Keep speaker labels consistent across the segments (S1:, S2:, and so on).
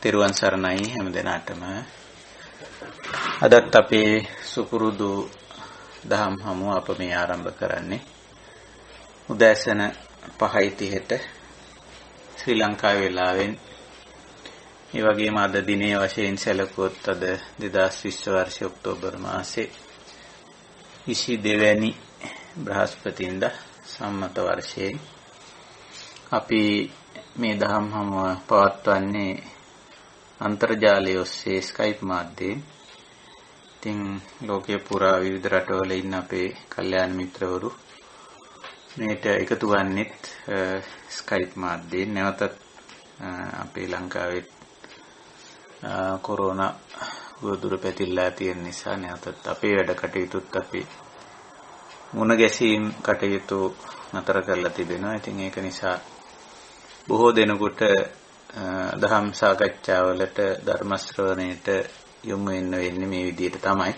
S1: තෙරුවන් සරණයි හැම දිනාටම. අදත් අපේ සුපුරුදු දහම් හමුව අප මේ ආරම්භ කරන්නේ උදෑසන 5:30ට ශ්‍රී ලංකාවේ වෙලාවෙන්. ඒ වගේම අද දිනේ වශයෙන් සැලකුවොත් අද 2020 වර්ෂයේ ඔක්තෝබර් මාසේ 22 වැනි බ්‍රහස්පතින්දා සම්මත වර්ෂයේ අපි මේ දහම් හමුව පවත්වන්නේ අන්තර්ජාලය ඔස්සේ ස්කයිප් මාධ්‍යයෙන්. ඉතින් ලෝකයේ පුරා විවිධ රටවල ඉන්න අපේ කල්යාණ මිත්‍රවරු මේට එකතු වන්නෙත් ස්කයිප් මාධ්‍යයෙන්. නැවතත් අපේ ලංකාවේ කොරෝනා උවදුර පැතිරලා තියෙන නිසා නැවතත් අපේ වැඩ කටයුතුත් අපි මුණ ගැසීම් කටයුතු නතර කරලා තිබෙනවා. ඉතින් ඒක නිසා බොහෝ දෙනෙකුට දහම් සාකච්ඡාවලට ධර්ම ශ්‍රවණයට යොමු වෙන්නේ මේ විදිහට තමයි.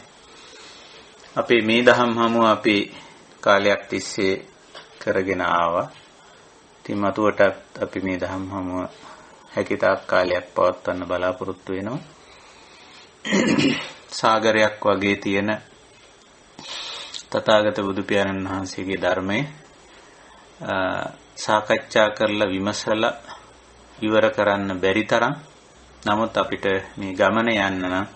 S1: අපේ මේ දහම් හමුව අපි කාලයක් තිස්සේ කරගෙන ආවා. ඉතින් මතුවටත් අපි මේ දහම් හමුව හැකියතාක් කාලයක් පවත්වන්න බලාපොරොත්තු වෙනවා. සාගරයක් වගේ තියෙන තථාගත බුදු පියාණන් වහන්සේගේ ධර්මයේ සාකච්ඡා කරලා විමසලා ඉවර කරන්න බැරි තරම්. නමුත් අපිට මේ ගමන යන්න නම්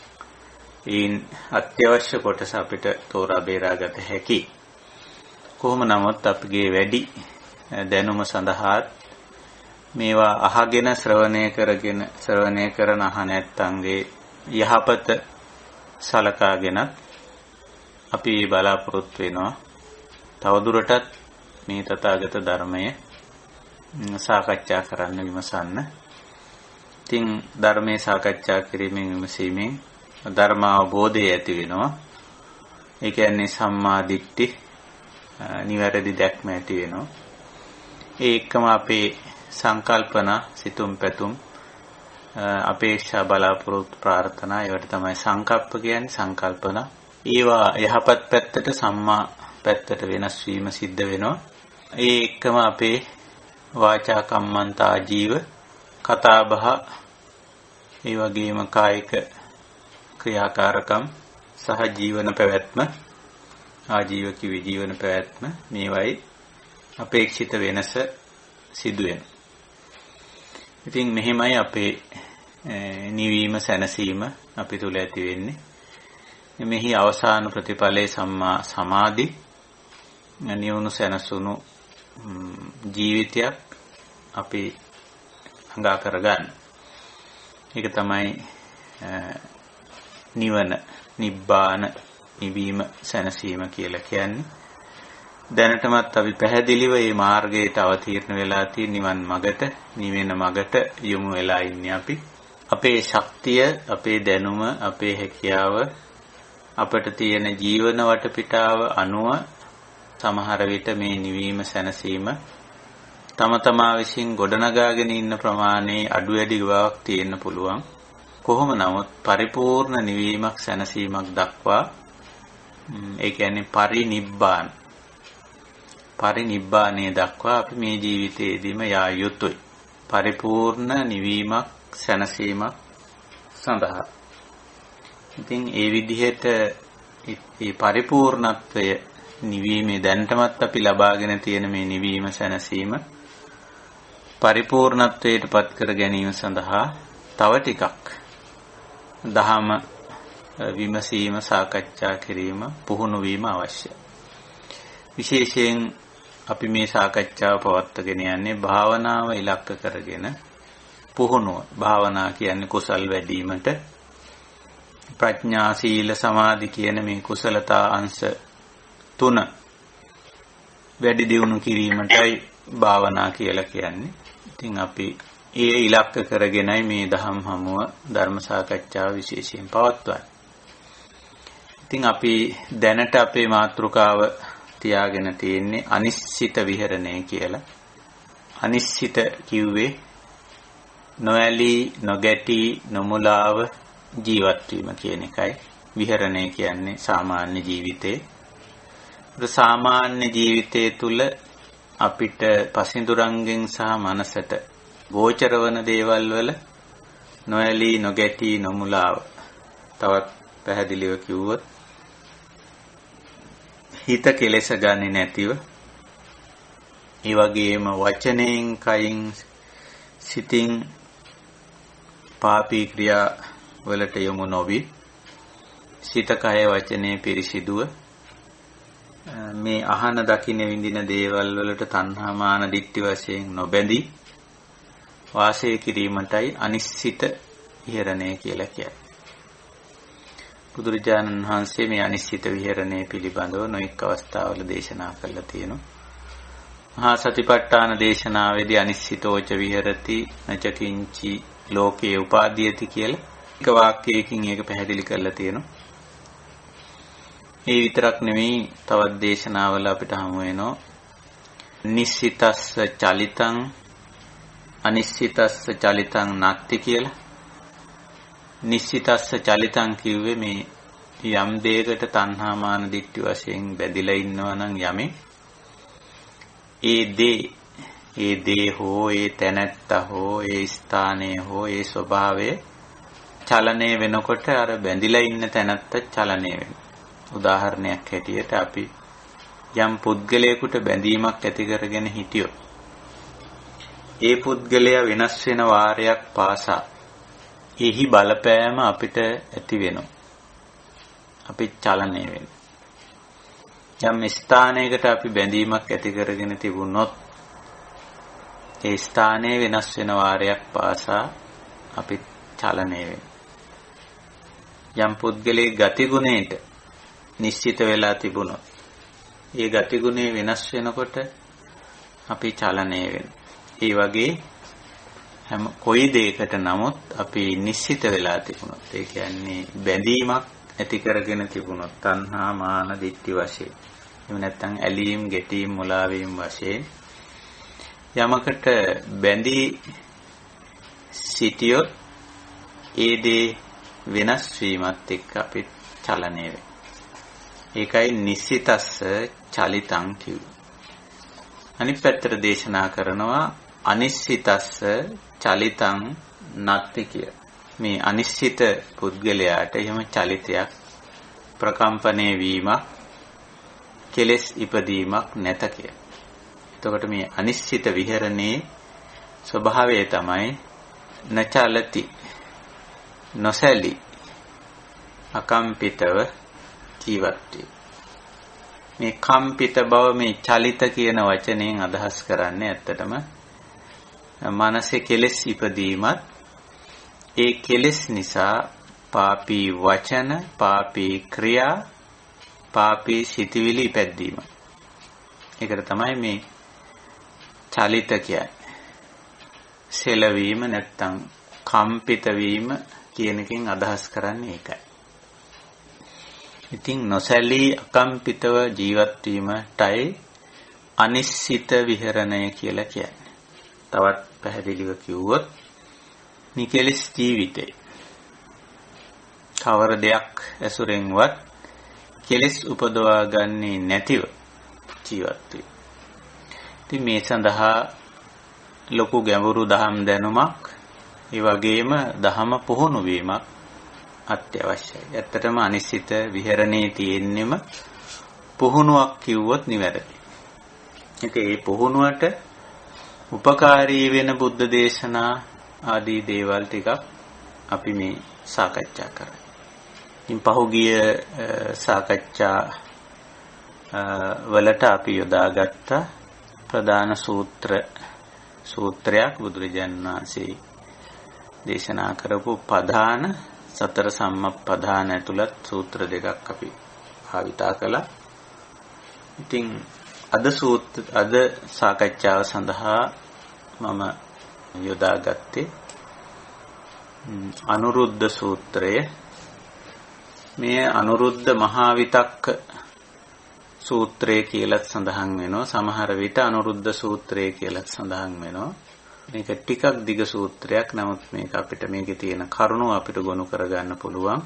S1: ඒන් අත්‍යවශ්‍ය කොටස අපිට තෝරා බේරා ගත හැකි. කොහොම නමුත් අපගේ වැඩි දැනුම සඳහා මේවා අහගෙන ශ්‍රවණය කරන නැත්තන්ගේ යහපත සලකාගෙන අපි බලාපොරොත්තු වෙනවා තවදුරටත් මේ තථාගත ධර්මය සාකච්ඡා කරන්න විමසන්න. ඉතින් ධර්මයේ සාකච්ඡා කිරීමෙන් විමසීමෙන් ධර්ම අවබෝධය ඇති වෙනවා. ඒ කියන්නේ සම්මා දිට්ඨි නිවැරදි දැක්ම ඇති වෙනවා. ඒ එක්කම අපේ සංකල්පන සිතුම් පැතුම් අපේක්ෂා බලාපොරොත්තු ප්‍රාර්ථනා ඒවට තමයි සංකප්ප කියන්නේ. සංකල්පන ඒවා යහපත් පැත්තට සම්මා පැත්තට වෙනස් වීම සිද්ධ වෙනවා. ඒ එක්කම අපේ වාචා කම්මන්ත ආජීව කතා බහ ඒ වගේම කායික ක්‍රියාකාරකම් සහ ජීවන පැවැත්ම ආජීවක ජීවන පැවැත්ම මේවයි අපේක්ෂිත වෙනස සිදු වෙනවා. ඉතින් මෙහෙමයි අපේ නිවීම සැනසීම අපි තුල ඇති වෙන්නේ. මෙහි අවසාන ප්‍රතිඵලයේ සම්මා සමාධි නිවුණු සැනසුණු ජීවිතයක් අපි හංගා කරගන්න. ඒක තමයි නිවන, නිබ්බාන, නිවීම, සැනසීම කියලා කියන්නේ. දැනටමත් අපි පැහැදිලිව මේ මාර්ගයට අවතීර්ණ වෙලා තියෙන නිවන් මගට, නිවෙන මගට යොමු වෙලා ඉන්නේ අපි. අපේ ශක්තිය, අපේ දැනුම, අපේ හැකියාව, අපට තියෙන ජීවන වටපිටාව අනුව සමහර විට මේ නිවීම සැනසීම තම තමා විසින් ගොඩනගාගෙන ඉන්න ප්‍රමාණයේ අඩු වැඩි බවක් තියෙන්න පුළුවන්. කොහොම නමුත් පරිපූර්ණ නිවීමක් සැනසීමක් දක්වා ඒ කියන්නේ පරිනිබ්බාණය දක්වා අපි මේ ජීවිතයේදීම යා යුතුයි. පරිපූර්ණ නිවීමක් සැනසීමක් සඳහා. ඉතින් ඒ විදිහට මේ පරිපූර්ණත්වය නිවීමේ දැනටමත් අපි ලබාගෙන තියෙන මේ නිවීම සැනසීම පරිපූර්ණත්වයට පත් කර ගැනීම සඳහා තව ටිකක් දහම විමසීම සාකච්ඡා කිරීම පුහුණු වීම අවශ්‍යයි. විශේෂයෙන් අපි මේ සාකච්ඡාව පවත්වාගෙන යන්නේ භාවනාව ඉලක්ක කරගෙන පුහුණුව. භාවනා කියන්නේ කුසල් වැඩිවීමට, ප්‍රඥා සීල සමාධි කියන මේ කුසලතා අංශ 3 වැඩි දියුණු කිරීමටයි භාවනා කියලා කියන්නේ. ඉතින් අපි ඒ ඉලක්ක කරගෙනයි මේ දහම් හමුව ධර්ම සාකච්ඡාව විශේෂයෙන් පවත්වන්නේ. ඉතින් අපි දැනට අපේ මාතෘකාව තියාගෙන තියෙන්නේ අනිශ්චිත විහරණය කියලා. අනිශ්චිත කිව්වේ නොඇලී නොගැටී නොමුලාව ජීවත් වීම කියන එකයි. විහරණය කියන්නේ සාමාන්‍ය ජීවිතේ. සාමාන්‍ය ජීවිතය තුළ අපිට පසින්දුරංගෙන් සහ මනසට ගෝචර වන දේවල් වල නොඇලී නොගැටී නොමුලාව. තවත් පැහැදිලිව කිව්වොත් හිත කෙලෙස ගන්නේ නැතිව, ඒ වගේම වචනයෙන් කයින් සිතින් පාපී ක්‍රියා වලට යොමු නොවි, සිත කය වචනේ පිරිසිදුව මේ අහන දකින විඳින දේවල් වලට තණ්හා මාන දිට්ඨි වශයෙන් නොබැඳී වාසය කිරීමටයි අනිශ්චිත විහරණය කියලා කියන්නේ. බුදුරජාණන් වහන්සේ මේ අනිශ්චිත විහරණය පිළිබඳව නොඑක් අවස්ථාවල දේශනා කළා තියෙනවා. මහා සතිපට්ඨාන දේශනාවේදී අනිශ්චිතෝච විහෙරති නචකින්චි ලෝකේ උපාදීයති කියලා එක වාක්‍යයකින් ඒක පැහැදිලි කරලා තියෙනවා. ඒ විතරක් නෙමෙයි තවත් දේශනාවල අපිට හමු වෙනවා නිශ්චිතස්ස චලිතං අනිශ්චිතස්ස චලිතං නත්ති කියලා. නිශ්චිතස්ස චලිතං කිව්වේ මේ යම් දෙයකට තණ්හා මාන දිට්ඨි වශයෙන් බැඳිලා ඉන්නවා නම් යමේ ඒ දේ හෝ ඒ තැනැත්තා හෝ ඒ ස්ථානය හෝ ඒ ස්වභාවය චලනය වෙනකොට අර බැඳිලා ඉන්න තැනත්ත චලනය වෙනවා. උදාහරණයක් හැටියට අපි යම් පුද්ගලයෙකුට බැඳීමක් ඇති කරගෙන හිටියොත් ඒ පුද්ගලයා වෙනස් වෙන වාරයක් පාසා එහි බලපෑම අපිට ඇති වෙනවා. අපි චලනය වෙනවා. යම් ස්ථානයකට අපි බැඳීමක් ඇති කරගෙන තිබුණොත් ඒ ස්ථානයේ වෙනස් වෙන වාරයක් පාසා අපි චලනය වෙනවා. යම් පුද්ගලයේ ගතිගුණයට නිශ්චිත වෙලා තිබුණොත් ඒ ගතිගුණේ වෙනස් වෙනකොට අපි චලනය වෙනවා. ඒ වගේ හැම කොයි දෙයකට නමුත් අපි නිශ්චිත වෙලා තිබුණොත්, ඒ කියන්නේ බැඳීමක් ඇති කරගෙන තිබුණොත් තණ්හා මාන දිට්ඨි වශයෙන්, එහෙම නැත්නම් ඇලීම් ගැටීම් මුලාවීම් වශයෙන් යමකට බැඳී සිටියොත් ඒ දේ වෙනස් වීමත් එක්ක අපි චලනය වෙනවා. ඒකයි නිශ්චිතස්ස චලිතං කිව්වේ. අනිත් පැත්තට දේශනා කරනවා අනිශ්චිතස්ස චලිතං නත්ති කිය. මේ අනිශ්චිත පුද්ගලයාට එහෙම චලිතයක් ප්‍රකම්පණය වීමක් කෙලෙස් ඉපදීමක් නැත කිය. එතකොට මේ අනිශ්චිත විහරණේ ස්වභාවය තමයි නචලති නොසැලී අකම්පිතව ජීවත් වේ. මේ කම්පිත බව මේ චලිත කියන වචනයෙන් අදහස් කරන්නේ ඇත්තටම මනසේ කෙලෙස් ඉපදීමත් ඒ කෙලෙස් නිසා පාපී වචන, පාපී ක්‍රියා, පාපී සිතිවිලි ඉපැද්දීම. ඒකට තමයි මේ චලිත කියන්නේ. සෙලවීම නැත්තම් කම්පිත වීම කියන එකෙන් අදහස් කරන්නේ ඒකයි. ඉතින් නොසැලී අකම්පිතව ජීවත් වීමටයි අනිශ්චිත විහරණය කියලා කියන්නේ. තවත් පැහැදිලිව කිව්වොත් නිකලස් ජීවිතේ කවර දෙයක් ඇසුරෙන්වත් කෙලස් උපදවා ගන්නේ නැතිව ජීවත් වේ. ඉතින් මේ සඳහා ලොකු ගැඹුරු දහම් දැනුමක්, ඒ වගේම දහම පුහුණු වීමක් අත්‍යවශ්‍යයි. ඇත්තටම අනිශ්චිත විහරණේ තියෙන්නෙම පුහුණුවක් කිව්වොත් නිවැරදි. ඒ පුහුණුවට උපකාරී වෙන බුද්ධ දේශනා ආදී දේවල් ටිකක් අපි මේ සාකච්ඡා කරා. ඉන් පහුගිය සාකච්ඡා වලට අපි යොදාගත්ත ප්‍රධාන සූත්‍රයක් බුදුරජාණන් වහන්සේ දේශනා කරපු ප්‍රධාන සතර සම්මප්පදාන ඇතුළත් සූත්‍ර දෙකක් අපි භාවිතා කළා. ඉතින් අද සාකච්ඡාව සඳහා මම යොදාගත්තේ අනුරුද්ධ සූත්‍රය. මේ අනුරුද්ධ මහා විතක්ක සූත්‍රය කියලා සඳහන් වෙනවා. සමහර විට අනුරුද්ධ සූත්‍රය කියලා සඳහන් වෙනවා. මේක ටිකක් දිග සූත්‍රයක්. නමුත් මේක අපිට මේකේ තියෙන කරුණු අපිට ගොනු කරගන්න පුළුවන්.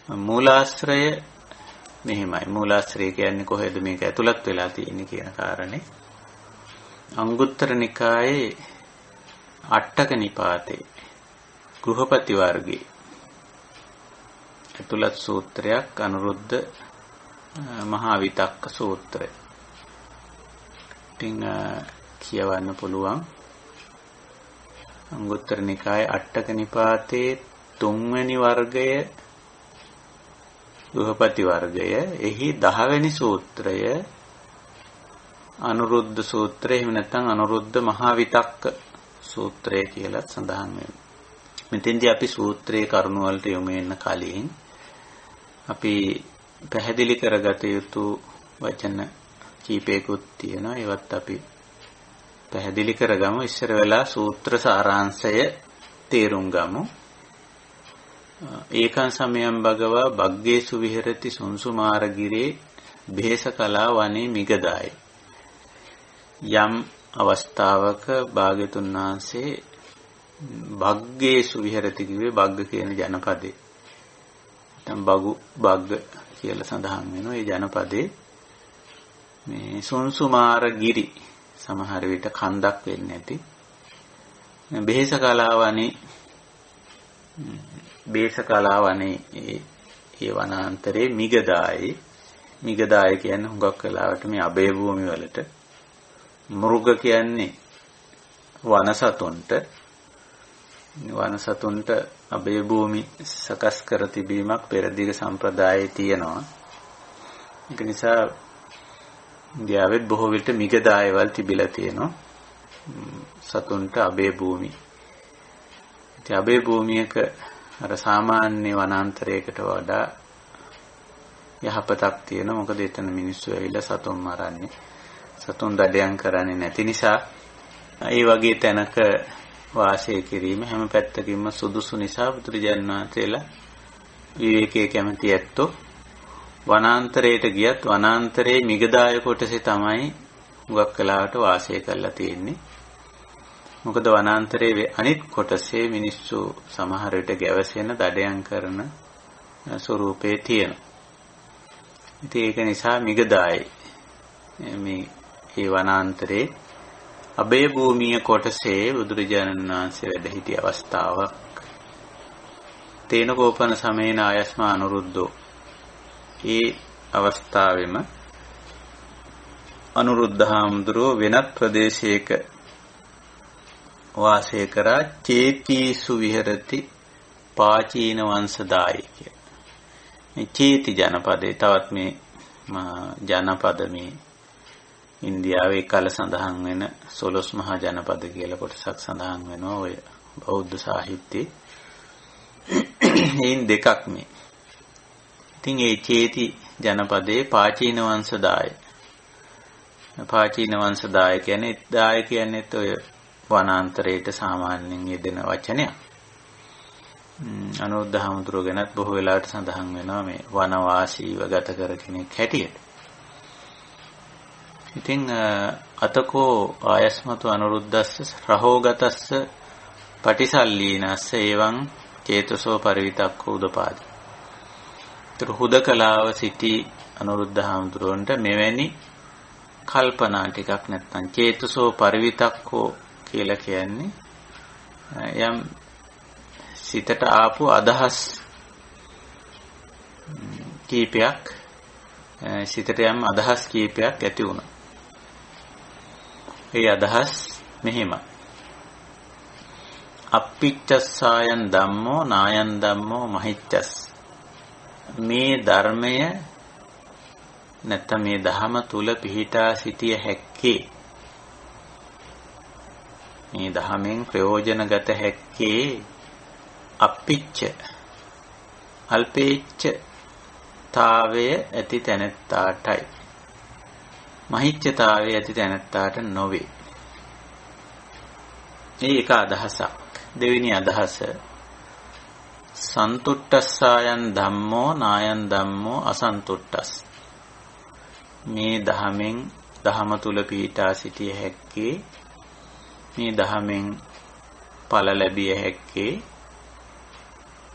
S1: මූලාශ්‍රය මෙහෙමයි. මූලාශ්‍රය කියන්නේ කොහෙද මේක ඇතුළත් වෙලා තියෙන්නේ කියන කාරණේ. අංගුත්තර නිකායේ අට්ඨක නිපාතේ ගෘහපති වර්ගයේ ඇතුළත් සූත්‍රයක් අනුරුද්ධ මහා විතක්ක සූත්‍රය. ඉතින් කියවන්න පුළුවන්. අංගුත්තර නිකායේ අට්ඨක නිපාතේ 3 වෙනි වර්ගය ගෘහපති වර්ගය. එහි 10 වෙනි සූත්‍රය අනුරුද්ධ සූත්‍රය. එහෙම නැත්නම් අනුරුද්ධ මහා විතක්ක සූත්‍රය කියලා සඳහන් වෙනවා. මෙතෙන්දී අපි සූත්‍රයේ කරුණු වලට යොමු වෙන්න කලින් අපි පැහැදිලි කරගත යුතු වචන කීපයකුත් තියෙනවා. ඒවත් අපි පැහැදිලි කරගමු. ඉස්සර වෙලා සූත්‍ර සාරාංශය තේරුම් ගමු. ඒකං සමයං භගවා බග්ගේසු විහෙරති සුන්සුමාරගිරේ භේසකලා වනේ මිගදායි. යම් අවස්ථාවක භාග්‍යතුන් වහන්සේ බග්ගේසු විහෙරති කිව්වේ බග්ග කියන ජනපදේ. නැත්නම් බග්ග කියලා සඳහන් වෙනවා. ඒ ජනපදේ මේ සුන්සුමාරගිරි සමහර විට කන්දක් වෙන්නේ නැති බේසකලාවනේ ඒ වනාන්තරයේ මිගදායි කියන්නේ හුඟක් වෙලාවට මේ අබේ භූමි වලට මෘග කියන්නේ වනසතුන්ට අබේ භූමි සකස් කර තිබීමක් පෙරදිග සම්ප්‍රදායේ තියෙනවා. ඒක නිසා ඉන්දියාවෙත් බොහෝ විට මිගදායවල් තිබිලා තියෙනවා. සතුන්ට අබේ භූමි. ඉතින් අබේ භූමියක අර සාමාන්‍ය වනාන්තරයකට වඩා යහපතක් තියෙනවා. මොකද එතන මිනිස්සු ඇවිල්ලා සතුන් මරන්නේ. සතුන් දඩයන් කරන්නේ නැති නිසා ඒ වගේ තැනක වාසය කිරීම හැම පැත්තකින්ම සුදුසු නිසා බුදුරජාණන් වහන්සේලා විවේකයේ කැමති ඇත්තෝ වනාන්තරයට ගියත් වනාන්තරයේ මිගදාය කොටසේ තමයි හුඟක් වෙලාවට වාසය කරලා තියෙන්නේ. මොකද වනාන්තරයේ අනිත් කොටසේ මිනිස්සු සමහර විට ගැවසෙන දඩයන් කරන ස්වරූපේ තියෙනවා. ඉතින් ඒක නිසා මිගදායි මේ වනාන්තරයේ අබේ භූමිය කොටසේ බුදුරජාණන් වහන්සේ වැඩ සිටි අවස්ථාවක්. තේනකෝපන සමේන ආයස්මා අනුරුද්ධෝ. ඒ අවස්ථාවෙම අනුරුද්ධහාමුදුරුව වෙනත් ප්‍රදේශයක වාසය කරා චේතිසු විහෙරති පාචීන වංශදායි කිය. මේ චේති ජනපදයේ තවත් මේ ජනපද මේ ඉන්දියාවේ කල සඳහන් වෙන 12 මහා ජනපද කියලා කොටසක් සඳහන් වෙනවා ඔය බෞද්ධ සාහිත්‍යයේ. එයින් දෙකක් මේ. ඉතින් ඒ චේති ජනපදයේ පාචීන වංශදාය. පාචීන වංශදාය කියන්නේ දාය කියන්නේත් ඔය වනාන්තරයට සාමාන්‍යයෙන් යෙදෙන වචනයක්. අනුරුද්ධහාමුදුරුවෝ ගැනත් බොහෝ වෙලාවට සඳහන් වෙනවා මේ වනවාසීව ගත කර කෙනෙක් හැටියට. ඉතින් අතකෝ ආයස්මතු අනුරුද්ධස්ස රහෝගතස්ස පටිසල්ලීනස්ස එවං චේතසෝ පරිවිතක්කෝ උදපාදි. හුදකලාව සිටි අනුරුද්ධහාමුදුරුවන්ට මෙවැනි කල්පනා ටිකක් නැත්නම් චේතසෝ පරිවිතක්කෝ කියලා කියන්නේ යම් සිතට ආපු අදහස් කීපයක් සිතට යම් අදහස් කීපයක් ඇති වුණා. ඒ අදහස් මෙහෙම. අප්පිච්චස්සායන් ධම්මෝ නායන් ධම්මෝ මහිච්චස්. මේ ධර්මය නැත්නම් මේ ධහම තුල පිහිටා සිටිය හැක්කේ මේ ධහමෙන් ප්‍රයෝජනගත හැක්කේ අප්පිච්ච අල්පේච්ච තාවය ඇති තැනැත්තාටයි. මහිච්ඡතාවය ඇති තැනැත්තාට නොවේ. මේක අදහසක්. දෙවෙනි අදහස සන්තුට්ඨස්සායන් ධම්මෝ නායන් ධම්මෝ අසන්තුට්ඨස්. මේ ධහමෙන් ධහම තුල පිහිටා සිටිය හැක්කේ මේ ධහමෙන් ඵල ලැබිය හැක්කේ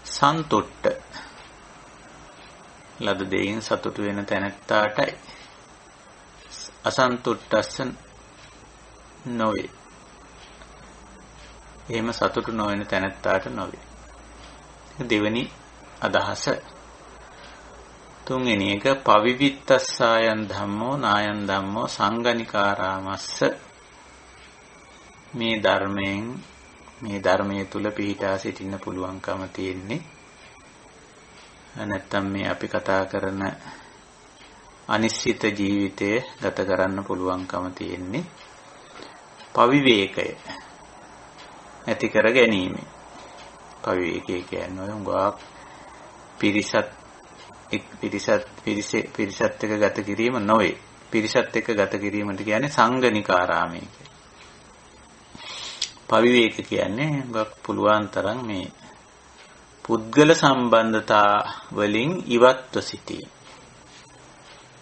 S1: සන්තුට්ඨ ලද දෙයින් සතුටු වෙන තැනැත්තාටයි. අසන්තුට්ඨස්ස නොවේ. එහෙම සතුටු නොවන තැනැත්තාට නොවේ. දෙවෙනි අදහස. තුන්වෙනි එක පවිවිත්තස්සායන් ධම්මෝ නායන් ධම්මෝ සංගනිකාරාමස්ස. මේ ධර්මයේ තුල පිහිටා සිටින්න පුළුවන්කම තියෙන්නේ. නැත්තම් මේ අපි කතා කරන අනිශ්චිත ජීවිතය ගත කරන්න පුළුවන්කම තියෙන්නේ පවිවේකය ඇති කර ගැනීම. පවිවේකය කියන්නේ උඟාක් පිරිසත් එක්ක ගත කිරීම නොවේ. පිරිසත් එක්ක ගත කිරීමට කියන්නේ සංගනිකාරාමය කියලා. පවිවේක කියන්නේ උඟාක් පුළුවන් තරම් මේ පුද්ගල සම්බන්ධතා වලින් ඉවත්ව සිටීම.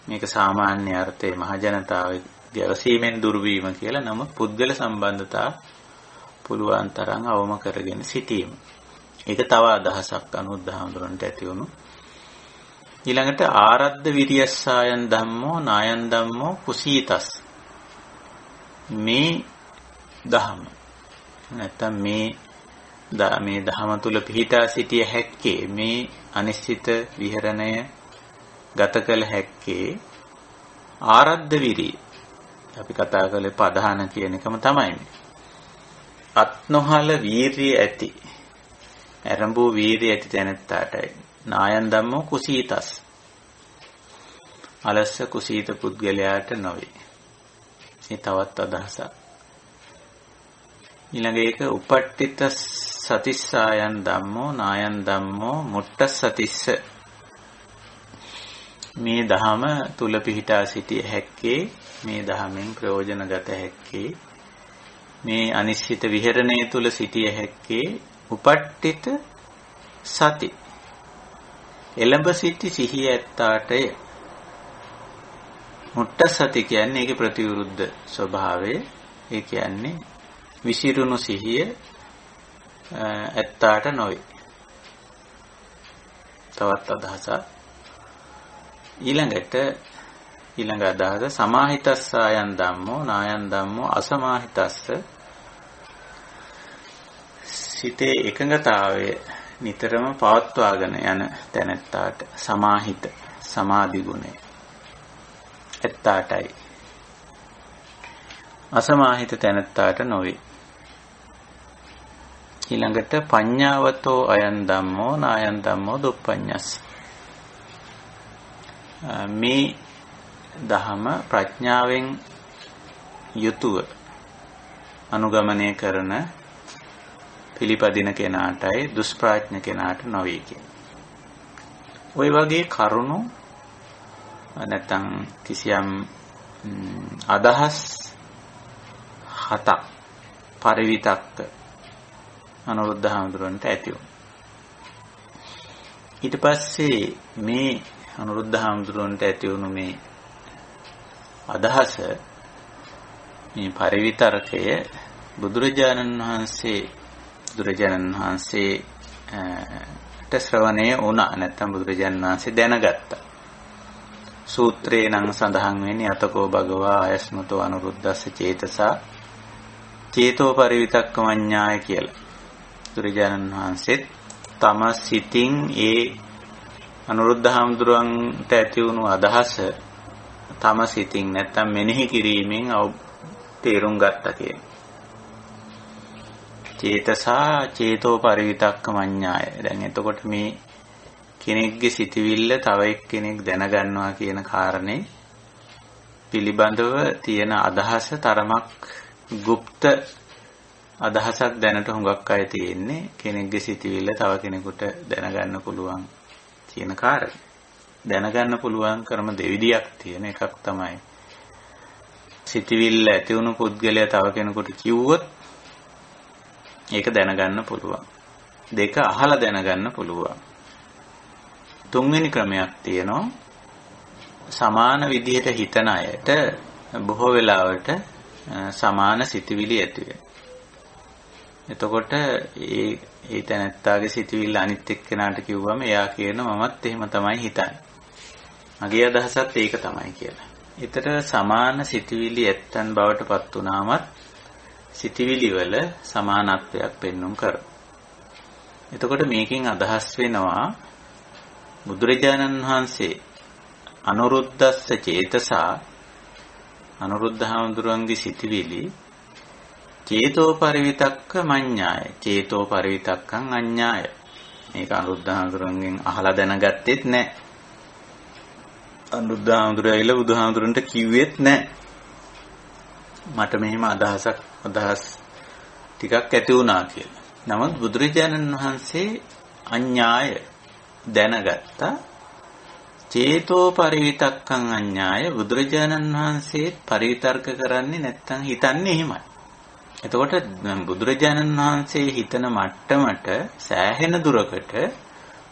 S1: මේක සාමාන්‍ය අර්ථයේ මහ ජනතාවගේ ගැවසීමෙන් දුරු වීම කියලා. නම පුද්ගල සම්බන්ධතා පුළුවන් තරම් අවම කරගෙන සිටීම. ඒක තව අදහසක් අනුද්ධාමඳුරන්ට ඇති වුණු. ඊළඟට ආරද්ධ විරියස්සායන් ධම්මෝ නායන් ධම්මෝ කුසීතස්. මේ ධම නැත්නම් මේ ධම තුල පිහිටා සිටිය හැක්කේ මේ අනිශ්චිත විහරණය ගත කළ හැක්කේ ආරද්ධ විරිය. අපි කතා කළේ ප්‍රධාන කියන එකම තමයි මේ. අත්නොහල වීරිය ඇති. ආරම්භෝ වීරිය ඇති තැනැත්තාටයි. නායන් ධම්මෝ කුසීතස්. අලස්ස කුසීත පුද්ගලයාට නොවේ. මේ තවත් අදහසක්. ඊළඟ එක උපට්ඨිත සතිස්සායන් ධම්මෝ නායන් ධම්මෝ මුට්ටස් සතිස්ස. මේ ධම තුල පිහිටා සිටිය හැක්කේ මේ ධමෙන් ප්‍රයෝජන ගත හැක්කේ මේ අනිශ්චිත විහරණය තුල සිටිය හැක්කේ උපට්ඨිත සති. එළඹ සිටි සිහිය ඇත්තාටය. මුට්ට සති කියන්නේ ඒකේ ප්‍රතිවිරුද්ධ ස්වභාවය. ඒ කියන්නේ විසිරුණු සිහිය ඇත්තාට නොවේ. තවත් අදහසක්. ඊළඟ අදහස සමාහිතස්සායන් ධම්මෝ නායන් ධම්මෝ අසමාහිතස්ස. සිතේ එකඟතාවය නිතරම පවත්වාගෙන යන තැනැත්තාට සමාහිත සමාධි ගුණය ඇත්තාටයි. අසමාහිත තැනැත්තාට නොවේ. ඊළඟට පඤ්ඤාවතෝ අයන් ධම්මෝ නායන් ධම්මෝ දුප්පඤ්ඤස්ස. මේ දහම ප්‍රඥාවෙන් යුතුව අනුගමනය කරන පිළිපදින කෙනාටයි දුෂ්ප්‍රඥ කෙනාට නොවේ කියන්නේ. ওই වගේ කරුණු නැත්නම් කිසියම් අදහස් 7ක් පරිවිතක්ක අනුරුද්ධහාමුදුරන්ට ඇති වුණා. ඊට පස්සේ මේ අනුරුද්ධහාමුදුරන්ට ඇති වුණු මේ අදහස මේ පරිවිතරකය බුදුරජාණන් වහන්සේට ශ්‍රවණය වුණා. නැත්නම් බුදුරජාණන් වහන්සේ දැනගත්තා. සූත්‍රේ නම් සඳහන් වෙන්නේ අතකෝ භගවා ආයස්මතෝ අනුරුද්දස්ස චේතසා චේතෝ පරිවිතක්කමඤ්ඤාය කියලා. බුදුරජාණන් වහන්සේත් තම සිතින් ඒ අනුරුද්ධහාමුදුරන්ට ඇති වුණු අදහස තම සිතින් නැත්තම් මෙනෙහි කිරීමෙන් තේරුම් ගත්තා කියන්නේ. චේතසා චේතෝ පරිවිතක්කමඤ්ඤාය. දැන් එතකොට මේ කෙනෙක්ගේ සිතවිල්ල තව එක්කෙනෙක් දැනගන්නවා කියන කාරණේ පිළිබඳව තියෙන අදහස තරමක් গুপ্ত අදහසක් දැනට හුඟක් අය තියෙන්නේ. කෙනෙක්ගේ සිතවිල්ල තව කෙනෙකුට දැනගන්න පුළුවන් කියන කාරණේ. දැනගන්න පුළුවන් ක්‍රම දෙවිදියක් තියෙන එකක් තමයි සිතවිල්ල ඇති වුණු පුද්ගලයා තව කෙනෙකුට කිව්වොත් ඒක දැනගන්න පුළුවන්. දෙක අහලා දැනගන්න පුළුවන්. තුන්වෙනි ක්‍රමයක් තියෙනවා සමාන විදිහට හිතන අයට බොහෝ වෙලාවට සමාන සිතවිලි ඇති වෙනවා. එතකොට ඒ තැනත්තාගේ සිතවිල්ල අනිත් එක්කෙනාට කිව්වම එයා කියනවා මමත් එහෙම තමයි හිතන්නේ. මගේ අදහසත් ඒක තමයි කියලා. ඊතර සමාන සිතවිලි ඇත්තන් බවට පත් වුණාමත් සිතවිලි වල සමානත්වයක් පෙන්වුම් කරනවා. එතකොට මේකෙන් අදහස් වෙනවා බුදුරජාණන් වහන්සේ අනුරුද්ධස්ස චේතසා අනුරුද්ධ හාමුදුරුවන්ගේ සිටිවිලි චේතෝ පරිවිතක්ක මඤ්ඤාය චේතෝ පරිවිතක්කං අඤ්ඤාය. මේක අනුරුද්ධ හාමුදුරුවන්ගෙන් අහලා දැනගත්තෙත් නැහැ. අනුරුද්ධ හාමුදුරුවෝ බුදුහාමුදුරන්ට කිව්වෙත් නැහැ. මට මෙහෙම අදහස් ටිකක් ඇති වුණා කියලා. නමුත් බුදුරජාණන් වහන්සේ අඤ්ඤාය දැනගත්තා. චේතෝ පරිවිතක්කං අඤ්ඤාය බුදුරජාණන් වහන්සේ පරිවිතර්ක කරන්නේ නැත්තම් හිතන්නේ එහෙමයි. එතකොට බුදුරජාණන් වහන්සේ හිතන මට්ටමට සෑහෙන දුරකට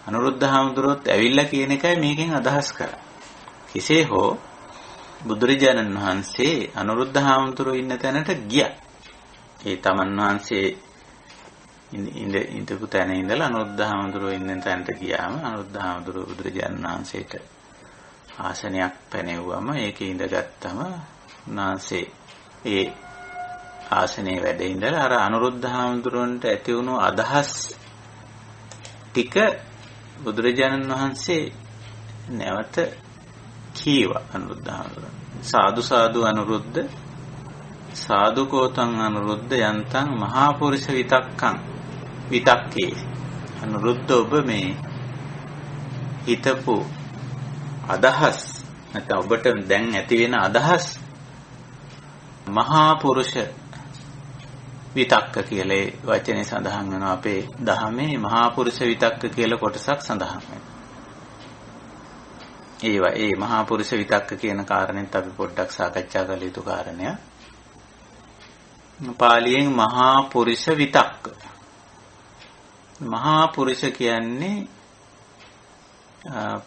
S1: අනුරුද්ධ හාමුදුරුවෝත් ඇවිල්ලා කියන එකයි මේකෙන් අදහස් කරන්නේ. කෙසේ හෝ බුදුරජාණන් වහන්සේ අනුරුද්ධ හාමුදුරුවෝ ඉන්න තැනට ගියා. ඒ තමන් වහන්සේ ඉඳපු තැන ඉඳලා අනුරුද්ධ හාමුදුරුවෝ ඉන්න තැනට ගියාම අනුරුද්ධ හාමුදුරුවෝ බුදුරජාණන් වහන්සේට ආසනයක් පැනෙව්වම ඒකේ ඉඳගත්තම උන්වහන්සේ ඒ ආසනයේ වැඩ ඉඳලා අර අනුරුද්ධ හාමුදුරුවන්ට ඇති වුණු අදහස් ටික බුදුරජාණන් වහන්සේ නැවත කීවා අනුරුද්ධ හාමුදුරුවෝ. සාදු සාදු අනුරුද්ධ සාදු කෝතං අනුරුද්ධ යන්තං මහා පුරුෂ විතක්කං විතක්කේ. අනුරුද්ධ ඔබ මේ හිතපු අදහස් නැත්නම් ඔබට දැන් ඇති වෙන අදහස් මහා පුරුෂ විතක්ක කියලා වචනේ සඳහන් වෙනවා. අපේ දහමේ මහා පුරුෂ විතක්ක කියලා කොටසක් සඳහන් වෙනවා. ඒ මහා පුරුෂ විතක්ක කියන කාරණෙත් අපි පොඩ්ඩක් සාකච්ඡා කළ යුතු කාරණයක්. පාලියෙන් මහා පුරුෂ විතක්ක. මහා පුරුෂ කියන්නේ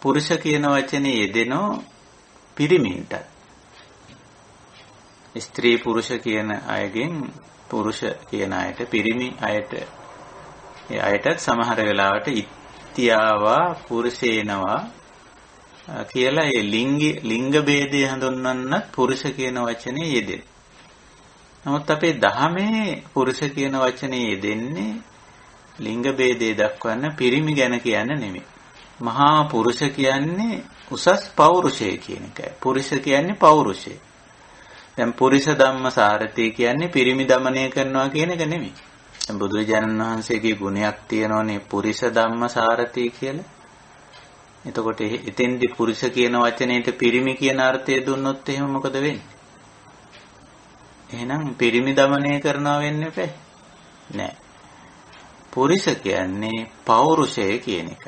S1: පුරුෂ කියන වචනේ යෙදෙනෝ පිරිමින්ට. ස්ත්‍රී පුරුෂ කියන අයගෙන් පුරුෂ කියන අයට පිරිමි අයට ඒ අයටත් සමහර වෙලාවට ඉත්‍යාවා පුරුෂේනවා කියලා ඒ ලිංග ભેදය හඳුන්වන්නත් පුරුෂ කියන වචනේ යෙදෙන. නමුත් අපේ දහමේ පුරුෂ කියන වචනේ යෙදෙන්නේ ලිංග ભેදය දක්වන්න පිරිමි ගැන කියන්නේ නෙමෙයි. මහා පුරුෂ කියන්නේ උසස් පෞරුෂය කියන එකයි. පුරුෂ කියන්නේ පෞරුෂය. දැන් පුරිස ධම්ම සාරති කියන්නේ පිරිමි দমনය කරනවා කියන එක නෙමෙයි. දැන් බුදුරජාණන් වහන්සේගේ ගුණයක් තියෙනෝනේ පුරිස ධම්ම සාරති කියලා. එතකොට එතෙන්දි පුරුෂ කියන වචනේට පිරිමි කියන අර්ථය දුන්නොත් එහෙම මොකද වෙන්නේ? එහෙනම් පිරිමි দমনය කරනවා වෙන්නේ නැහැ. නෑ. පුරුෂ කියන්නේ පෞරුෂය කියන එක.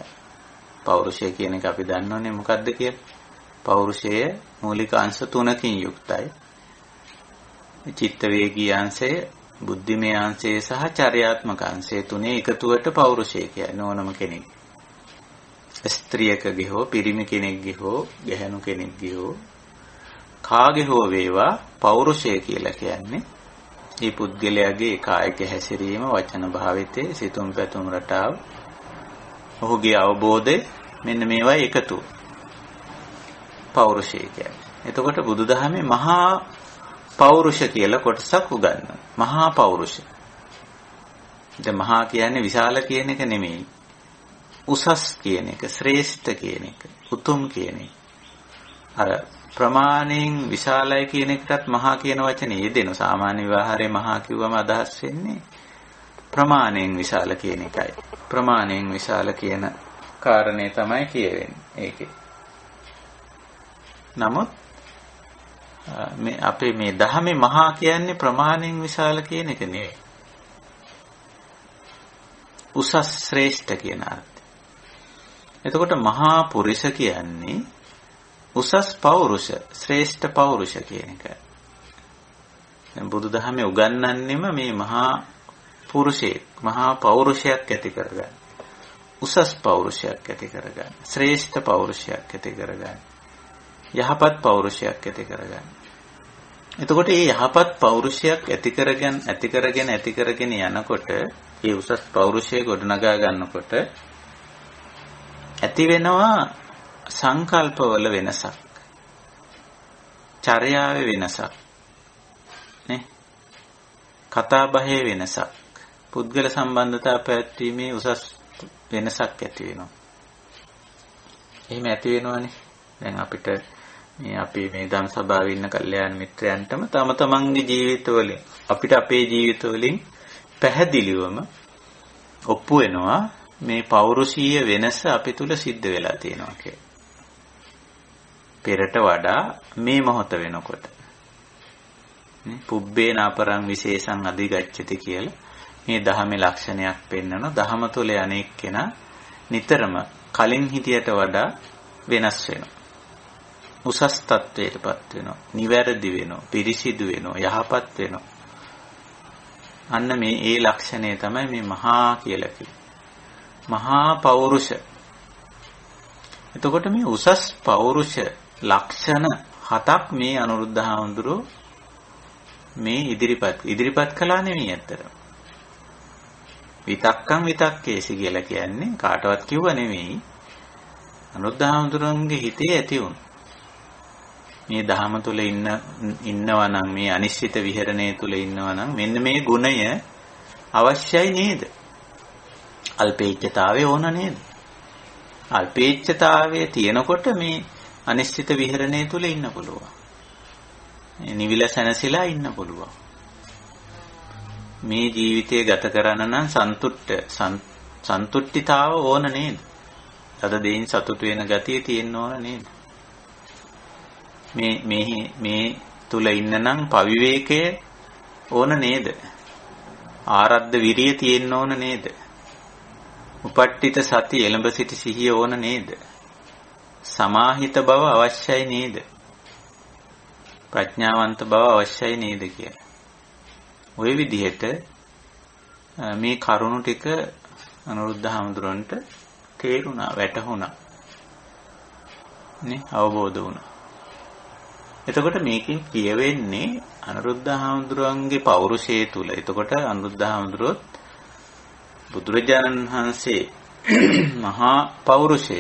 S1: පෞරුෂය කියන එක අපි දන්නෝනේ මොකද්ද කියලා. පෞරුෂය මූලික අංශ තුනකින් යුක්තයි. චිත්ත වේගී අංශය, බුද්ධිමය අංශය සහ චර්යාත්මක අංශය තුනේ එකතුවට පෞරුෂය කියන්නේ ඕනම කෙනෙක්. ස්ත්‍රියකගේ හෝ පිරිමි කෙනෙක්ගේ හෝ ගැහැණු කෙනෙක්ගේ හෝ කාගේ හෝ වේවා පෞරුෂය කියලා කියන්නේ මේ පුද්ගලයාගේ කායික හැසිරීම, වචන භාවිතය, සිතුම් පැතුම් රටාව, ඔහුගේ අවබෝධය මෙන්න මේවා එකතු පෞරුෂය කියන්නේ. එතකොට බුදුදහමේ මහා පෞරුෂ කියලා කොටසක් උගන්වනවා. මහා පෞරුෂ. දැන් මහා කියන්නේ විශාල කියන එක නෙමෙයි. උසස් කියන එක, ශ්‍රේෂ්ඨ කියන එක, උතුම් කියන එක. අර ප්‍රමාණයෙන් විශාලයි කියන එකටත් මහා කියන වචනේ යෙදෙනවා. සාමාන්‍ය විවහාරයේ මහා කිව්වම අදහස් වෙන්නේ ප්‍රමාණයෙන් විශාල කියන එකයි. ප්‍රමාණයෙන් විශාල කියන කාරණේ තමයි කියවෙන්නේ ඒකේ. නමුත් මේ අපේ මේ දහමේ මහා කියන්නේ ප්‍රමාණයෙන් විශාල කියන එක නෙවෙයි. උසස් ශ්‍රේෂ්ඨ කියන අර්ථය. එතකොට මහා පුරුෂ කියන්නේ උසස් පෞරුෂ, ශ්‍රේෂ්ඨ පෞරුෂ කියන එක. දැන් බුදුදහමේ උගන්වන්නෙම මේ මහා පුරුෂයෙක්, මහා පෞරුෂයක් ඇති කරගන්න. උසස් පෞරුෂයක් ඇති කරගන්න. ශ්‍රේෂ්ඨ පෞරුෂයක් ඇති කරගන්න. යහපත් පෞරුෂයක් ඇති කරගන්න. එතකොට මේ යහපත් පෞරුෂයක් ඇති කරගෙන යනකොට මේ උසස් පෞරුෂය ගොඩනගා ගන්නකොට ඇති වෙනවා සංකල්පවල වෙනසක්, චර්යාවේ වෙනසක්, නේ? කතා බහේ වෙනසක්, පුද්ගල සම්බන්ධතා පැවැත්වීමේ උසස් වෙනසක් ඇති වෙනවා. එහෙම ඇති වෙනවනේ. දැන් අපිට මේ අපි මේ ධම් සභාවේ ඉන්න කල්යාණ මිත්‍රයන්ටම තම තමන්ගේ ජීවිතවලින් අපිට අපේ ජීවිතවලින් පැහැදිලිවම ඔප්පු වෙනවා මේ පෞරුෂීය වෙනස අපි තුල සිද්ධ වෙලා තියෙනවා කියලා. පෙරට වඩා මේ මොහොත වෙනකොට පුබ්බේන අපරං විශේෂං අධිගච්ඡති කියලා මේ දහමේ ලක්ෂණයක් පෙන්වනවා. දහම තුල අනේක කෙනා නිතරම කලින් හිටියට වඩා වෙනස් වෙනවා. උසස් තත්වයටපත් වෙනවා. නිවැරදි වෙනවා. පිරිසිදු වෙනවා. යහපත් වෙනවා. අන්න මේ ඒ ලක්ෂණය තමයි මේ මහා කියලා කියන්නේ. මහා පෞරුෂ. එතකොට මේ උසස් පෞරුෂ ලක්ෂණ 7ක් මේ අනුරුද්ධ හාමුදුරුවෝ මේ ඉදිරිපත් කළා නෙමෙයි ඇත්තට. විතක්කං විතක්කේසි කියලා කියන්නේ කාටවත් කිව්ව නෙමෙයි. අනුරුද්ධ හාමුදුරුවන්ගේ හිතේ ඇති වුණ. මේ ධහම තුල ඉන්නවා නම් මේ අනිශ්චිත විහරණය තුල ඉන්නවා නම් මෙන්න මේ ගුණය අවශ්‍යයි නේද? අල්පේච්ඡතාවය ඕන නේද? අල්පේච්ඡතාවයේ තියෙනකොට මේ අනිශ්චිත විහරණය තුල ඉන්න පුළුවන්. නිවිල සැනසීලා ඉන්න පුළුවන්. මේ ජීවිතය ගත කරන්න නම් සන්තුට්ඨිතාව ඕන නේද? තද දෙයින් සතුට වෙන ගතිය තියෙන්න ඕන නේද? මේ තුල ඉන්න නම් පවිවේකය ඕන නේද? ආරද්ධ විරිය තියෙන්න ඕන නේද? උපට්ඨිත සති එළඹ සිටි සිහිය ඕන නේද? සමාහිත බව අවශ්‍යයි නේද? ප්‍රඥාවන්ත බව අවශ්‍යයි නේද කියලා. ওই විදිහට මේ කරුණු ටික අනුරුද්ධ හාමුදුරන්ට තේරුණා, වැටහුණා. නේ අවබෝධ වුණා. එතකොට මේකෙන් කියවෙන්නේ අනුරුද්ධ හාමුදුරන්ගේ පෞරුෂය තුල. එතකොට අනුරුද්ධ හාමුදුරුවොත් බුදුරජාණන් වහන්සේ මහා පෞරුෂය,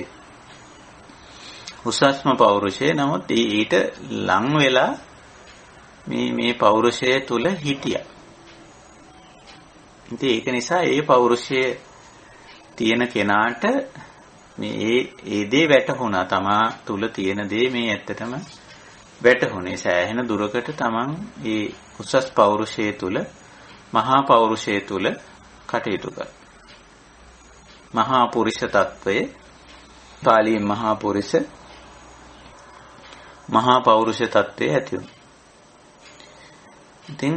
S1: උසස්ම පෞරුෂය. නමුත් ඊට ලං වෙලා මේ පෞරුෂය තුල හිටියා. ඉතින් ඒක නිසා ඒ පෞරුෂය තියෙන කෙනාට මේ ඒ දේ වැටහුණා. තමා තුල තියෙන දේ මේ ඇත්තටම වැටහුනේ. සෑහෙන දුරකට තමන් ඒ උසස් පෞරුෂය තුල, මහා පෞරුෂය තුල කටයුතු කළා. මහා පුරුෂ తত্ত্বය, පාලියෙන් මහා පුරුෂ, මහා පෞරුෂ తত্ত্বය ඇති වුණා. ඉතින්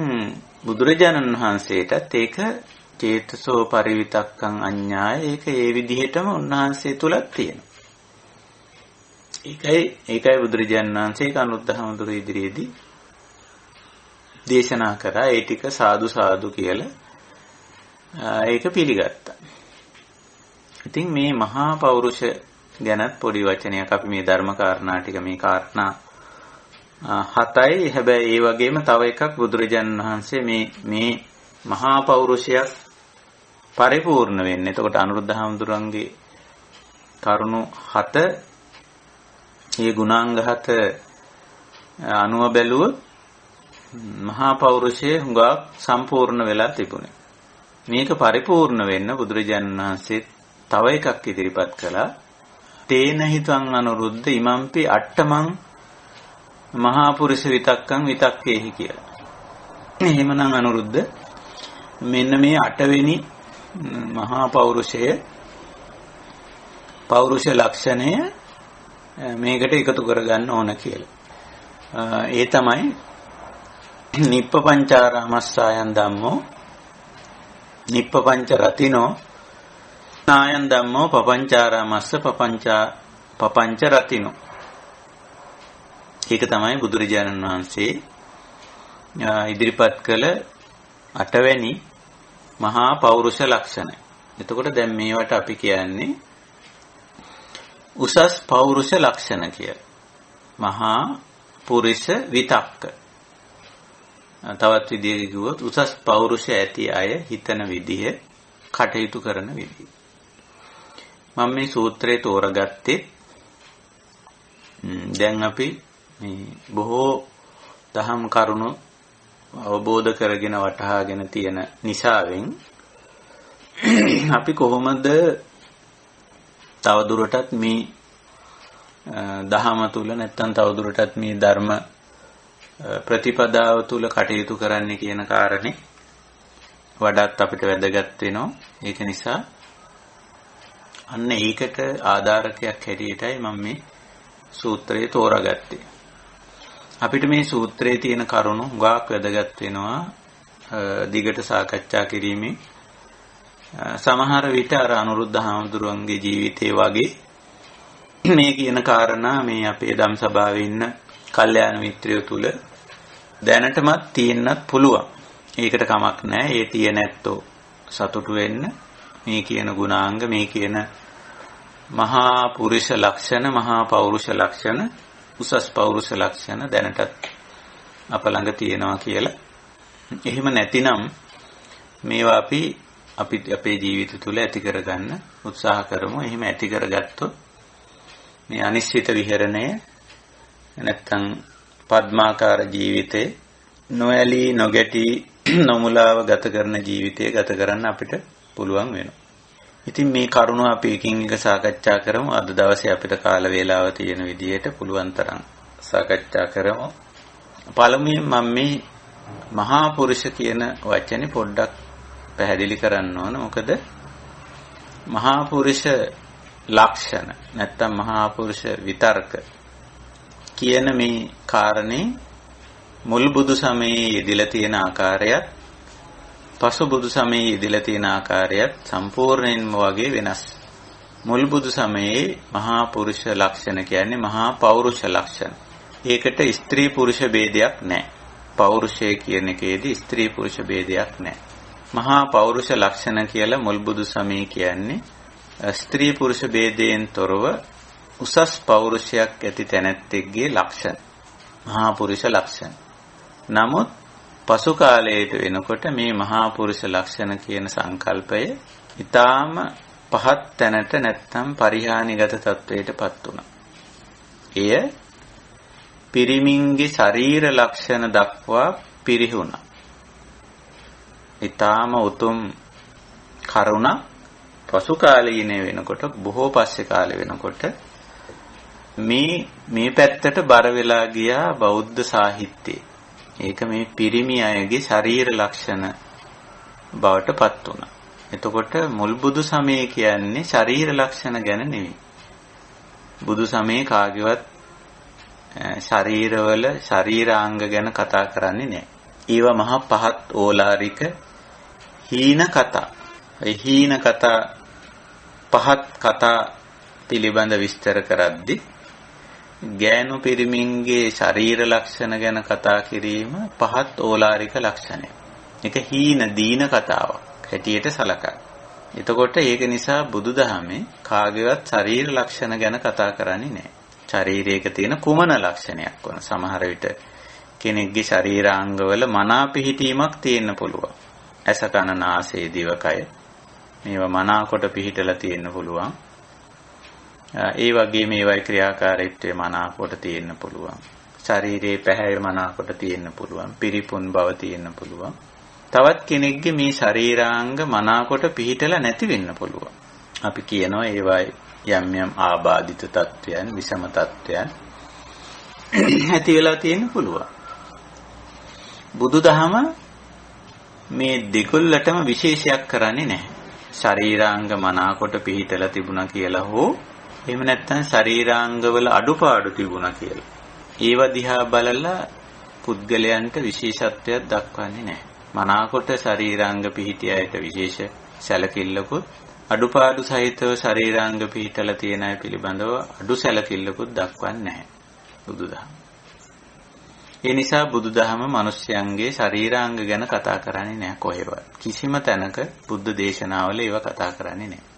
S1: බුදුරජාණන් වහන්සේටත් ඒක චේතසෝ පරිවිතක්කං අඤ්ඤාය, ඒක ඒ විදිහටම උන්වහන්සේ තුලක් තියෙනවා. ඒකයි බුදුරජාණන් වහන්සේ අනුරුද්ධ හාමුදුරුවෝ ඉදිරියේදී දේශනා කරා. ඒ ටික සාදු සාදු කියලා ඒක පිළිගත්තා. ඉතින් මේ මහා පෞරුෂ ගැනත් පොඩි වචනයක් අපි මේ ධර්ම කාරණා ටික, මේ කාරණා 7යි. හැබැයි ඒ වගේම තව එකක් බුදුරජාණන් වහන්සේ මේ මහා පෞරුෂයක් පරිපූර්ණ වෙන්නේ. එතකොට අනුරුද්ධ හාමුදුරන්ගේ කරුණු 7, මේ ගුණාංග 7 අනුව බැලුවොත් මහා පෞරුෂය හුඟක් සම්පූර්ණ වෙලා තිබුණේ. මේක පරිපූර්ණ වෙන්න බුදුරජාණන් වහන්සේ තව එකක් ඉදිරිපත් කළා. තේන හිතං අනුරුද්ධ ඉමම්පි අට්ඨමං මහා පුරුෂ විතක්කං විතක්කේහි කියලා. එහෙමනම් අනුරුද්ධ මෙන්න මේ 8 වෙනි මහා පෞරුෂ ලක්ෂණය මේකට එකතු කරගන්න ඕන කියලා. ඒ තමයි නිප්පපංචාරාමස්සායන් ධම්මෝ, නිප්පපංච රතිනෝ නායන් ධම්මෝ පපංචාරාමස්ස පපංච රතිනෝ. ඒක තමයි බුදුරජාණන් වහන්සේ ඉදිරිපත් කළ 8 වෙනි මහා පෞරුෂ ලක්ෂණය. එතකොට දැන් මේවට අපි කියන්නේ උසස් පෞරුෂ ලක්ෂණ කියලා. මහා පුරුෂ විතක්ක. තවත් විදිහකට කිව්වොත් උසස් පෞරුෂ ඇති අය හිතන විදිහ, කටයුතු කරන විදිහ. මම මේ සූත්‍රයේ තෝරගත්තේ දැන් අපි මේ බොහෝ දහම් කරුණු අවබෝධ කරගෙන වටහාගෙන තියෙන නිසාවෙන් අපි කොහොමද තවදුරටත් මේ දහම තුල නැත්තම් තවදුරටත් මේ ධර්ම ප්‍රතිපදාව තුල කටයුතු කරන්න කියන කාරණේ වඩාත් අපිට වැදගත් වෙනවා. ඒක නිසා අන්න ඒකට ආධාරකයක් හැටියටයි මම මේ සූත්‍රය තෝරාගත්තේ. අපිට මේ සූත්‍රයේ තියෙන කරුණු හුඟක් වැදගත් වෙනවා දිගට සාකච්ඡා කිරීමේ. සමහර විට අර අනුරුද්ධ හාමුදුරුවන්ගේ ජීවිතේ වගේ මේ කියන කාරණා මේ අපේ ධම් සභාවේ ඉන්න කල්යාණ මිත්‍රයෝ තුල දැනටමත් තියෙන්නත් පුළුවන්. ඒකට කමක් නැහැ. ඒ තියෙන ඇත්තෝ සතුටු වෙන්න. මේ කියන ගුණාංග, මේ කියන මහා පුරුෂ ලක්ෂණ, මහා පෞරුෂ ලක්ෂණ, උසස් පෞරුෂ ලක්ෂණ දැනටත් අප ළඟ තියෙනවා කියලා. එහෙම නැතිනම් මේවා අපි අපේ ජීවිත තුළ ඇති කරගන්න උත්සාහ කරමු. එහෙම ඇති කරගත්තොත් මේ අනිශ්චිත විහරණය නැත්තම් පద్මාකාර ජීවිතේ නොඇලී නොගැටී නොමුලාව ගත කරන ජීවිතය ගත කරන්න අපිට පුළුවන් වෙනවා. ඉතින් මේ කරුණ අපි එකින් එක සාකච්ඡා කරමු. අද දවසේ අපිට කාල වේලාව තියෙන විදිහට පුළුවන් තරම් සාකච්ඡා කරමු. පළමුවෙන් මම මේ මහා පුරුෂ කියන වචනේ පොඩ්ඩක් පැහැදිලි කරන්න ඕන. මොකද මහා පුරුෂ ලක්ෂණ නැත්තම් මහා පුරුෂ විතර්ක කියන මේ කාරණේ මුල් බුදු සමයේ යෙදিলা තියෙන ආකාරයත් පසු බුදු සමයේ යෙදিলা තියෙන ආකාරයත් සම්පූර්ණයෙන්ම වගේ වෙනස්. මුල් බුදු සමයේ මහා පුරුෂ ලක්ෂණ කියන්නේ මහා පෞරුෂ ලක්ෂණ. ඒකට ස්ත්‍රී පුරුෂ ભેදයක් නැහැ. පෞරුෂය කියන එකේදී ස්ත්‍රී පුරුෂ ભેදයක් නැහැ. මහා පෞරුෂ ලක්ෂණ කියලා මුල් බුදු සමයේ කියන්නේ ස්ත්‍රී පුරුෂ ભેදයෙන් තොරව උසස් පෞරුෂයක් ඇති තැනැත්තෙක්ගේ ලක්ෂණ. මහා පුරුෂ ලක්ෂණ. නමුත් පසු කාලයට වෙනකොට මේ මහා පුරුෂ ලක්ෂණ කියන සංකල්පය ඊටාම පහත් තැනට නැත්තම් පරිහානිගත තත්වයටපත් වුණා. එය පිරිමින්ගේ ශරීර ලක්ෂණ දක්වා පිරිහුණා. ඊටාම උතුම් කරුණ පසු කාලීන වෙනකොට බොහෝ පස්සේ කාලේ වෙනකොට මේ පැත්තට බර වෙලා ගියා බෞද්ධ සාහිත්‍යයේ. ඒක මේ පිරිමි අයගේ ශරීර ලක්ෂණ බවට පත් වුණා. එතකොට මුල් බුදු සමය කියන්නේ ශරීර ලක්ෂණ ගැන නෙවෙයි. බුදු සමයේ කාගේවත් ශරීරවල ශරීරාංග ගැන කතා කරන්නේ නැහැ. ඒවා මහ පහත් ඕලාරික හීන කතා. ඒ හීන කතා පහත් කතා පිළිබඳ විස්තර කරද්දී ගෑනු පිරිමින්ගේ ශරීර ලක්ෂණ ගැන කතා කිරීම පහත් ඕලාරික ලක්ෂණය. ඒක හීන දීන කතාවක් හැටියට සලකා. එතකොට ඒක නිසා බුදුදහමේ කාගේවත් ශරීර ලක්ෂණ ගැන කතා කරන්නේ නැහැ. ශරීරයක තියෙන කුමන ලක්ෂණයක් වන සමහර විට කෙනෙක්ගේ ශරීරාංගවල මනා පිහිටීමක් තියෙන්න පුළුවන්. ඇස කන නාසය දිවකය මේවා මනාකොට පිහිටලා තියෙන්න පුළුවන්. ඒ වගේ මේවයි ක්‍රියාකාරීත්වය මනාකොට තියෙන්න පුළුවන්. ශරීරයේ පැහැය මනාකොට තියෙන්න පුළුවන්. පිරිපුන් බව තියෙන්න පුළුවන්. තවත් කෙනෙක්ගේ මේ ශරීරාංග මනාකොට පිහිටලා නැති වෙන්න පුළුවන්. අපි කියනවා ඒවයි යම් යම් ආබාධිත තත්වයන්, විෂම තත්වයන් ඇති වෙලා තියෙන්න පුළුවන්. බුදුදහම මේ දෙකොල්ලටම විශේෂයක් කරන්නේ නැහැ. ශරීරාංග මනාකොට පිහිටලා තිබුණා කියලා හෝ එහෙම නැත්නම් ශරීරාංගවල අඩුපාඩු තිබුණා කියලා. ඒව දිහා බලලා පුද්ගලයන්ට විශේෂත්වයක් දක්වන්නේ නැහැ. මනාකොට ශරීරාංග පිහිටියයට විශේෂ සැලකිල්ලකුත් අඩුපාඩු සහිතව ශරීරාංග පිහිටලා තියෙන අය පිළිබඳව අඩු සැලකිල්ලකුත් දක්වන්නේ නැහැ බුදුදහම. ඒ නිසා බුදුදහම මිනිස්යන්ගේ ශරීරාංග ගැන කතා කරන්නේ නැහැ කොහෙවත්. කිසිම තැනක බුද්ධ දේශනාවල ඒව කතා කරන්නේ නැහැ.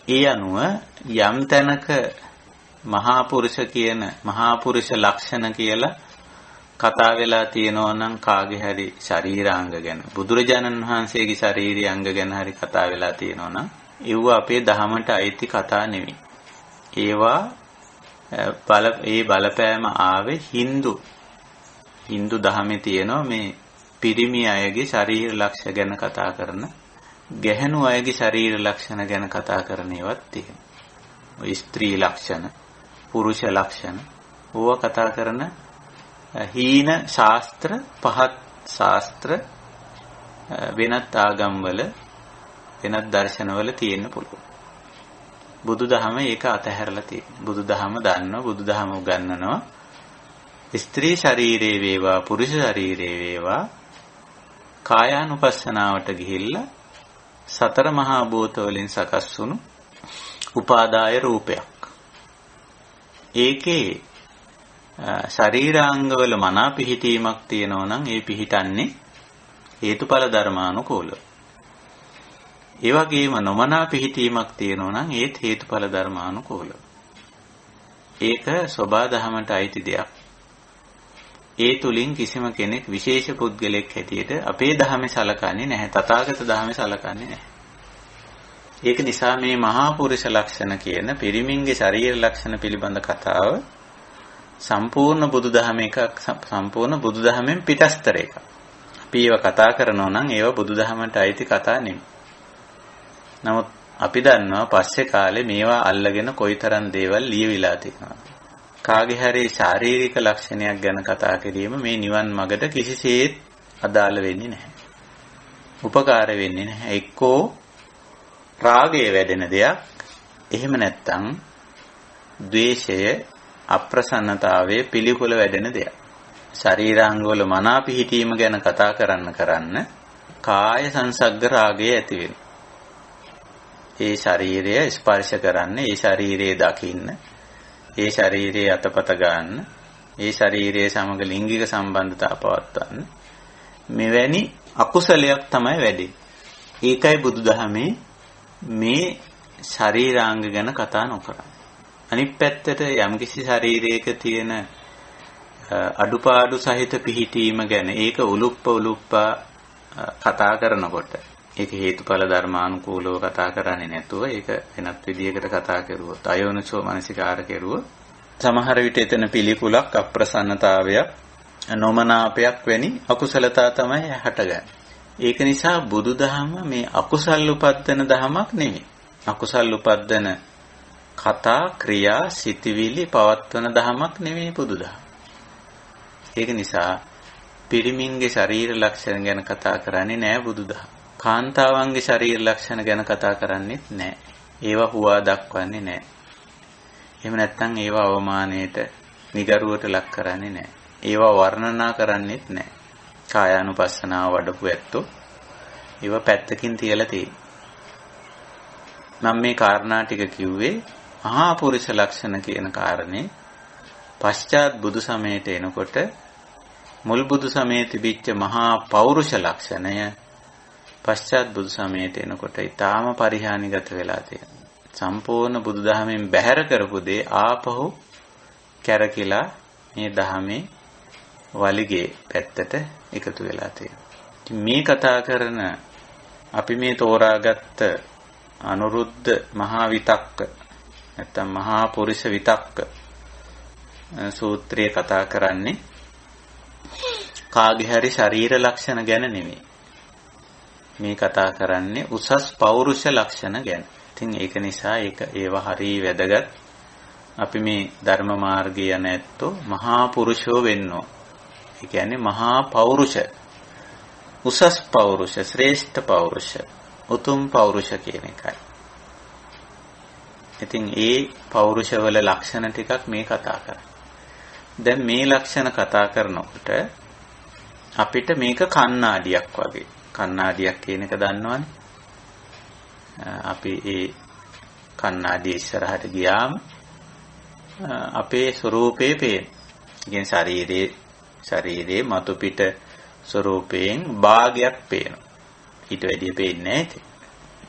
S1: ඒ අනුව යම් තැනක මහා පුරුෂ කියන මහා පුරුෂ ලක්ෂණ කියලා කතා වෙලා තියෙනවා නම් කාගේ හරි ශරීරාංග ගැන බුදුරජාණන් වහන්සේගේ ශරීරාංග ගැන හරි කතා වෙලා තියෙනවා නම් ඒව අපේ දහමට අයිති කතා නෙමෙයි. ඒවා ඒ බලපෑම ආවේ Hindu දහමේ තියෙනවා මේ පිරිමි අයගේ ශරීර ලක්ෂණ ගැන කතා කරන ගැහැණු අයගේ ශරීර ලක්ෂණ ගැන කතා කරන ඒවාත් තියෙනවා. ඔය ස්ත්‍රී ලක්ෂණ, පුරුෂ ලක්ෂණ ඕවා කතා කරන හීන ශාස්ත්‍ර, පහත් ශාස්ත්‍ර වෙනත් ආගම්වල වෙනත් දර්ශනවල තියෙන්න පුළුවන්. බුදුදහම ඒක අතහැරලා තියෙනවා. බුදුදහම දන්නවා, බුදුදහම උගන්වනවා ස්ත්‍රී ශරීරේ වේවා පුරුෂ ශරීරේ වේවා කායානුපස්සනාවට ගිහිල්ලා සතර මහා භූත වලින් සකස් වුණු උපාදාය රූපයක්. ඒකේ ශරීරාංගවල මනා පිහිටීමක් තියෙනවා නම් ඒ පිහිටන්නේ හේතුඵල ධර්මානුකූලව. ඒ වගේම නොමනා පිහිටීමක් තියෙනවා නම් ඒත් හේතුඵල ධර්මානුකූලව. ඒක සබා දහමට අයිති දෙයක්. ඒ තුලින් කිසිම කෙනෙක් විශේෂ පුද්ගලෙක් හැටියට අපේ ධර්මයේ සලකන්නේ නැහැ. තථාගත ධර්මයේ සලකන්නේ නැහැ. ඒක නිසා මේ මහා පුරුෂ ලක්ෂණ කියන පිරිමින්ගේ ශරීර ලක්ෂණ පිළිබඳ කතාව සම්පූර්ණ බුදුදහම එකක්, සම්පූර්ණ බුදුදහමෙන් පිටස්තර එකක්. අපි ඒව කතා කරනවා නම් ඒව බුදුදහමට අයිති කතා නෙමෙයි. නමුත් අපි දන්නවා පස්සේ කාලේ මේවා අල්ලගෙන කොයිතරම් දේවල් ලියවිලා තියෙනවා. කාගේ හරි ශාරීරික ලක්ෂණයක් ගැන කතා කිරීම මේ නිවන් මඟට කිසිසේත් අදාළ වෙන්නේ නැහැ. උපකාර වෙන්නේ නැහැ. එක්කෝ රාගය වැඩෙන දෙයක්, එහෙම නැත්නම් ද්වේෂය, අප්‍රසන්නතාවයේ පිළිකුල වැඩෙන දෙයක්. ශරීරාංග වල මනා පිහිටීම ගැන කතා කරන්න කාය සංසග්ග රාගය ඇති වෙනවා. ඒ ශරීරය ස්පර්ශ කරන්න, ඒ ශරීරයේ දකින්න, ඒ ශරීරයේ අතපත ගන්න, ඒ ශරීරයේ සමග ලිංගික සම්බන්ධතා පවත්වන්න, මෙවැනි අකුසලයක් තමයි වැඩෙන්නේ. ඒකයි බුදුදහමේ මේ ශරීරාංග ගැන කතා නොකරන්නේ. අනිත් පැත්තට යම්කිසි ශරීරයක තියෙන අඩුපාඩු සහිත පිහිටීම ගැන ඒක උලුප්පා කතා කරනකොට ඒක හේතුඵල ධර්මානුකූලව කතා කරන්නේ නැතුව ඒක වෙනත් විදියකට කතා කරුවොත් අයෝනිසෝ මනසිකාර කෙරුවොත් සමහර විට එතන පිළිකුලක්, අප්‍රසන්නතාවයක්, නොමනාපයක් වැනි අකුසලතා තමයි හටගන්නේ. ඒක නිසා බුදුදහම මේ අකුසල් උපද්දන දහමක් නෙමෙයි. අකුසල් උපද්දන කතා, ක්‍රියා, සිතිවිලි පවත්වන දහමක් නෙමෙයි බුදුදහම. ඒක නිසා පිරිමින්ගේ ශරීර ලක්ෂණ ගැන කතා කරන්නේ නැහැ බුදුදහම. කාන්තාවන්ගේ ශරීර ලක්ෂණ ගැන කතා කරන්නේත් නැහැ. ඒවා හුවා දක්වන්නේ නැහැ. එහෙම නැත්නම් ඒවා අවමානයට, නිගරුවට ලක් කරන්නේ නැහැ. ඒවා වර්ණනා කරන්නේත් නැහැ. කායානුපස්සනාව වඩපු ඇත්තෝ ඒවා පැත්තකින් තියලා තියෙනවා. මම මේ කාරණා ටික කිව්වේ මහා පුරුෂ ලක්ෂණ කියන කාරණේ පශ්චාත් බුදු සමයට එනකොට මුල් බුදු සමයේ තිබිච්ච මහා පෞරුෂ ලක්ෂණය පශ්චාත් බුදු සමයට එනකොට ඊටාම පරිහානිගත වෙලා තියෙනවා. සම්පූර්ණ බුදුදහමෙන් බැහැර කරපු දේ ආපහු කැරකිලා මේ දහමේ වලිගේ පැත්තට එකතු වෙලා තියෙනවා. ඉතින් මේ කතා කරන අපි මේ තෝරාගත්ත අනුරුද්ධ මහා විතක්ක නැත්නම් මහා පුරුෂ විතක්ක සූත්‍රය කතා කරන්නේ කාගේ හරි ශරීර ලක්ෂණ ගැන නෙමෙයි. මේ කතා කරන්නේ උසස් පෞරුෂ ලක්ෂණ ගැන. ඉතින් ඒක නිසා ඒවා හරිය වැදගත්. අපි මේ ධර්ම මාර්ගය යන ඇත්තෝ මහා පුරුෂෝ වෙන්නෝ. ඒ කියන්නේ මහා පෞරුෂ, උසස් පෞරුෂ, ශ්‍රේෂ්ඨ පෞරුෂ, උතුම් පෞරුෂ කියන එකයි. ඉතින් ඒ පෞරුෂවල ලක්ෂණ ටිකක් මේ කතා කරන්නේ. දැන් මේ ලක්ෂණ කතා කරනකොට අපිට මේක කණ්ණාඩියක් වගේ. කණ්ණාඩියක් කියන එක දන්නවනේ. අපි ඒ කණ්ණාඩිය ඉස්සරහට ගියාම අපේ ස්වરૂපේ පේන. ඉතින් ශරීරයේ මතු පිට ස්වરૂපයෙන් භාගයක් පේනවා. ඊට වැඩිය පේන්නේ නැහැ.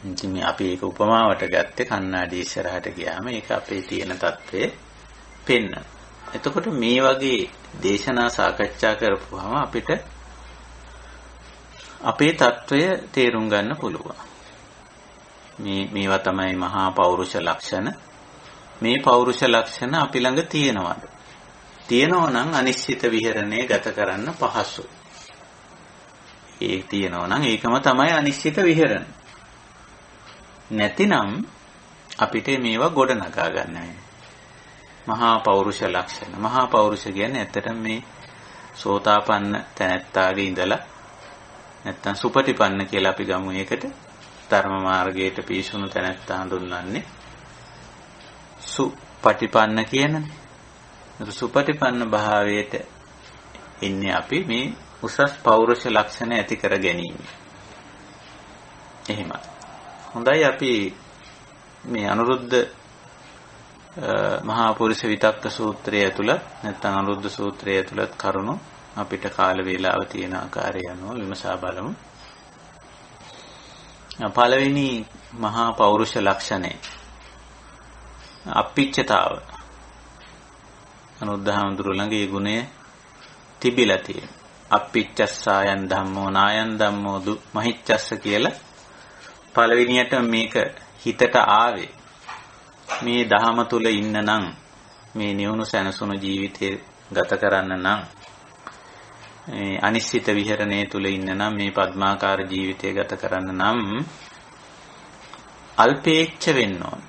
S1: ඉතින් අපි ඒක උපමාවට ගත්තේ කණ්ණාඩිය ඉස්සරහට ගියාම ඒක අපේ තියෙන తත්වය පෙන්න. එතකොට මේ වගේ දේශනා සාකච්ඡා කරපුවාම අපිට අපේ తත්වය තේරුම් ගන්න පුළුවන්. මේවා තමයි මහා පෞරුෂ ලක්ෂණ. මේ පෞරුෂ ලක්ෂණ අපි ළඟ තියෙනවද? තියෙනවා නම් අනිශ්චිත විහරණය ගත කරන්න පහසුයි. ඒ තියෙනවා නම් ඒකම තමයි අනිශ්චිත විහරණ. නැතිනම් අපිට මේවා ගොඩ නගා ගන්න වෙනවා. මහා පෞරුෂ ලක්ෂණ. මහා පෞරුෂ කියන්නේ ඇත්තටම මේ සෝතාපන්න තැනැත්තාගේ ඉඳලා නැත්තම් සුපටිපන්න කියලා අපි ගමු ඒකට. ධර්ම මාර්ගයට පිවිසුණු තැනැත්තා හඳුන්වන්නේ සුපටිපන්න කියනනේ. සුපටිපන්න භාවයට ඉන්නේ අපි මේ උසස් පෞරුෂ ලක්ෂණ ඇති කර ගැනීම. එහෙමයි. හොඳයි අපි මේ අනුරුද්ධ මහා පුරුෂ විතක්ක සූත්‍රය ඇතුළත් නැත්නම් අනුරුද්ධ සූත්‍රය ඇතුළත් කරුණු අපිට කාල වේලාව තියෙන ආකාරය අනුව විමසා බලමු. පළවෙනි මහා පෞරුෂ ලක්ෂණය අප්පිච්චතාව. අනුරුද්ධහාමුදුරුවෝ ළඟ ඒ ගුණය තිබිලා තියෙනවා. අප්පිච්චස්සායන් ධම්මෝ නායන් ධම්මෝ මහිච්චස්ස කියලා පළවෙනියට මේක හිතට ආවේ. මේ දහම තුල ඉන්න නම් මේ නිවුණු සැනසුණු ජීවිතය ගත කරන්න නම් මේ අනිශ්චිත විහරණයේ තුල ඉන්න නම් මේ පద్මාකාර ජීවිතය ගත කරන්න නම් අල්පේච්ඡ වෙන්න ඕන.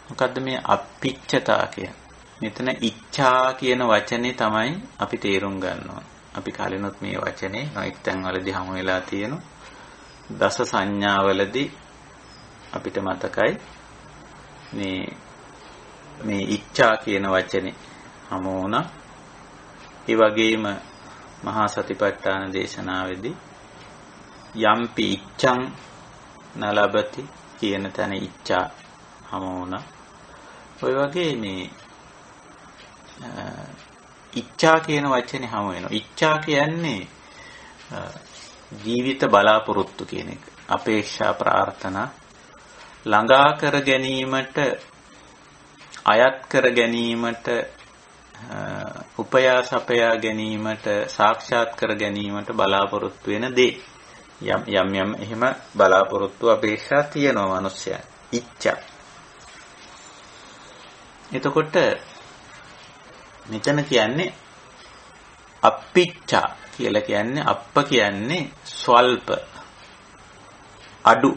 S1: මොකද්ද මේ අප්පිච්ඡතා කියන්නේ? මෙතන ඉච්ඡා කියන වචනේ තමයි අපි තේරුම් ගන්න ඕන. අපි කලිනුත් මේ වචනේ නොඑක් තැන්වලදී හමු වෙලා තියෙනවා. දස සංඥාවලදී අපිට මතකයි මේ ඉච්ඡා කියන වචනේ හමු වුණා. ඒ වගේම මහා සතිපට්ඨාන දේශනාවේදී යම්පි ඉච්ඡං නලබති කියන තැන ඉච්ඡා හමු වුණා. ඔය වගේ මේ ඉච්ඡා කියන වචනේ හමු වෙනවා. ඉච්ඡා කියන්නේ ජීවිත බලාපොරොත්තු කියන එක. අපේක්ෂා ප්‍රාර්ථනා ළඟා කර ගැනීමට අයත් කර ගැනීමට උපයා සපයා ගැනීමට සාක්ෂාත් කර ගැනීමට බලාපොරොත්තු වෙන දේ. යම් එහෙම බලාපොරොත්තු අපේක්ෂා තියෙනවා මිනිස්සයා. ඉච්ඡා. එතකොට මෙතන කියන්නේ අප්පිච්ඡා කියලා කියන්නේ අප්ප කියන්නේ ස්වල්ප අඩු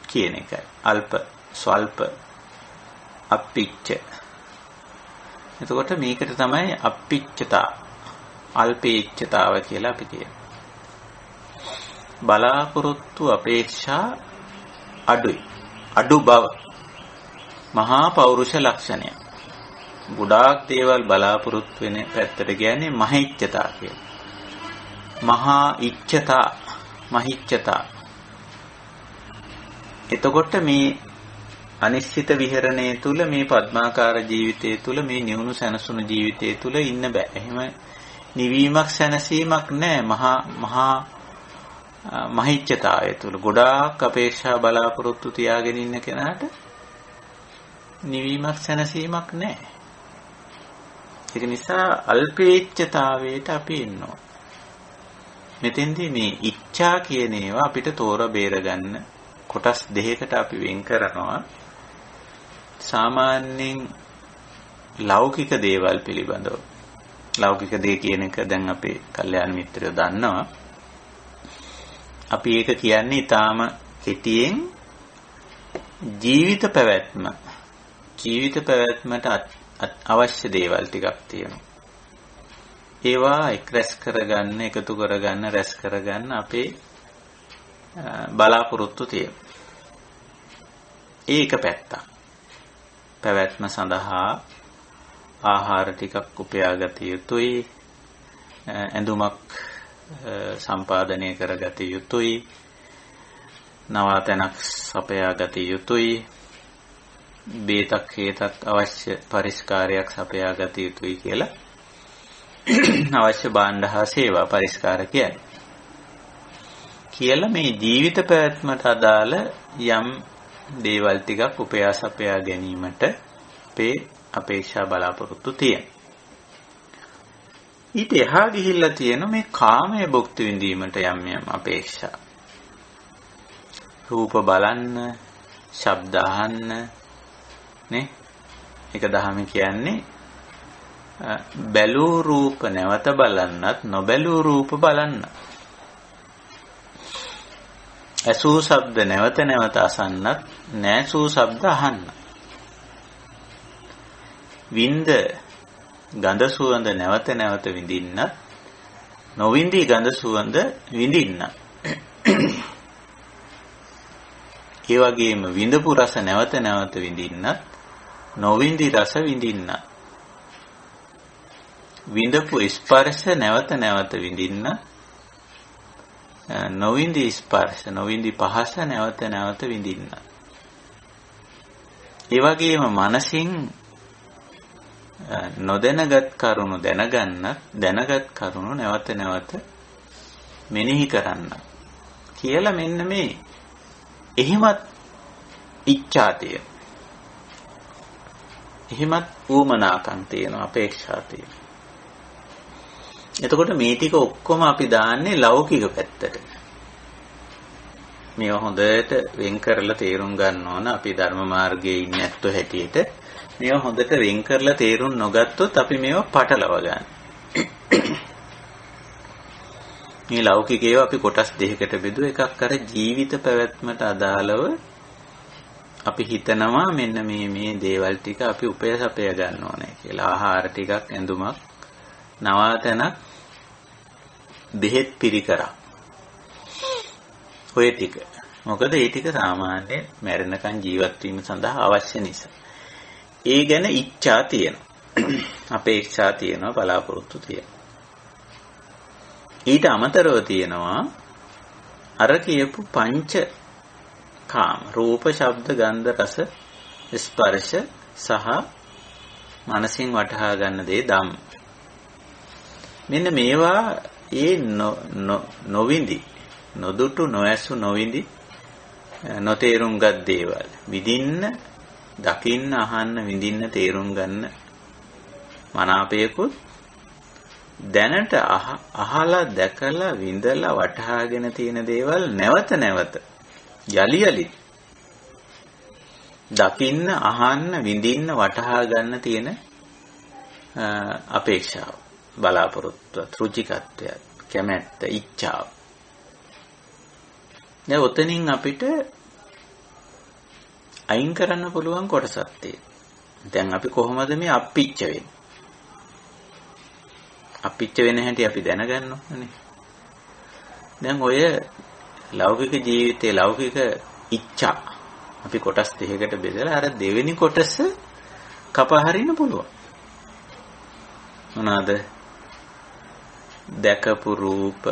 S1: කියන එකයි. අල්ප ස්වල්ප අප්පිච්ඡ. එතකොට මේකට තමයි අප්පිච්ඡතා අල්පේච්ඡතාව කියලා අපි කියන්නේ. බලාපොරොත්තු අපේක්ෂා අඩුයි. අඩු බව මහා පෞරුෂ ලක්ෂණය. ගොඩාක් දේවල් බලාපොරොත්තු වෙන පැත්තට කියන්නේ මහිච්ඡතා කියලා. මහා ඉච්ඡතා මහිච්ඡතා. එතකොට මේ අනිශ්චිත විහරණයේ තුල මේ පద్මාකාර ජීවිතයේ තුල මේ නිවුණු සැනසුණු ජීවිතයේ තුල ඉන්න බෑ. එහෙම නිවීමක් සැනසීමක් නැහැ. මහා මහිච්ඡතාවය තුල ගොඩාක් අපේක්ෂා බලාපොරොත්තු තියාගෙන ඉන්න කෙනාට නිවීමක් සැනසීමක් නැහැ. ඒක නිසා අල්පේච්ඡතාවයට අපි ඉන්නවා. මෙතෙන්දී මේ ඉච්ඡා කියන ඒවා අපිට තෝර බේර ගන්න කොටස් දෙකකට අපි වෙන් කරනවා. සාමාන්‍යයෙන් ලෞකික දේවල් පිළිබඳව. ලෞකික දේ කියන එක දැන් අපේ කල්යාණ මිත්‍රයෝ දන්නවා. අපි ඒක කියන්නේ ඊටාම කෙටියෙන් ජීවිත පැවැත්මට අවශ්‍ය දේවල් ටිකක් තියෙනවා. ඒවා එක්රැස් කරගන්න, එකතු කරගන්න, රැස් කරගන්න අපේ බලාපොරොත්තු තියෙනවා. ඒක පැත්තක්. පැවැත්ම සඳහා ආහාර ටිකක් උපයාගත යුතුයි. ඇඳුමක් සම්පාදනය කරගත යුතුයි. නවාතැනක් සපයාගත යුතුයි. බේතක් හේතක් අවශ්‍ය පරිස්කාරයක් සපයාගත යුතුයි කියලා අවශ්‍ය භාණ්ඩ හා සේවා පරිස්කාර කියන්නේ. කියලා මේ ජීවිත පැවැත්මට අදාළ යම් දේවල් ටිකක් උපයා සපයා ගැනීමට අපේ අපේක්ෂා බලාපොරොත්තු තියෙනවා. ඊට එහා ගිහිල්ලා තියෙන මේ කාමයේ භුක්ති විඳීමට යම් අපේක්ෂා. රූප බලන්න, ශබ්ද අහන්න නේ. ඒක දහම කියන්නේ බැලූ රූප නැවත බලන්නත් නොබැලූ රූප බලන්න. ඇසූ ශබ්ද නැවත නැවත අසන්නත් නැසූ ශබ්ද අහන්න. විඳ ගඳ සුවඳ නැවත නැවත විඳින්නත් නොවිඳි ගඳ සුවඳ විඳින්න. ඒ වගේම විඳපු රස නැවත නැවත විඳින්නත් නොවිඳි රස විඳින්න. විඳපු ස්පර්ශ නැවත නැවත විඳින්න නොවිඳි ස්පර්ශ නොවිඳි පහස නැවත නැවත විඳින්න. ඒ වගේම මනසින් නොදැනගත් කරුණු දැනගන්නත් දැනගත් කරුණු නැවත නැවත මෙනෙහි කරන්න කියලා මෙන්න මේ එහෙමත් ඉච්ඡාතිය එහෙමත් ඌමනාකම් තියෙන අපේක්ෂා තියෙන. එතකොට මේ ටික ඔක්කොම අපි දාන්නේ ලෞකික පැත්තට. මේව හොඳට වෙන් කරලා තේරුම් ගන්න ඕන. අපි ධර්ම මාර්ගයේ ඉන්නේ නැත්තෝ හැටියට මේව හොඳට වෙන් කරලා තේරුම් නොගත්තොත් අපි මේව පටලව ගන්න. මේ ලෞකිකේව අපි කොටස් දෙකකට බෙදුවා. එකක් අර ජීවිත පැවැත්මට අදාළව අපි හිතනවා මෙන්න මේ දේවල් ටික අපි උපයසපය ගන්න ඕනේ කියලා. ආහාර ටිකක්, ඇඳුමක්, නවාතැනක්, බෙහෙත් පිරිකරක්. ඔය ටික. මොකද ඒ ටික සාමාන්‍ය මැරෙනකන් ජීවත් වීම සඳහා අවශ්‍ය නිසා. ඒ ගැන ඉච්ඡා තියෙනවා. අපේක්ෂා තියෙනවා, බලාපොරොත්තු තියෙනවා. ඊට අමතරව තියෙනවා අර කියපු පංච කාම රූප, ශබ්ද, ගන්ධ, රස, ස්පර්ශ සහ මනසින් වටහා ගන්න දේ ධම්ම. මෙන්න මේවා ඒ නොවිඳි, නොදුටු, නොඇසු, නොවිඳි, නොතේරුම්ගත් දේවල් විඳින්න, දකින්න, අහන්න, විඳින්න, තේරුම් ගන්න මනාපයකුත් දැනට අහලා, දැකලා, විඳලා, වටහාගෙන තියෙන දේවල් නැවත නැවත යලි යලි දකින්න, අහන්න, විඳින්න, වටහා ගන්න තියෙන අපේක්ෂාව, බලාපොරොත්තුව, රුචිකත්වය, කැමැත්ත, ඉච්ඡාව. දැන් ඔතනින් අපිට අයින් කරන්න පුළුවන් කොටසක් තියෙනවා. දැන් අපි කොහොමද මේ අප්පිච්ච වෙන්නේ? අප්පිච්ච වෙන හැටි අපි දැනගන්න ඕනේ. දැන් ඔය ලෞකික ජීවිතයේ ලෞකික ඉච්ඡා අපි කොටස් දෙකකට බෙදලා අර දෙවෙනි කොටස කපහරින්න පුළුවන්. මොනවාද? දැකපු රූප,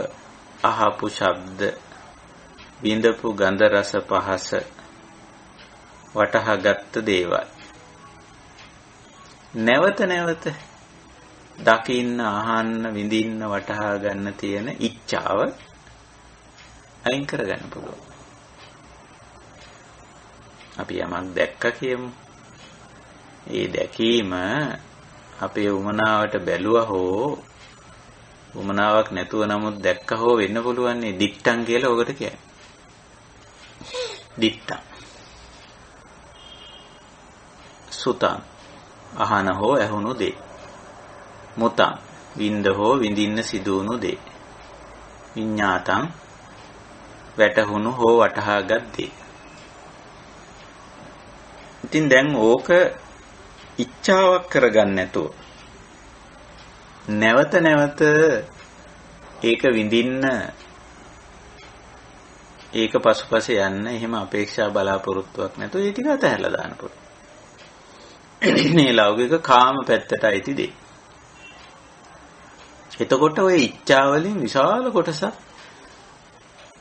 S1: අහපු ශබ්ද, විඳපු ගන්ධ, රස, පහස, වටහාගත් දේවල් නැවත නැවත දකින්න, අහන්න, විඳින්න, වටහා ගන්න තියෙන ඉච්ඡාව අයින් කරගන්න පුළුවන්. අපි යමක් දැක්ක කියමු. ඒ දැකීම අපේ උමනාවට බැලුවා හෝ උමනාවක් නැතුව නමුත් දැක්ක හෝ වෙන්න පුළුවන් නේ දික්ටම් කියලා ඔකට කියන්නේ. දික්ටම්. සුතං අහන හෝ ඇහුණු දේ. මුතං විඳ හෝ විඳින්න සිදුවුණු දේ. විඤ්ඤාතං වැටහුණු හෝ වටහාගත් දේ. ඉතින් දැන් ඕක ඉච්ඡාවක් කරගන්න නැතුව නැවත නැවත ඒක විඳින්න, ඒක පසුපස යන්න එහෙම අපේක්ෂා බලාපොරොත්තුවක් නැතුව ඒ ටික අතහැරලා දාන්න පුළුවන්. මේ ලෞකික කාම පැත්තට අයිති දෙයි. එතකොට ඔය ඉච්ඡා වලින් විශාල කොටසක්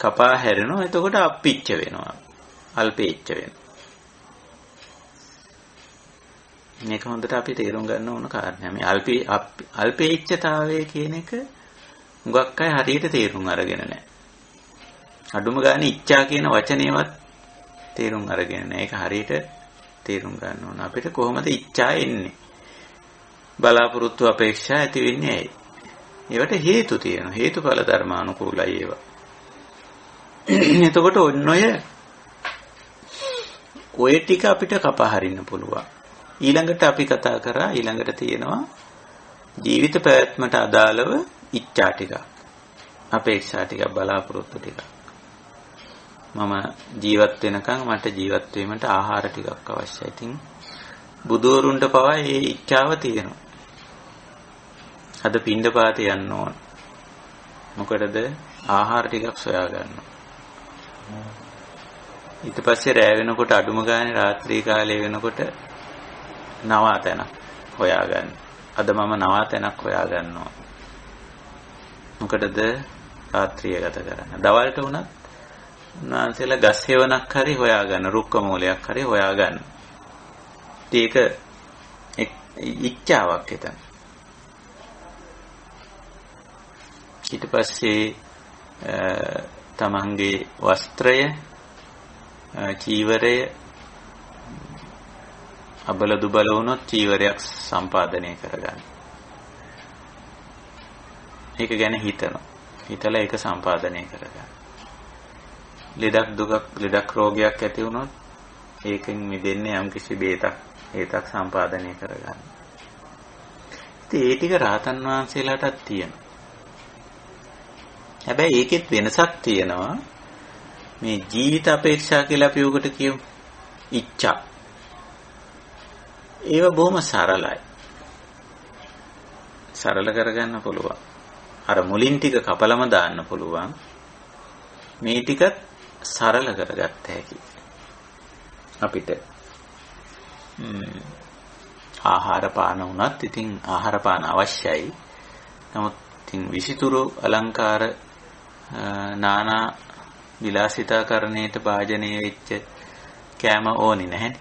S1: කපා හැරෙනවා. එතකොට අප්පිච්ච වෙනවා, අල්පේච්ච වෙනවා. මේක හොඳට අපි තේරුම් ගන්න ඕන කාරණා. මේ අල්පේච්ඡතාවය කියන එක හුඟක් අය හරියට තේරුම් අරගෙන නැහැ. අඩුම ගානේ ඉච්ඡා කියන වචනේවත් තේරුම් අරගෙන නැහැ. ඒක හරියට තේරුම් ගන්න ඕන. අපිට කොහොමද ඉච්ඡා එන්නේ? බලාපොරොත්තු අපේක්ෂා ඇති වෙන්නේ ඇයි? ඒවට හේතු තියෙනවා. හේතුඵල ධර්මානුකූලයි ඒවා. එතකොට ඔය ටික අපිට කපා හරින්න පුළුවන්. ඊළඟට අපි කතා කරා ඊළඟට තියෙනවා ජීවිත පැවැත්මට අදාළව ඉච්ඡා ටික, අපේක්ෂා ටික, බලාපොරොත්තු ටික. මම ජීවත් වෙනකන් මට ජීවත් වීමට ආහාර ටිකක් අවශ්‍යයි. ඉතින් බුදුවරුන්ට පවා මේ ඉච්ඡාව තියෙනවා. අද පින්ඩපාතේ යන්න ඕන. මොකටද? ආහාර ටිකක් සොයා ගන්නවා. ඊට පස්සේ රැ වෙනකොට අඩුම ගානේ රාත්‍රී කාලේ වෙනකොට නවාතැනක් හොයාගන්න. අද මම නවාතැනක් හොයාගන්නවා. මොකටද? රාත්‍රිය ගත කරන්න. දවල්ට උනත් උන්වහන්සේලා ගස් හේවණක් හරි හොයාගන්න, රුක්ක මූලයක් හරි හොයාගන්න. ඒක ඉච්ඡාවක් එතන. ඊට පස්සේ තමන්ගේ වස්ත්‍රය, චීවරය අබල දුබල වුණොත් චීවරයක් සම්පාදනය කරගන්න. ඒක ගැන හිතනවා. හිතලා ඒක සම්පාදනය කරගන්න. ලෙඩක් රෝගයක් ඇති වුණොත් ඒකෙන් මිදෙන්නේ යම්කිසි බේතක් සම්පාදනය කරගන්න. ඉතින් ඒ ටික රහතන් වහන්සේලාටත් තියෙනවා. හැබැයි ඒකෙත් වෙනසක් තියෙනවා. මේ ජීවිත අපේක්ෂා කියලා අපි උකට කියමු. ඉච්ඡා. ඒව බොහොම සරලයි. සරල කරගන්න පුළුවන්. අර මුලින් ටික කපලම දාන්න පුළුවන්. මේ ටිකත් සරල කරගත්ත හැකි. අපිට ආහාර පාන උනත් ඉතින් ආහාර පාන අවශ්‍යයි. නමුත් ඉතින් විසිතුරු අලංකාර නානා විලාසිතාකරණයට භාජනය වෙච්ච කෑම ඕනි නැහැනේ.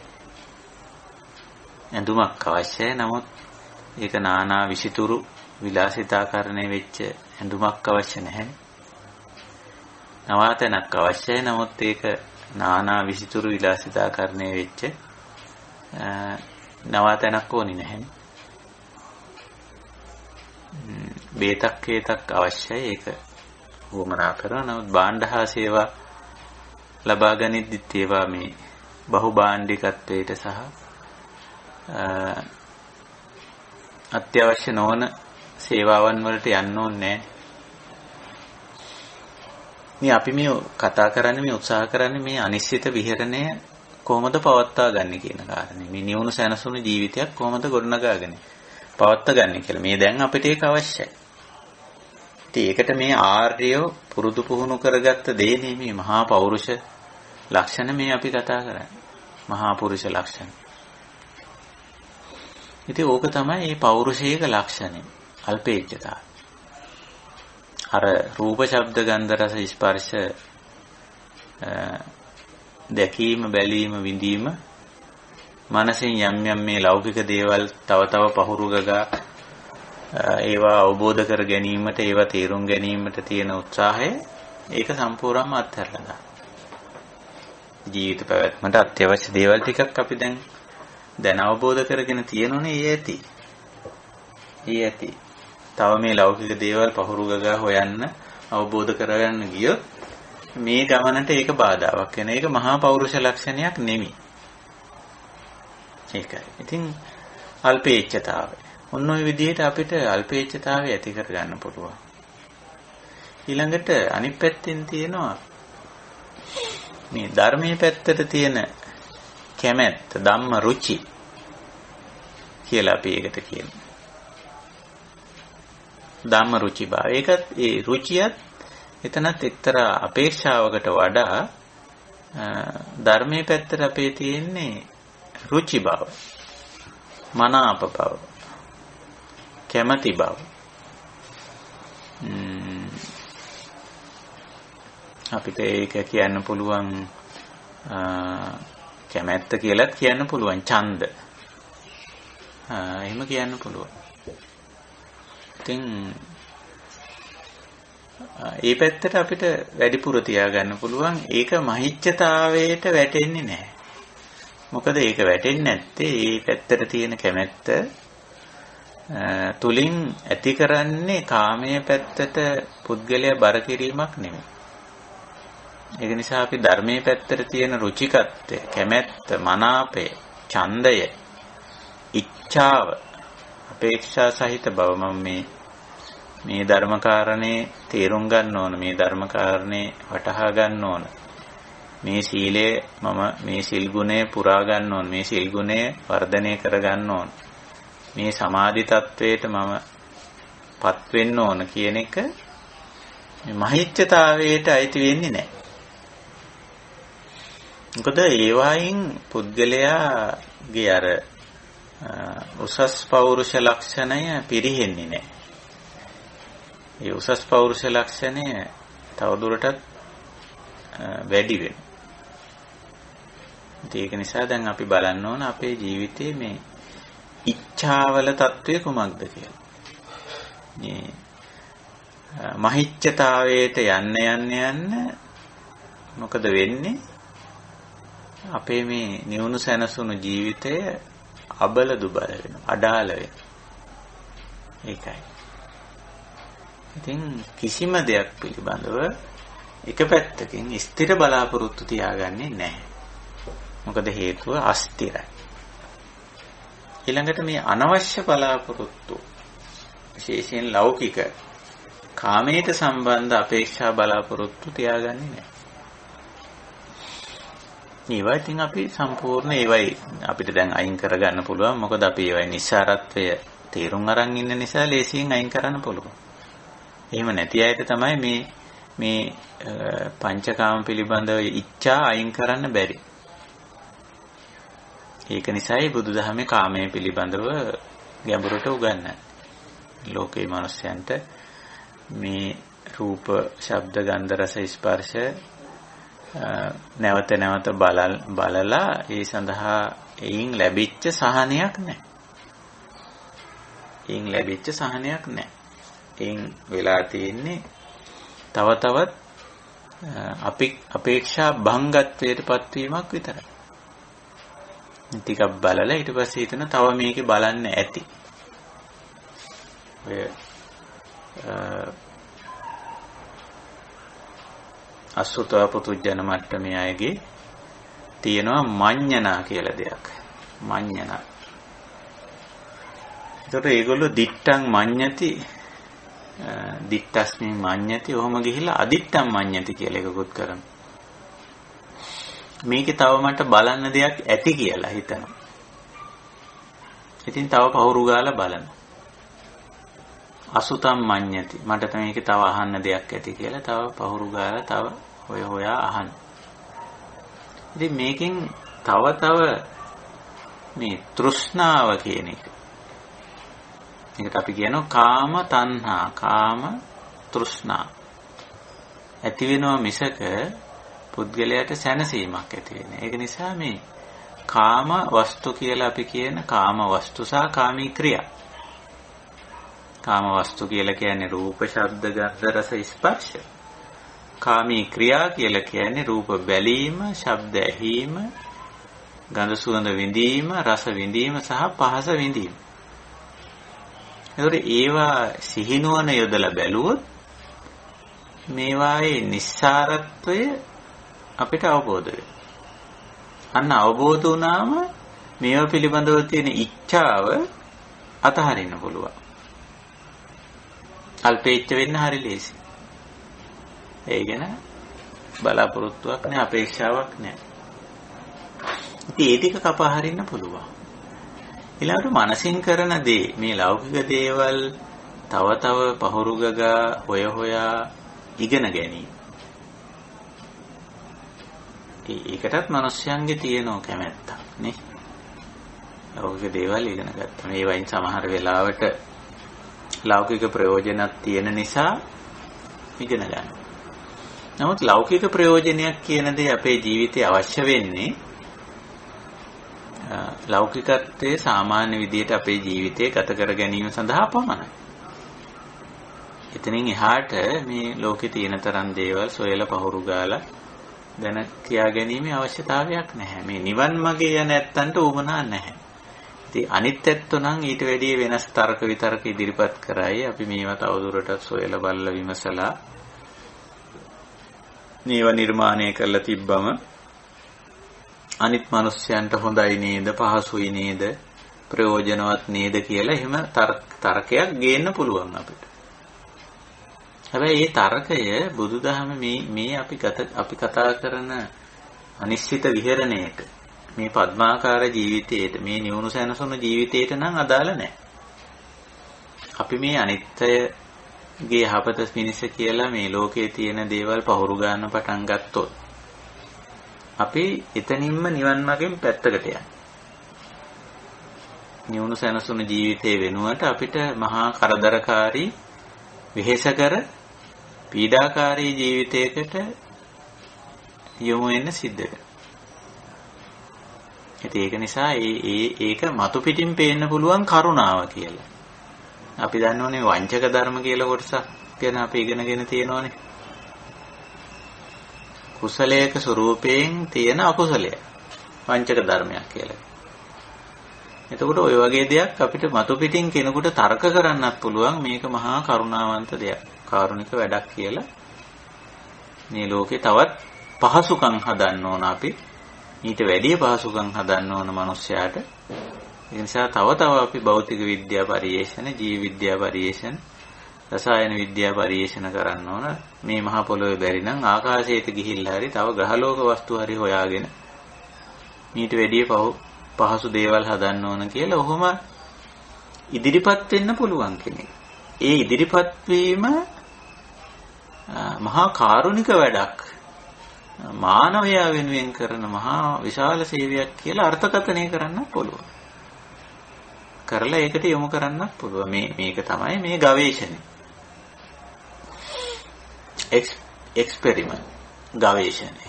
S1: ඇඳුමක් අවශ්‍යයි. නමුත් ඒක නානා විසිතුරු විලාසිතාකරණය වෙච්ච ඇඳුමක් අවශ්‍ය නැහැ. නවාතැනක් අවශ්‍යයි. නමුත් ඒක නානා විසිතුරු විලාසිතාකරණය වෙච්ච නවාතැනක් ඕනි නැහැ. බේතක් අවශ්‍යයි. ඒක වමනා කරනවා. නමුත් භාණ්ඩ හා සේවා ලබා ගනිද්දිත් ඒවා මේ බහුභාණ්ඩිකත්වයට සහ අත්‍යවශ්‍ය නොවන සේවාවන් වලට යන්න ඕනේ නැහැ. මේ අපි මේ කතා කරන්නේ, මේ උත්සාහ කරන්නේ මේ අනිශ්චිත විහරණය කොහොමද පවත්වා ගන්න කියන කාරණේ. මේ නිවුණු සැනසුණු ජීවිතයක් කොහොමද ගොඩනගාගෙන පවත්වා ගන්න කියලා. මේ දැන් අපිට ඒක අවශ්‍යයි. ඉතින් ඒකට මේ ආර්යව පුරුදු පුහුණු කරගත්ත දේ මේ මහා පෞරුෂ ලක්ෂණ මේ අපි කතා කරන්නේ. මහා පුරුෂ ලක්ෂණ. ඉතින් ඕක තමයි මේ පෞරුෂයක ලක්ෂණය. අල්පේච්ඡතාව. අර රූප, ශබ්ද, ගන්ධ, රස, ස්පර්ශ දැකීම, බැලීම, විඳීම මනසෙන් යම් මේ ලෞකික දේවල් තව පහුරු ගගා ඒවා අවබෝධ කර ගැනීමට, ඒවා තේරුම් ගැනීමට තියෙන උත්සාහය ඒක සම්පූර්ණයෙන්ම අත්හැරලා දාන්න. ජීවිත පැවැත්මට අත්‍යවශ්‍ය දේවල් ටිකක් අපි දැන් අවබෝධ කරගෙන තියෙනෝනේ. ඒ ඇති. තව මේ ලෞකික දේවල් පහුරු ගගා හොයන්න, අවබෝධ කරගන්න ගියොත් මේ ගමනට ඒක බාධාවක් වෙන. ඒක මහා පෞරුෂ ලක්ෂණයක් නෙමෙයි. ඒකයි. ඉතින් අල්පේච්ඡතාවය. ඔන්න ඔය විදිහට අපිට අල්පේච්ඡතාවය ඇති කරගන්න පුළුවන්. ඊළඟට අනිත් පැත්තෙන් තියෙනවා මේ ධර්මයේ පැත්තට තියෙන කැමැත්ත, ධම්ම රුචි කියලා අපි ඒකට කියනවා. ධම්ම රුචි භාව. ඒකත් ඒ රුචියත් එතනත් එක්තරා අපේක්ෂාවකට වඩා ධර්මයේ පැත්තට අපේ තියෙන්නේ රුචි බව, මනාප බව, කැමැති බව. අපිට ඒක කියන්න පුළුවන් කැමැත්ත කියලාත් කියන්න පුළුවන් ඡන්ද. එහෙම කියන්න පුළුවන්. ඉතින් ඒ පැත්තට අපිට වැඩිපුර තියාගන්න පුළුවන්. ඒක මහිච්ඡතාවයට වැටෙන්නේ නැහැ. මොකද ඒක වැටෙන්නේ නැත්තේ ඒ පැත්තට තියෙන කැමැත්ත තුලින් ඇති කරන්නේ කාමයේ පැත්තට පුද්ගලයා බර කිරීමක් නෙමෙයි. ඒක නිසා අපි ධර්මයේ පැත්තට තියෙන රුචිකත්වය, කැමැත්ත, මනාපය, ඡන්දය, ඉච්ඡාව, අපේක්ෂා සහිත බව මම මේ ධර්මකාරණේ තේරුම් ගන්න ඕන. මේ ධර්මකාරණේ වටහා ගන්න ඕන. මේ සීලය මම මේ සිල් ගුණය පුරා ගන්න ඕන, මේ සිල් ගුණය වර්ධනය කර ගන්න ඕන, මේ සමාධි තත්වයට මම පත් වෙන්න ඕන කියන එක මේ මහිච්ඡතාවයට අයිති වෙන්නේ නැහැ. මොකද ඒ වයින් පුද්ගලයාගේ අර උසස් පෞරුෂ ලක්ෂණය පිරිහෙන්නේ නැහැ. ඒ උසස් පෞරුෂ ලක්ෂණය තවදුරටත් වැඩි වෙනවා. ඒක නිසා දැන් අපි බලන්න ඕන අපේ ජීවිතයේ මේ ඉච්ඡාවල తත්වය කුමක්ද කියලා. මේ මහිච්ඡතාවයට යන්න මොකද වෙන්නේ? අපේ මේ නිවුණු සැනසුණු ජීවිතය අබල දුබල වෙනවා, අඩාල වෙනවා. ඒකයි. ඉතින් කිසිම දෙයක් පිළිබඳව එක පැත්තකින් ස්ථිර බලාපොරොත්තු තියාගන්නේ නැහැ. මොකද හේතුව අස්ථිරයි. ඊළඟට මේ අනවශ්‍ය බලාපොරොත්තු විශේෂයෙන් ලෞකික කාමයට සම්බන්ධ අපේක්ෂා බලාපොරොත්තු තියාගන්නේ නැහැ. ඒවා ඉතින් අපි සම්පූර්ණ ඒවයි අපිට දැන් අයින් කරගන්න පුළුවන්. මොකද අපි ඒවයි නිස්සාරත්වය තේරුම් අරන් ඉන්න නිසා ලේසියෙන් අයින් කරන්න පුළුවන්. එහෙම නැති අයට තමයි මේ පංචකාම පිළිබඳව ඉච්ඡා අයින් කරන්න බැරි. ඒක නිසායි බුදුදහමේ කාමයේ පිළිබඳව ගැඹුරට උගන්වන්නේ. ලෝකේ මිනිස්යන්ට මේ රූප, ශබ්ද, ගන්ධ, රස, ස්පර්ශ නැවත නැවත බලලා ඒ සඳහා එයින් ලැබිච්ච සහනයක් නැහැ. එයින් වෙලා තියෙන්නේ තව තවත් අපේක්ෂා භංගත්වයට පත්වීමක් විතරයි. ටිකක් බලලා ඊට පස්සේ හිතන තව මේකේ බලන්න ඇති. ඔය අසුතව පුතුජන මට්ටමේ අයගේ තියෙනවා මඤ්ඤණා කියලා දෙයක්. මඤ්ඤණා. ඒකට ඒගොල්ලෝ දිත්තං මඤ්ඤති, දිත්තස්මින් මඤ්ඤති, ඔහොම ගිහිලා අදිත්තං මඤ්ඤති කියලා එකකුත් කරනවා. මේකේ තව මට බලන්න දෙයක් ඇති කියලා හිතනවා. ඉතින් තව පහුරු ගාලා බලනවා. අසුතම් මඤ්ඤති, මට මේකේ තව අහන්න දෙයක් ඇති කියලා තව පහුරු ගාලා තව හොයා අහන්න. ඉතින් මේකෙන් තව මේ තෘෂ්ණාව කියන එක. ඒකට අපි කියනවා කාම තණ්හා, කාම තෘෂ්ණා. ඇති වෙනවා මිසක පුද්ගලයාට සැනසීමක් ඇති වෙන්නේ. ඒක නිසා මේ කාම වස්තු කියලා අපි කියන කාම වස්තු සහ කාමී ක්‍රියා. කාම වස්තු කියලා කියන්නේ රූප, ශබ්ද, ගන්ධ, රස, ස්පර්ශ. කාමී ක්‍රියා කියලා කියන්නේ රූප බැලීම, ශබ්ද ඇහිීම, ගන්ධ සුවඳ විඳීම, රස විඳීම සහ පහස විඳීම. ඒතකොට ඒවා සිහිනුවන යොදලා බැලුවොත් මේවායේ නිස්සාරත්වය අපිට අවබෝධ වෙනවා. අන්න අවබෝධ වුණාම මේවා පිළිබඳව තියෙන ඉච්ඡාව අතහරින්න පුළුවන්. අල්පේච්ඡ වෙන්න හරි ලේසි. ඒ ගැන බලාපොරොත්තුවක් නැහැ, අපේක්ෂාවක් නැහැ. ඉතින් ඒ ටික කපා හරින්න පුළුවන්. ඊළඟට මනසින් කරන දේ, මේ ලෞකික දේවල් තව පහුරු ගගා හොයා ඉගෙන ගැනීම. ඒකටත් මිනිස්යන්ගේ තියෙන කැමැත්තක් නේ. ලෞකික දේවල් ඉගෙන ගත්තා. මේ වයින් සමහර වෙලාවට ලෞකික ප්‍රයෝජනක් තියෙන නිසා ඉගෙන ගන්න. නමුත් ලෞකික ප්‍රයෝජනයක් කියන දේ අපේ ජීවිතේ අවශ්‍ය වෙන්නේ ලෞකිකත්වයේ සාමාන්‍ය විදිහට අපේ ජීවිතය ගත කර ගැනීම සඳහා පමණයි. එතනින් එහාට මේ ලෝකේ තියෙන තරම් දේවල් සොයලා පහුරු ගාලා දැන කියා ගැනීමේ අවශ්‍යතාවයක් නැහැ. මේ නිවන් මාගේ යන ඇත්තන්ට උවමනා නැහැ. ඉතින් අනිත් ඇත්තෝ නම් ඊට වැඩිය වෙනස් තර්ක විතර්ක ඉදිරිපත් කරයි. අපි මේවා තවදුරටත් සොයලා බලලා විමසලා මේවා නිර්මාණය කරලා තිබ්බම අනිත් මිනිස්යන්ට හොඳයි නේද, පහසුයි නේද, ප්‍රයෝජනවත් නේද කියලා එහෙම තර්කයක් ගේන්න පුළුවන් අපිට. හැබැයි මේ තර්කය බුදුදහම මේ අපි කතා කරන අනිශ්චිත විහරණයට, මේ පద్මාකාර ජීවිතයට, මේ නිවුණු සැනසුණු ජීවිතයට නම් අදාළ නැහැ. අපි මේ අනිත්‍යගේ යහපත පිණිස කියලා මේ ලෝකයේ තියෙන දේවල් පහුරු ගන්න පටන් ගත්තොත් අපි එතනින්ම නිවන් මාර්ගෙන් පැත්තකට යනවා. නිවුණු සැනසුණු ජීවිතේ වෙනුවට අපිට මහා කරදරකාරී, වෙහෙසකර, පීඩාකාරී ජීවිතයකට යොමු වෙන්න සිද්ධ වෙනවා. ඒක නිසා ඒක මතු පිටින් පේන්න පුළුවන් කරුණාව කියලා. අපි දන්නෝනේ වංචක ධර්ම කියලා කොටසක් ගැන අපි ඉගෙනගෙන තියෙනවානේ. කුසලයක ස්වરૂපයෙන් තියෙන අකුසලය වංචක ධර්මයක් කියලා. එතකොට ওই වගේ දෙයක් අපිට මතු පිටින් කෙනෙකුට තර්ක කරන්නත් පුළුවන් මේක මහා කරුණාවන්ත දෙයක්, කාරුණික වැඩක් කියලා. මේ ලෝකේ තවත් පහසුකම් හදන්න ඕන අපි. ඊට වැඩි පහසුකම් හදන්න ඕන මිනිස්සයාට. ඒ නිසා තව අපි භෞතික විද්‍යා පරිශන, ජීව විද්‍යා පරිශන, රසායන විද්‍යා පරිශන කරන්න ඕන. මේ මහ පොළොවේ බැරි නම් ආකාශයට ගිහිල්ලා හරි තව ග්‍රහලෝක වස්තු හරි හොයාගෙන ඊට වැඩි පහසු දේවල් හදන්න ඕන කියලා ඔහොම ඉදිරිපත් වෙන්න පුළුවන් කෙනෙක්. ඒ ඉදිරිපත් වීම මහා කාරුණික වැඩක්. මානවයා වෙනුවෙන් කරන මහා විශාල සේවයක් කියලා අර්ථකථනය කරන්න පුළුවන්. කරලා ඒකට යොමු කරන්නත් පුළුවන්. මේක තමයි මේ ගවේෂණය. එක්ස්පෙරිමන්ට් ගවේෂණය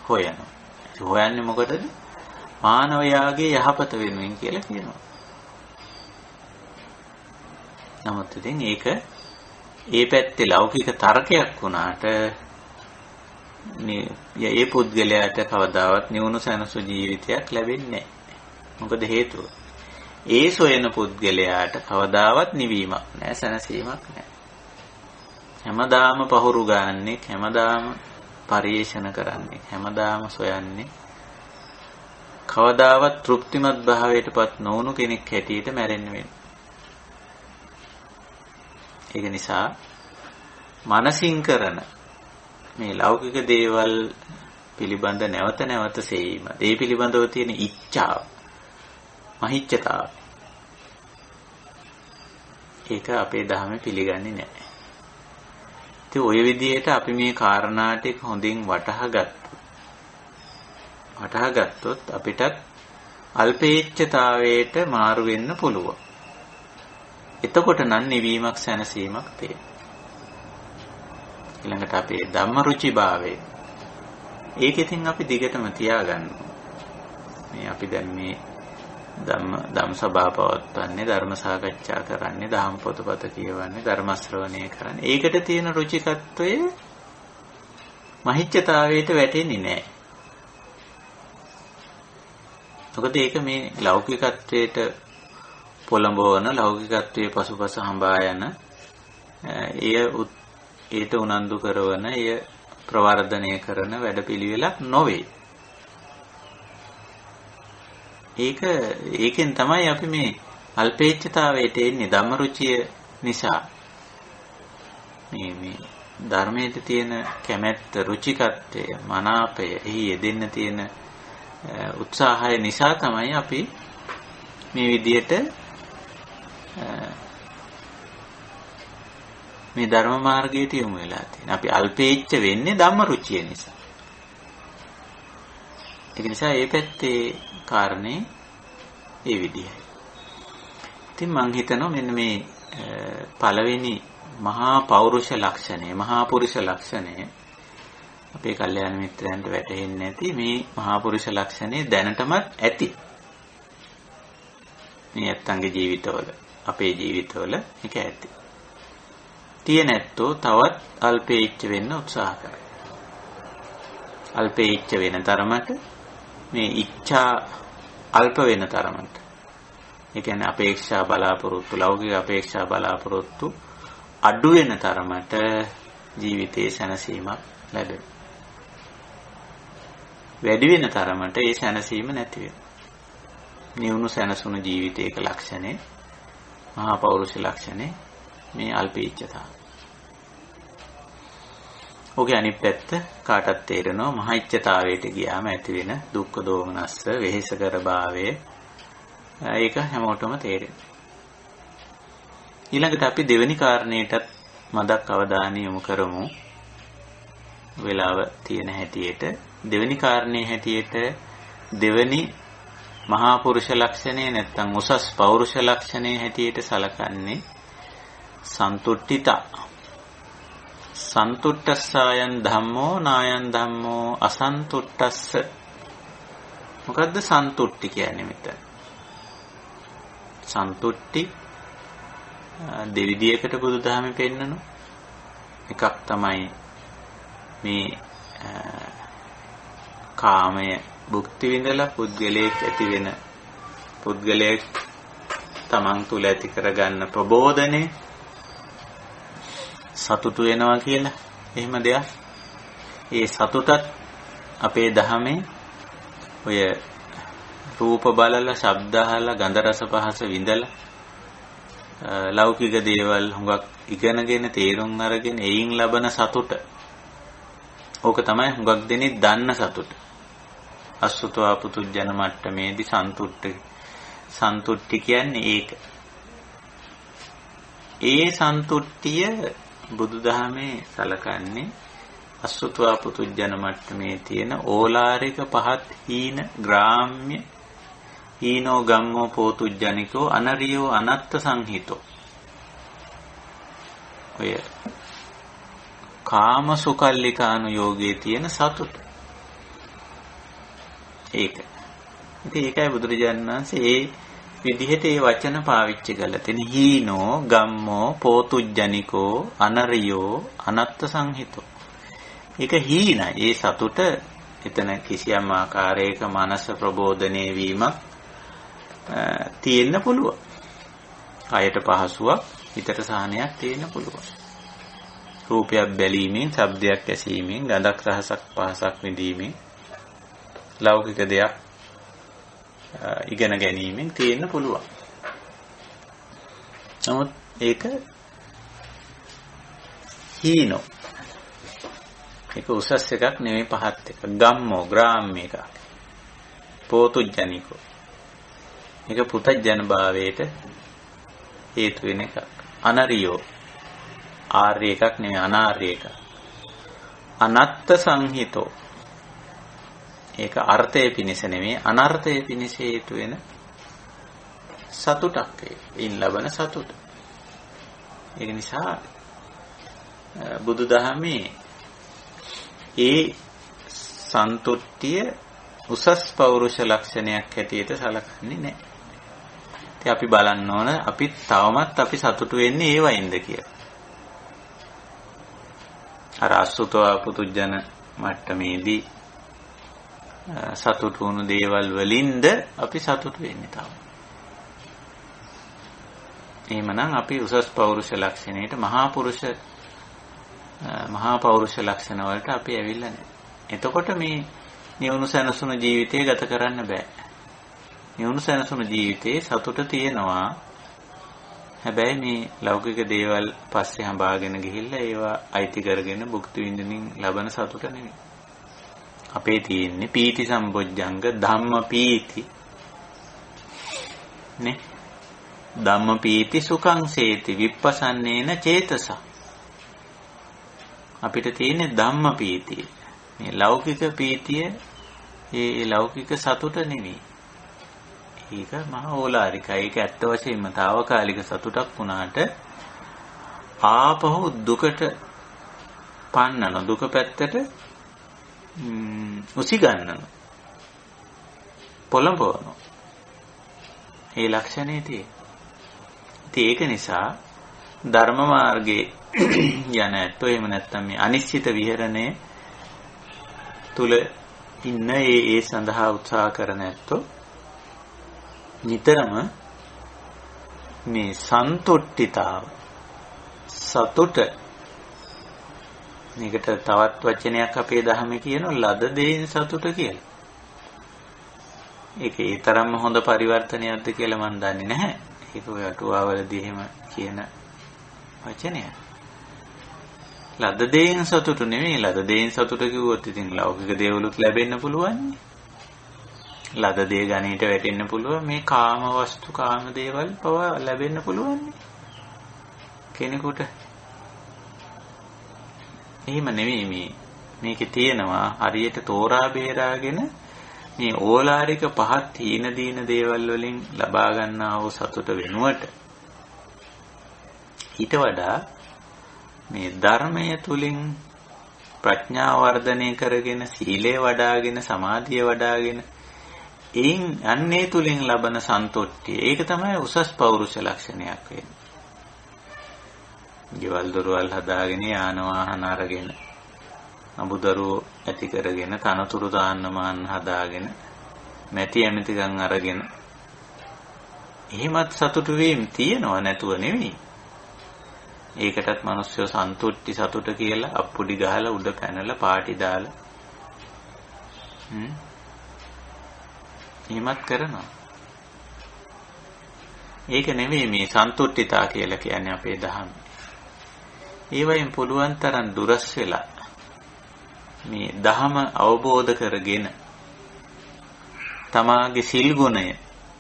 S1: හොයනවා. හොයන්නේ මොකටද? මානවයාගේ යහපත වෙනුවෙන් කියලා කියනවා. නමුත් ඉතින් ඒක ඒ පැත්තේ ලෞකික තර්කයක් වුණාට මේ පුද්ගලයාට කවදාවත් නිවුණු සැනසු ජීවිතයක් ලැබෙන්නේ නැහැ. මොකද හේතුව? ඒ සොයන පුද්ගලයාට කවදාවත් නිවීමක් නැහැ, සැනසීමක් නැහැ. හැමදාම පහුරු ගන්නන්නේ, හැමදාම පරිේෂණ කරන්නේ, හැමදාම සොයන්නේ කවදාවත් තෘප්තිමත් භාවයටපත් නොවුණු කෙනෙක් හැටියට මැරෙන්න වෙනවා. ඒක නිසා මනසින් කරන මේ ලෞකික දේවල් පිළිබඳ නැවත නැවත සෙවීම, ඒ පිළිබඳව තියෙන ඉච්ඡාව, මහිච්ඡතාව, ඒක අපේ ධර්මයේ පිළිගන්නේ නැහැ. ඉතින් ওই විදිහට අපි මේ කාරණා ටික හොඳින් වටහා ගත්තොත් අපිටත් අල්පේච්ඡතාවයට මාරු වෙන්න පුළුවන්. එතකොට නම් නිවීමක්, සැනසීමක් තියෙනවා. ඊළඟට අපේ ධම්මරුචි භාවය. ඒක ඉතින් අපි දිගටම තියාගන්න ඕනේ. මේ අපි දැන් මේ ධම්ම සභා පවත්වන්නේ, ධර්ම සාකච්ඡා කරන්නේ, දහම් පොතපත කියවන්නේ, ධර්ම ශ්‍රවණය කරන්නේ. ඒකට තියෙන රුචිකත්වය මහිච්ඡතාවයට වැටෙන්නේ නැහැ. මොකද ඒක මේ ලෞකිකත්වයට පොළඹවන, ලෞකිකත්වයේ පසුපස හඹා යන, ඊට උනන්දු කරන, ප්‍රවර්ධනය කරන වැඩපිළිවෙලක් නොවේ. ඒකෙන් තමයි අපි මේ අල්පේච්ඡතාවයට එන්නේ, ධම්මරුචිය නිසා. මේ ධර්මයේ තියෙන කැමැත්ත, රුචිකත්වය, මනාපය, එහි යෙදෙන්න තියෙන උත්සාහය නිසා තමයි අපි මේ විදියට මේ ධර්ම මාර්ගයට යොමු වෙලා තියෙනවා. අපි අල්පේච්ඡ වෙන්නේ ධම්මරුචිය නිසා. ඒක නිසා මේ පැත්තේ කාරණේ ඒ විදිහයි. ඉතින් මම හිතනවා මෙන්න මේ පළවෙනි මහා පෞරුෂ ලක්ෂණය, මහා පුරුෂ ලක්ෂණය අපේ කල්යාණ මිත්‍රයන්ට වැටහෙන්නේ නැති මේ මහා පුරුෂ ලක්ෂණය දැනටමත් ඇති. මේ ඇත්තන්ගේ ජීවිතවල, අපේ ජීවිතවල මේක ඇති. තියෙනැත්තෝ තවත් අල්පේච්ඡ වෙන්න උත්සාහ කරනවා. අල්පේච්ඡ වෙන තරමට, මේ ඉච්ඡා අල්ප වෙන තරමට. ඒ කියන්නේ අපේක්ෂා බලාපොරොත්තු, ලෞකික අපේක්ෂා බලාපොරොත්තු අඩු වෙන තරමට ජීවිතයේ සැනසීමක් ලැබෙනවා. වැඩි වෙන තරමට ඒ සැනසීම නැති වෙනවා. නිවුණු සැනසුණු ජීවිතයක ලක්ෂණය, මහා පෞරුෂ ලක්ෂණය මේ අල්පේච්ඡතාව. ඔගේ අනිත් පැත්ත කාටත් තේරෙනවා මහයිච්ඡතාවයට ගියාම ඇති වෙන දුක්ඛ දෝමනස්ස වෙහෙසකර භාවය. ඒක හැමෝටම තේරෙනවා. ඊළඟට අපි දෙවෙනි කාරණේටත් මදක් අවධානය යොමු කරමු. වෙලාව තියෙන හැටියට දෙවෙනි කාරණේ හැටියට දෙවෙනි මහා පුරුෂ ලක්ෂණය නැත්නම් උසස් පෞරුෂ ලක්ෂණය හැටියට සලකන්නේ සන්තුට්ඨිතා. සන්තුට්ඨස්සයන් ධම්මෝ නායන් ධම්මෝ අසන්තුට්ඨස්ස. මොකද්ද සන්තුට්ටි කියන්නේ මෙතන? සන්තුට්ටි දෙවිදියකට බුදුදහමේ පෙන්නන එකක් තමයි මේ කාමය භුක්ති විඳලා පුද්ගලයෙක් ඇති වෙන පුද්ගලයෙක් තමන් තුළ ඇති කරගන්න ප්‍රබෝධනේ සතුටු වෙනවා කියලා. එහෙම දෙයක්. ඒ සතුටත් අපේ දහමේ ඔය රූප බලලා, ශබ්ද අහලා, ගන්ධ රස පහස විඳලා ලෞකික දේවල් හුඟක් ඉගෙනගෙන තේරුම් අරගෙන එයින් ලබන සතුට. ඕක තමයි හුඟක් දෙනෙක් දන්න සතුට. අසුතවා පුතුජන මට්ටමේදී සන්තුට්ටි කියන්නේ ඒක. ඒ සන්තුට්ටිය බුදුදහමේ සලකන්නේ අසුතවා පුතුජන මට්ටමේ තියෙන ඕලාරික පහත් හීන ග්‍රාම්‍ය හීනෝ ගම්මෝ පෝතුජ්ජනිකෝ අනරියෝ අනත්ත සංහිතෝ. ඔය කාම සුකල්ලිකානුයෝගයේ තියෙන සතුට. ඒක. ඉතින් ඒකයි බුදුරජාණන් වහන්සේ ඒ විදිහට ඒ වචන පාවිච්චි කරලා තියෙන හීනෝ ගම්මෝ පෝතුජ්ජනිකෝ අනරියෝ අනත්ත සංහිතෝ. ඒක හීනයි. ඒ සතුට එතන කිසියම් ආකාරයක මනස ප්‍රබෝධනය වීමක් තියෙන්න පුළුවන්. කයට පහසුවක්, හිතට සහනයක් තියෙන්න පුළුවන්. රූපයක් බැලීමෙන්, ශබ්දයක් ඇසීමෙන්, ගඳක් රහසක් පහසක් විඳීමෙන්, ලෞකික දෙයක් ඉගෙන ගැනීමෙන් තියෙන්න පුළුවන්. නමුත් ඒක හීනෝ. ඒක උසස් එකක් නෙමෙයි, පහත් එකක්. ගම්මෝ ග්‍රාම්‍ය එකක්. පෝතුජ්ජනිකෝ. මේක පුතජන භාවයට හේතු වෙන එකක්. අනරියෝ ආර්ය එකක් නෙවෙයි, අනාර්ය එකක්. අනත්ත සංහිතෝ. ඒක අර්ථයේ පිණිස නෙවෙයි, අනර්ථයේ පිණිස හේතු වෙන සතුටක්. ඒයින් ලබන සතුට. ඒක නිසා බුදුදහමේ ඒ සන්තුට්ඨිය උසස් පෞරුෂ ලක්ෂණයක් හැටියට සලකන්නේ නැහැ. ඉතින් අපි බලන්න ඕන අපි තවමත් අපි සතුටු වෙන්නේ ඒ වයින්ද කියලා. අර අසුතවා පුතුජන මට්ටමේදී සතුටු වුණු දේවල් වලින්ද අපි සතුටු වෙන්නේ තාම. එහෙමනම් අපි උසස් පෞරුෂ ලක්ෂණයට මහා පෞරුෂ ලක්ෂණ වලට අපි ඇවිල්ලා නැහැ. එතකොට මේ නිවුණු සැනසුණු ජීවිතය ගත කරන්න බෑ. නිවුණු සැනසුණු ජීවිතේ සතුට තියෙනවා. හැබැයි මේ ලෞකික දේවල් පස්සේ හඹාගෙන ගිහිල්ලා ඒවා අයිති කරගෙන භුක්ති විඳින්මින් ලබන සතුට නෙවෙයි. අපේ තියෙන්නේ පීති සම්බොජ්ජංග ධම්ම පීති. නේ? ධම්ම පීති සුඛං සේති විප්පසන්නේන චේතස. අපිට තියෙන්නේ ධම්ම පීතිය. මේ ලෞකික පීතිය ඒ ලෞකික සතුට නෙවෙයි. ඒක මහා ඕලාරිකයි. ඒක ඇත්ත වශයෙන්ම తాවකාලික සතුටක් වුණාට ආපහු දුකට පන්නන දුක පැත්තට උසි ගන්නන පොළඹවන ඒ ලක්ෂණේ තියෙන්නේ. ඒක නිසා ධර්ම මාර්ගයේ යන ඇත්තෝ එහෙම නැත්නම් මේ අනිශ්චිත විහරණය තුල ඉන්න ඒ සඳහා උත්සාහ කරන ඇත්තෝ නිතරම මේ සන්තුට්ඨිතාව සතුට මේකට තවත් වචනයක් අපේ ධර්මයේ කියනවා ලද දේෙන් සතුට කියලා. ඒක ඒ තරම්ම හොඳ පරිවර්තනයක්ද කියලා මම දන්නේ නැහැ. ඒක ඔය අටුවාවලදී එහෙම කියන වචනයක්. ලද දෙයින් සතුටු නෙමෙයි. ලද දෙයින් සතුට කිව්වොත් ඉතින් ලෞකික දේවලුත් ලැබෙන්න පුළුවන්. ලද දේ ගණීට වැටෙන්න පුළුවන්. මේ කාම වස්තු කාම දේවල් පවා ලැබෙන්න පුළුවන් කෙනෙකුට. එහෙම නෙමෙයි මේකේ තියෙනවා හරියට තෝරා බේරාගෙන මේ ඕලාරික පහත් හීන දීන දේවල් වලින් ලබා ගන්නා වූ සතුට වෙනුවට ඊට වඩා මේ ධර්මය තුලින් ප්‍රඥාව වර්ධනය කරගෙන සීලය වඩාගෙන සමාධිය වඩාගෙන එයින් අන්නේ තුලින් ලබන සන්තුෂ්ටිය ඒක තමයි උසස් පෞරුෂ ලක්ෂණයක් වෙන්නේ. ගෙවල් දොරවල් හදාගෙන යාන වාහන අරගෙන අඹදරුවෝ ඇති කරගෙන තනතුරු දාන්න මාන්න හදාගෙන මැටි ඇමතිකම් අරගෙන එහෙමත් සතුටු වීම තියනව නැතුව නෙවෙයි. ඒකටත් මිනිස්සු සන්තුෂ්ටි සතුට කියලා අප්පුඩි ගහලා උඩ පැනලා පාටි දාලා එහෙමත් කරනවා. ඒක නෙවෙයි මේ සන්තුෂ්ටිතා කියලා කියන්නේ අපේ දහම. ඒ වයින් පුළුවන් තරම් දුරස් වෙලා මේ දහම අවබෝධ කරගෙන තමාගේ සිල් ගුණය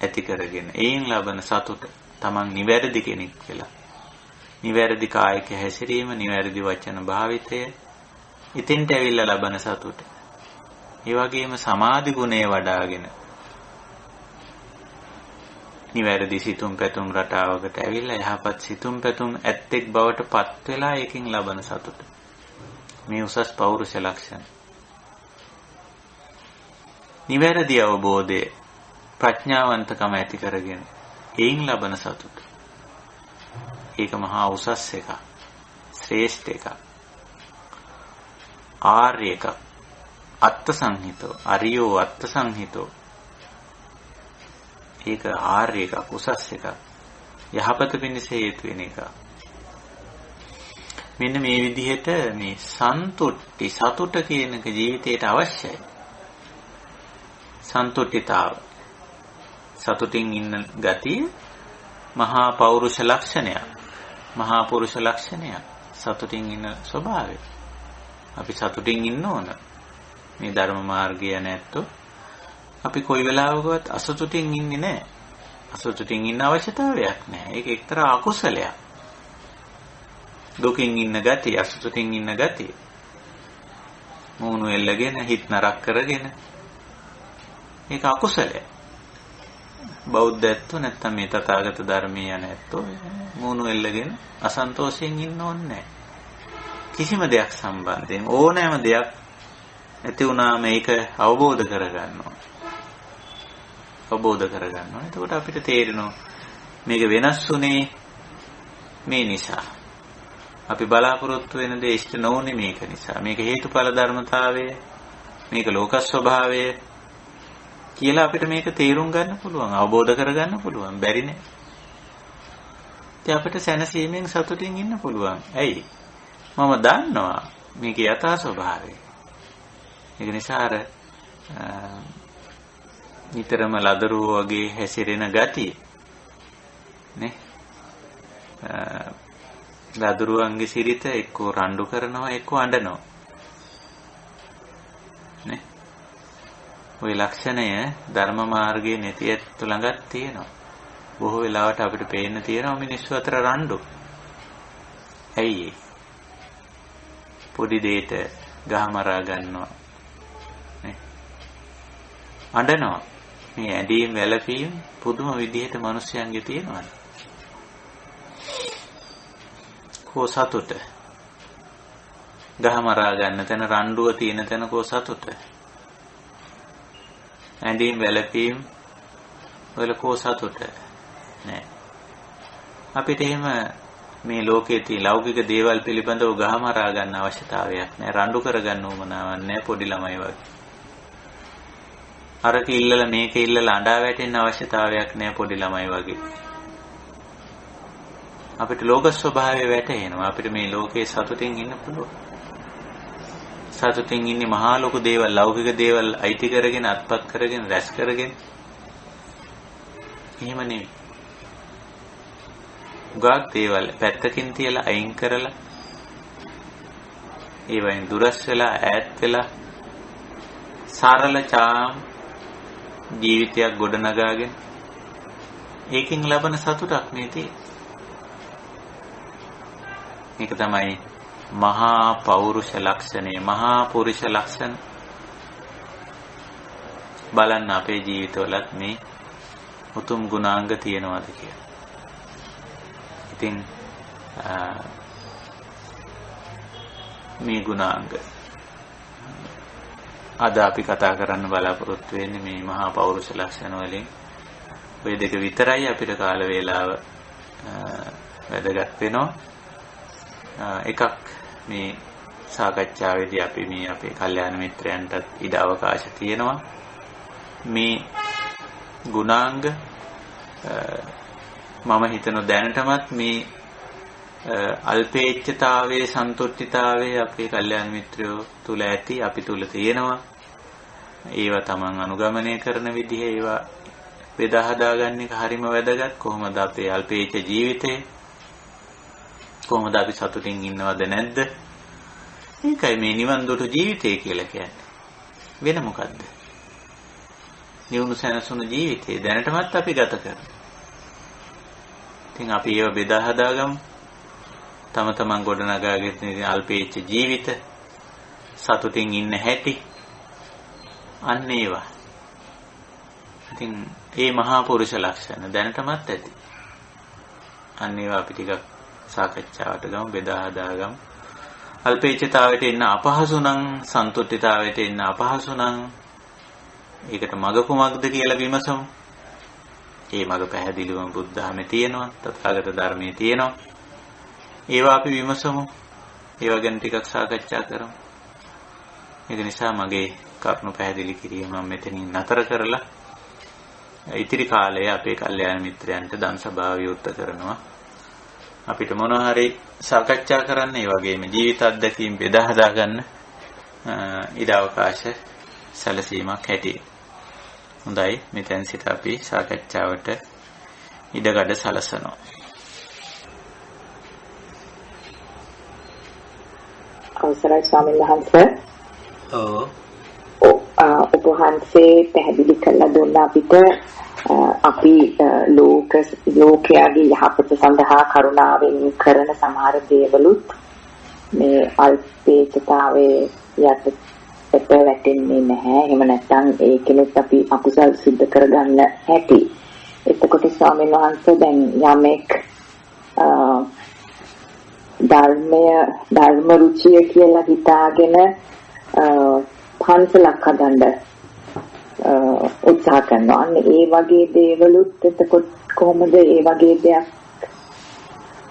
S1: ඇති කරගෙන එයින් ලබන සතුට තමන් නිවැරදි කෙනෙක් වෙලා නිවැරදි කායික හැසිරීම නිවැරදි වචන භාවිතය ඉතින්ට ඇවිල්ලා ලබන සතුට ඒ වගේම සමාධි ගුණය වඩාගෙන නිවැරදි සිතුම් පැතුම් රටාවකට ඇවිල්ලා යහපත් සිතුම් පැතුම් ඇත්තෙක් බවට පත් වෙලා ඒකෙන් ලබන සතුට මේ උසස් පෞරුෂ ලක්ෂණ. නිවැරදි අවබෝධය ප්‍රඥාවන්තකම ඇති කරගෙන එයින් ලබන සතුට. ඒක මහා උසස් එකක්. ශ්‍රේෂ්ඨ එකක්. ආර්ය එකක්. අත්ත සංහිතෝ. අරියෝ අත්ත සංහිතෝ. ඒක ආර්ය එකක් උසස් එකක්. යහපත පිණිස හේතු වෙන එකක්. මෙන්න මේ විදිහට මේ සන්තුට්ටි සතුට කියන එක ජීවිතයට අවශ්‍යයි. සන්තුට්ඨිතාව සතුටින් ඉන්න ගතිය මහා පෞරුෂ ලක්ෂණයක්. මහා පුරුෂ ලක්ෂණයක්. සතුටින් ඉන්න ස්වභාවය. අපි සතුටින් ඉන්න ඕන. මේ ධර්ම මාර්ගය නැත්තෝ අපි කොයි වෙලාවකවත් අසතුටින් ඉන්නේ නැහැ. අසතුටින් ඉන්න අවශ්‍යතාවයක් නැහැ. ඒක එක්තරා අකුසලයක්. දුකින් ඉන්න ගතිය, අසතුටින් ඉන්න ගතිය. මූණු එල්ලගෙන හිත නරක කරගෙන ඒක අකුසලයක්. බෞද්ධත්ව නැත්තම් මේ තථාගත ධර්මයේ යන ඇත්තෝ මූණු එල්ලගෙන අසන්තෝෂයෙන් ඉන්න ඕනේ නැහැ. කිසිම දෙයක් සම්බන්ධයෙන් ඕනෑම දෙයක් ඇති වුණාම ඒක අවබෝධ කරගන්නවා. අවබෝධ කරගන්නවා. එතකොට අපිට තේරෙනවා මේක වෙනස් වුනේ මේ නිසා. අපි බලාපොරොත්තු වෙන දේ ඉෂ්ට නොවුනේ මේක නිසා. මේක හේතුඵල ධර්මතාවය, මේක ලෝක ස්වභාවය කියලා අපිට මේක තේරුම් ගන්න පුළුවන්, අවබෝධ කරගන්න පුළුවන්. බැරි නෑ. ඉතින් අපිට සැනසීමෙන් සතුටින් ඉන්න පුළුවන්. ඇයි? මම දන්නවා මේකේ යථා ස්වභාවය. ඒක නිසා අර නිතරම ලදරුවෝ වගේ හැසිරෙන ගතිය නේ ලදරුවන්ගේ සිරිත එක්කෝ රණ්ඩු කරනවා එක්කෝ අඬනවා නේ ওই ලක්ෂණය ධර්ම මාර්ගයේ නැතිවත් ළඟක් තියෙනවා. බොහෝ වෙලාවට අපිට පේන්න තියෙනවා මිනිස්සු අතර රණ්ඩු. ඇයි? පොඩි දෙයකට ගහමරා ගන්නවා නේ අඬනවා. මේ ඇඬීම් වැළපීම් පුදුම විදිහට මිනිස්යන්ගේ තියෙනවා. කෝ සතුට ගහමරා ගන්න තැන රණ්ඩුව තියෙන තැන කෝ සතුට ඇඬීම් වැළපීම් වල කෝ සතුට නෑ. අපිට එහෙම මේ ලෝකයේ තියෙන ලෞකික දේවල් පිළිබඳව ගහමරා ගන්න අවශ්‍යතාවයක් නෑ. රණ්ඩු කර ගන්න උවමනාවක් නෑ. පොඩි ළමයි වගේ අරක ඉල්ලලා මේක ඉල්ලලා අඬා වැටෙන්න අවශ්‍යතාවයක් නෑ. පොඩි ළමයි වගේ අපිට ලෝක ස්වභාවය වැටහෙනවා. අපිට මේ ලෝකේ සතුටින් ඉන්න පුළුවන්. සතුටින් ඉන්නේ මහා ලොකු දේවල්, ලෞකික දේවල් අයිති කරගෙන, අත්පත් කරගෙන, රැස් කරගෙන. එහෙම නෙවෙයි. උගාක් දේවල් පැත්තකින් තියලා අයින් කරලා ඒ වයින් දුරස් වෙලා ඈත් වෙලා සරල චාම් ජීවිතයක් ගොඩනගාගෙන ඒකෙන් ලබන සතුටක් මේ තියෙන්නේ. මේක තමයි මහා පෞරුෂ ලක්ෂණය, මහා පුරුෂ ලක්ෂණ. බලන්න අපේ ජීවිතවලත් මේ උතුම් ගුණාංග තියෙනවද කියලා. ඉතින් මේ ගුණාංග අද අපි කතා කරන්න බලාපොරොත්තු වෙන්නේ මේ මහා පෞරුෂ ලක්ෂණ වලින්. ඔය දෙක විතරයි අපිට කාල වේලාව වැදගත් වෙනවා. එකක් මේ සාකච්ඡාවේදී අපි මේ අපේ කල්යාණ මිත්‍රයන්ටත් ඉඩ අවකාශ තියෙනවා. මේ ගුණාංග මම හිතන දැනටමත් මේ අල්පේච්ඡතාවයේ සන්තුෂ්ඨිතාවයේ අපේ කල්යාණ මිත්‍රයෝ තුල ඇති, අපි තුල තියෙනවා. ඒවා තමන් අනුගමනය කරන විදිහ, ඒවා බෙදා හදාගන්න එක හරිම වැදගත්. කොහොමද අපේ අල්පේච්ඡ ජීවිතේ, කොහොමද අපි සතුටින් ඉන්නවද නැද්ද? මේකයි මේ නිවන් දොට ජීවිතය කියලා කියන්නේ. වෙන මොකද්ද? නිවුණු සැනසුණු ජීවිතේ දැනටමත් අපි ගත කරනවා. ඉතින් අපි ඒව බෙදා හදාගමු. තම තමන් ගොඩනගාගෙන අල්පේච්ඡ ජීවිත, සතුටින් ඉන්න හැටි, අන්න ඒවා. ඉතින් මේ මහා පුරුෂ ලක්ෂණ දැනටමත් ඇති. අන්න ඒවා අපි ටිකක් සාකච්ඡාවට ගමු, බෙදා හදාගමු. අල්පේච්ඡතාවයට එන්න අපහසු නම්, සන්තුෂ්ඨිතාවයට එන්න අපහසු නම් ඒකට මඟ කුමක්ද කියලා විමසමු. ඒ මඟ පැහැදිලිවම බුද්ධ ධර්මයේ තියෙනවා, තථාගත ධර්මයේ තියෙනවා. ඒවා අපි විමසමු. ඒවා ගැන ටිකක් සාකච්ඡා කරමු. ඒක නිසා මගේ කරුණු පැහැදිලි කිරීම මම මෙතනින් නතර කරලා ඉතිරි කාලය අපේ කල්යාණ මිත්‍රයන්ට දන් සභාව විවෘත කරනවා. අපිට මොනවා හරි සාකච්ඡා කරන්න, ඒ වගේම ජීවිත අත්දැකීම් බෙදා හදා ගන්න ඉඩ අවකාශ සැලසීමක් හැටියට. හොඳයි, මෙතෙන් සිට අපි සාකච්ඡාවට ඉඩකඩ සලසනවා.
S2: අවසරයි ස්වාමීන් වහන්සේ. ඔබ වහන්සේ පැහැදිලි කරලා දුන්න අපිට අපි ලෝකයාගේ යහපත සඳහා කරුණාවෙන් කරන සමහර දේවලුත් මේ අල්පේච්ඡතාවයේ යටට වැටෙන්නේ නැහැ. එහෙම නැත්නම් ඒකෙලත් අපි අකුසල් සිද්ධ කරගන්න හැටි. එතකොට ස්වාමීන් වහන්සේ දැන් යමෙක් ධර්ම රුචිය කියලා හිතාගෙන පන්සලක් හදන්න උත්සාහ කරනවා. අන්න ඒ වගේ දේවලුත් එතකොට කොහොමද ඒ වගේ දෙයක්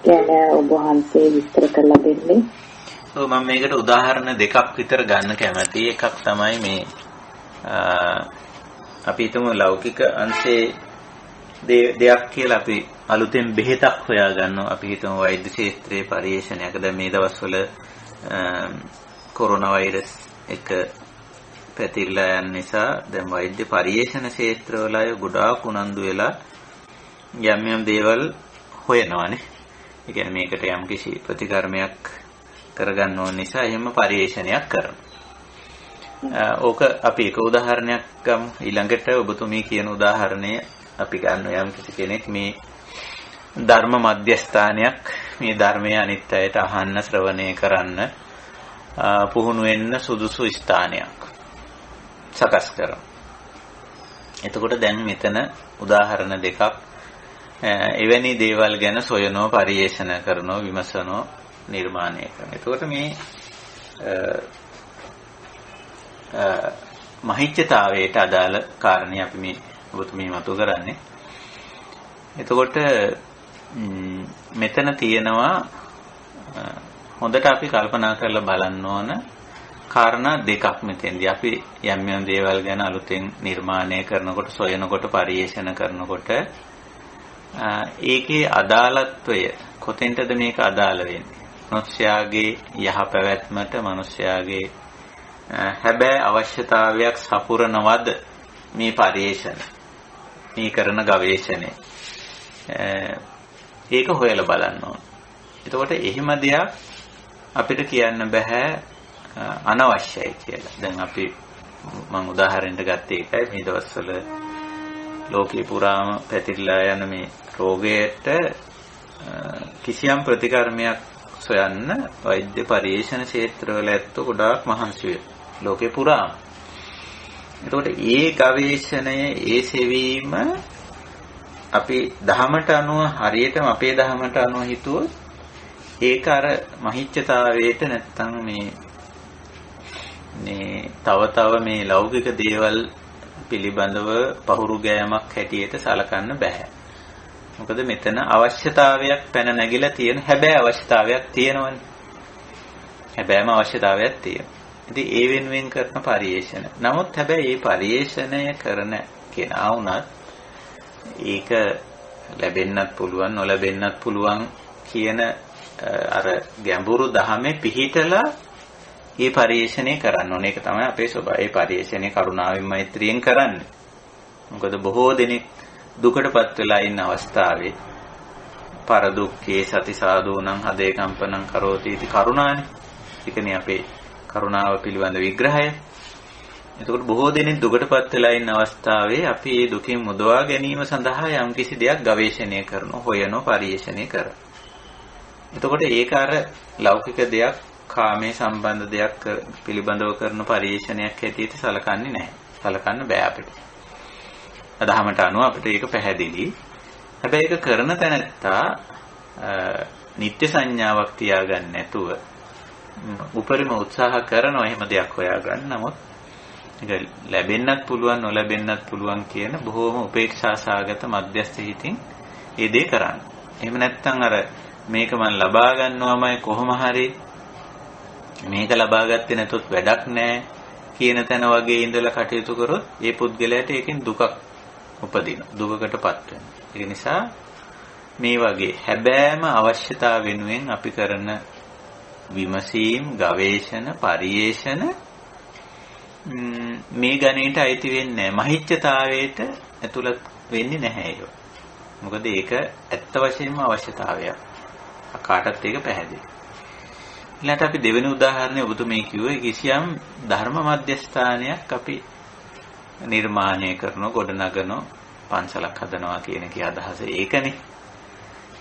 S2: ගැන ඔබ වහන්සේ විස්තර කරලා දෙන්නේ?
S1: මම මේකට උදාහරණ දෙකක් විතර ගන්න කැමතියි. එකක් තමයි මේ අපි හිතමු ලෞකික අංශයේ දෙයක් කියලා අපි අලුතෙන් බෙහෙතක් හොයාගන්නවා. අපි හිතමු වෛද්‍ය ශාස්ත්‍රයේ පරීක්ෂණයක දැන් මේ දවස්වල කොරෝනා වෛරස් එක පැතිරලා යන නිසා දැන් වෛද්‍ය පරීක්ෂණ ක්ෂේත්‍රවල අය ගොඩාක් උනන්දු වෙලා යම් යම් දේවල් හොයනවානේ. ඒ කියන්නේ මේකට යම් කිසි ප්‍රතිකර්මයක් කරගන්න ඕන නිසා එහෙම පරීක්ෂණයක් කරනවා. ඕක අපි එක උදාහරණයක් ගමු. ඊළඟට ඔබතුමී කියන උදාහරණය අපි ගන්න යම් කිසි කෙනෙක් මේ ධර්ම මධ්‍යස්ථානයක්, මේ ධර්මයේ අනිත් අයට අහන්න, ශ්‍රවණය කරන්න, පුහුණු වෙන්න සුදුසු ස්ථානයක් සකස් කරනවා. එතකොට දැන් මෙතන උදාහරණ දෙකක් එවැනි දේවල් ගැන සොයනවා, පරිේෂණ කරනවා, විමසනවා, නිර්මාණය කරනවා. එතකොට මේ මහිච්ඡතාවයට අදාළ කාරණේ අපි මේ ඔබතුමී මතු කරන්නේ. එතකොට මෙතන තියෙනවා හොඳට අපි කල්පනා කරලා බලන්න ඕන කාරණා දෙකක් මෙතෙන්දී. අපි යම් යම් දේවල් ගැන අලුතෙන් නිර්මාණය කරනකොට, සොයනකොට, පරිේෂණ කරනකොට ඒකේ අදාළත්වය කොතෙන්ටද මේක අදාළ වෙන්නේ? මනුෂ්‍යයාගේ යහපැවැත්මට, මනුෂ්‍යයාගේ හැබැයි අවශ්‍යතාවයක් සපුරනවද මේ පරිේෂණ, මේ කරන ගවේෂණය? ඒක හොයලා බලන්න ඕන. එතකොට එහෙම දෙයක් අපිට කියන්න බෑ අනවශ්‍යයි කියලා. දැන් අපි මම උදාහරණයක් ගත්තේ ඒකයි මේ දවස්වල ලෝකේ පුරාම පැතිරලා යන මේ රෝගයට කිසියම් ප්‍රතිකර්මයක් සොයන්න වෛද්‍ය පරීක්ෂණ ක්ෂේත්‍රවල ඇත්තෝ ගොඩාක් මහන්සි වෙනවා ලෝකේ පුරාම. එතකොට ඒ ගවේෂණය ඒ සෙවීම අපි දහමට අනුව හරියටම අපේ දහමට අනුව හිතුවොත් ඒක අර මහිච්ඡතාවයට නැත්තම් මේ තව මේ ලෞකික දේවල් පිළිබඳව පහුරු ගෑමක් හැටියට සලකන්න බෑ. මොකද මෙතන අවශ්‍යතාවයක් පැන නැගිලා තියෙන හැබැයි අවශ්‍යතාවයක් තියෙනවනේ. හැබැයිම අවශ්‍යතාවයක් තියෙනවා. ඉතින් ඒ වෙනුවෙන් කරන පරිේෂණ. නමුත් හැබැයි මේ පරිේෂණය කරන කෙනා වුණත් ඒක ලැබෙන්නත් පුළුවන් නොලැබෙන්නත් පුළුවන් කියන අර ගැඹුරු දහමේ පිහිටලා මේ පරිේෂණය කරන්න ඕනේ. ඒක තමයි අපේ ස්වභාවය. මේ පරිේෂණය කරුණාවෙන් මෛත්‍රියෙන් කරන්නේ. මොකද බොහෝ දෙනෙක් දුකටපත් වෙලා ඉන්න අවස්ථාවේ පර දුක්ඛේ සති සාධූනං හදේ කම්පනං කරෝති इति කරුණානේ. ඒකනේ අපේ කරුණාව පිළිබඳ විග්‍රහය. එතකොට බොහෝ දෙනෙක් දුකටපත් වෙලා ඉන්න අවස්ථාවේ අපි මේ දුකින් මුදවා ගැනීම සඳහා යම්කිසි දෙයක් ගවේෂණය කරනවා, හොයනවා, පරිේෂණය කරනවා. එතකොට ඒක අර ලෞකික දෙයක්, කාමයේ සම්බන්ධ දෙයක් පිළිබඳව කරන පරිේෂණයක් හැටියට සලකන්නේ නැහැ. සලකන්න බෑ අපිට. අදහමට අනුව අපිට ඒක පැහැදිලි. හැබැයි ඒක කරන තැනත්තා නිත්‍ය සංඥාවක් තියාගන්න නැතුව උපරිම උත්සාහ කරනවා එහෙම දෙයක් හොයාගන්න. නමුත් ඒක ලැබෙන්නත් පුළුවන් නොලැබෙන්නත් පුළුවන් කියන බොහෝම උපේක්ෂා සාගත මධ්‍යස්ථ හිතින් ඒ දේ කරන්න. එහෙම නැත්නම් අර මේක මම ලබා ගන්නවමයි කොහොම හරි මේක ලබා ගත්තේ නැතොත් වැඩක් නැහැ කියන තැන වගේ ඉඳලා කටයුතු කරොත් ඒ පුද්ගලයාට ඒකෙන් දුකක් උපදිනවා. දුකකටපත් වෙනවා. ඒ නිසා මේ වගේ හැබෑම අවශ්‍යතාව වෙනුවෙන් අපි කරන විමසීම්, ගවේෂණ, පරිේෂණ මේ ගණේට අයිති වෙන්නේ නැහැ. මහිච්ඡතාවයට ඇතුළත් වෙන්නේ නැහැ ඒක. මොකද ඒක ඇත්ත වශයෙන්ම අවශ්‍යතාවයක්. කාටත් ඒක පැහැදිලි. ඊළඟට අපි දෙවෙනි උදාහරණය ඔබතුමී කිව්වේ කිසියම් ධර්ම මධ්‍යස්ථානයක් අපි නිර්මාණය කරනවා, ගොඩනගනවා, පන්සලක් හදනවා කියන කී අදහස ඒකනේ.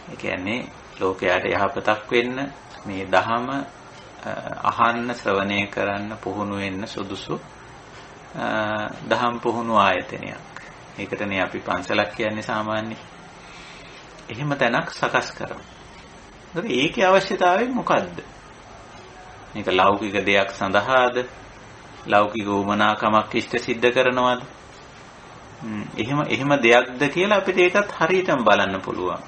S1: ඒ කියන්නේ ලෝකයට යහපතක් වෙන්න මේ දහම අහන්න, ශ්‍රවණය කරන්න, පුහුණු වෙන්න සුදුසු දහම් පුහුණු ආයතනයක්. ඒකටනේ අපි පන්සලක් කියන්නේ සාමාන්‍යයෙන්. එහෙම තැනක් සකස් කරමු. ඒකේ අවශ්‍යතාවය මොකද්ද? මේක ලෞකික දෙයක් සඳහාද? ලෞකික උමනාකමක් ඉෂ්ට සිද්ධ කරනවද? එහෙම දෙයක්ද කියලා අපිට ඒකත් හරියටම බලන්න පුළුවන්.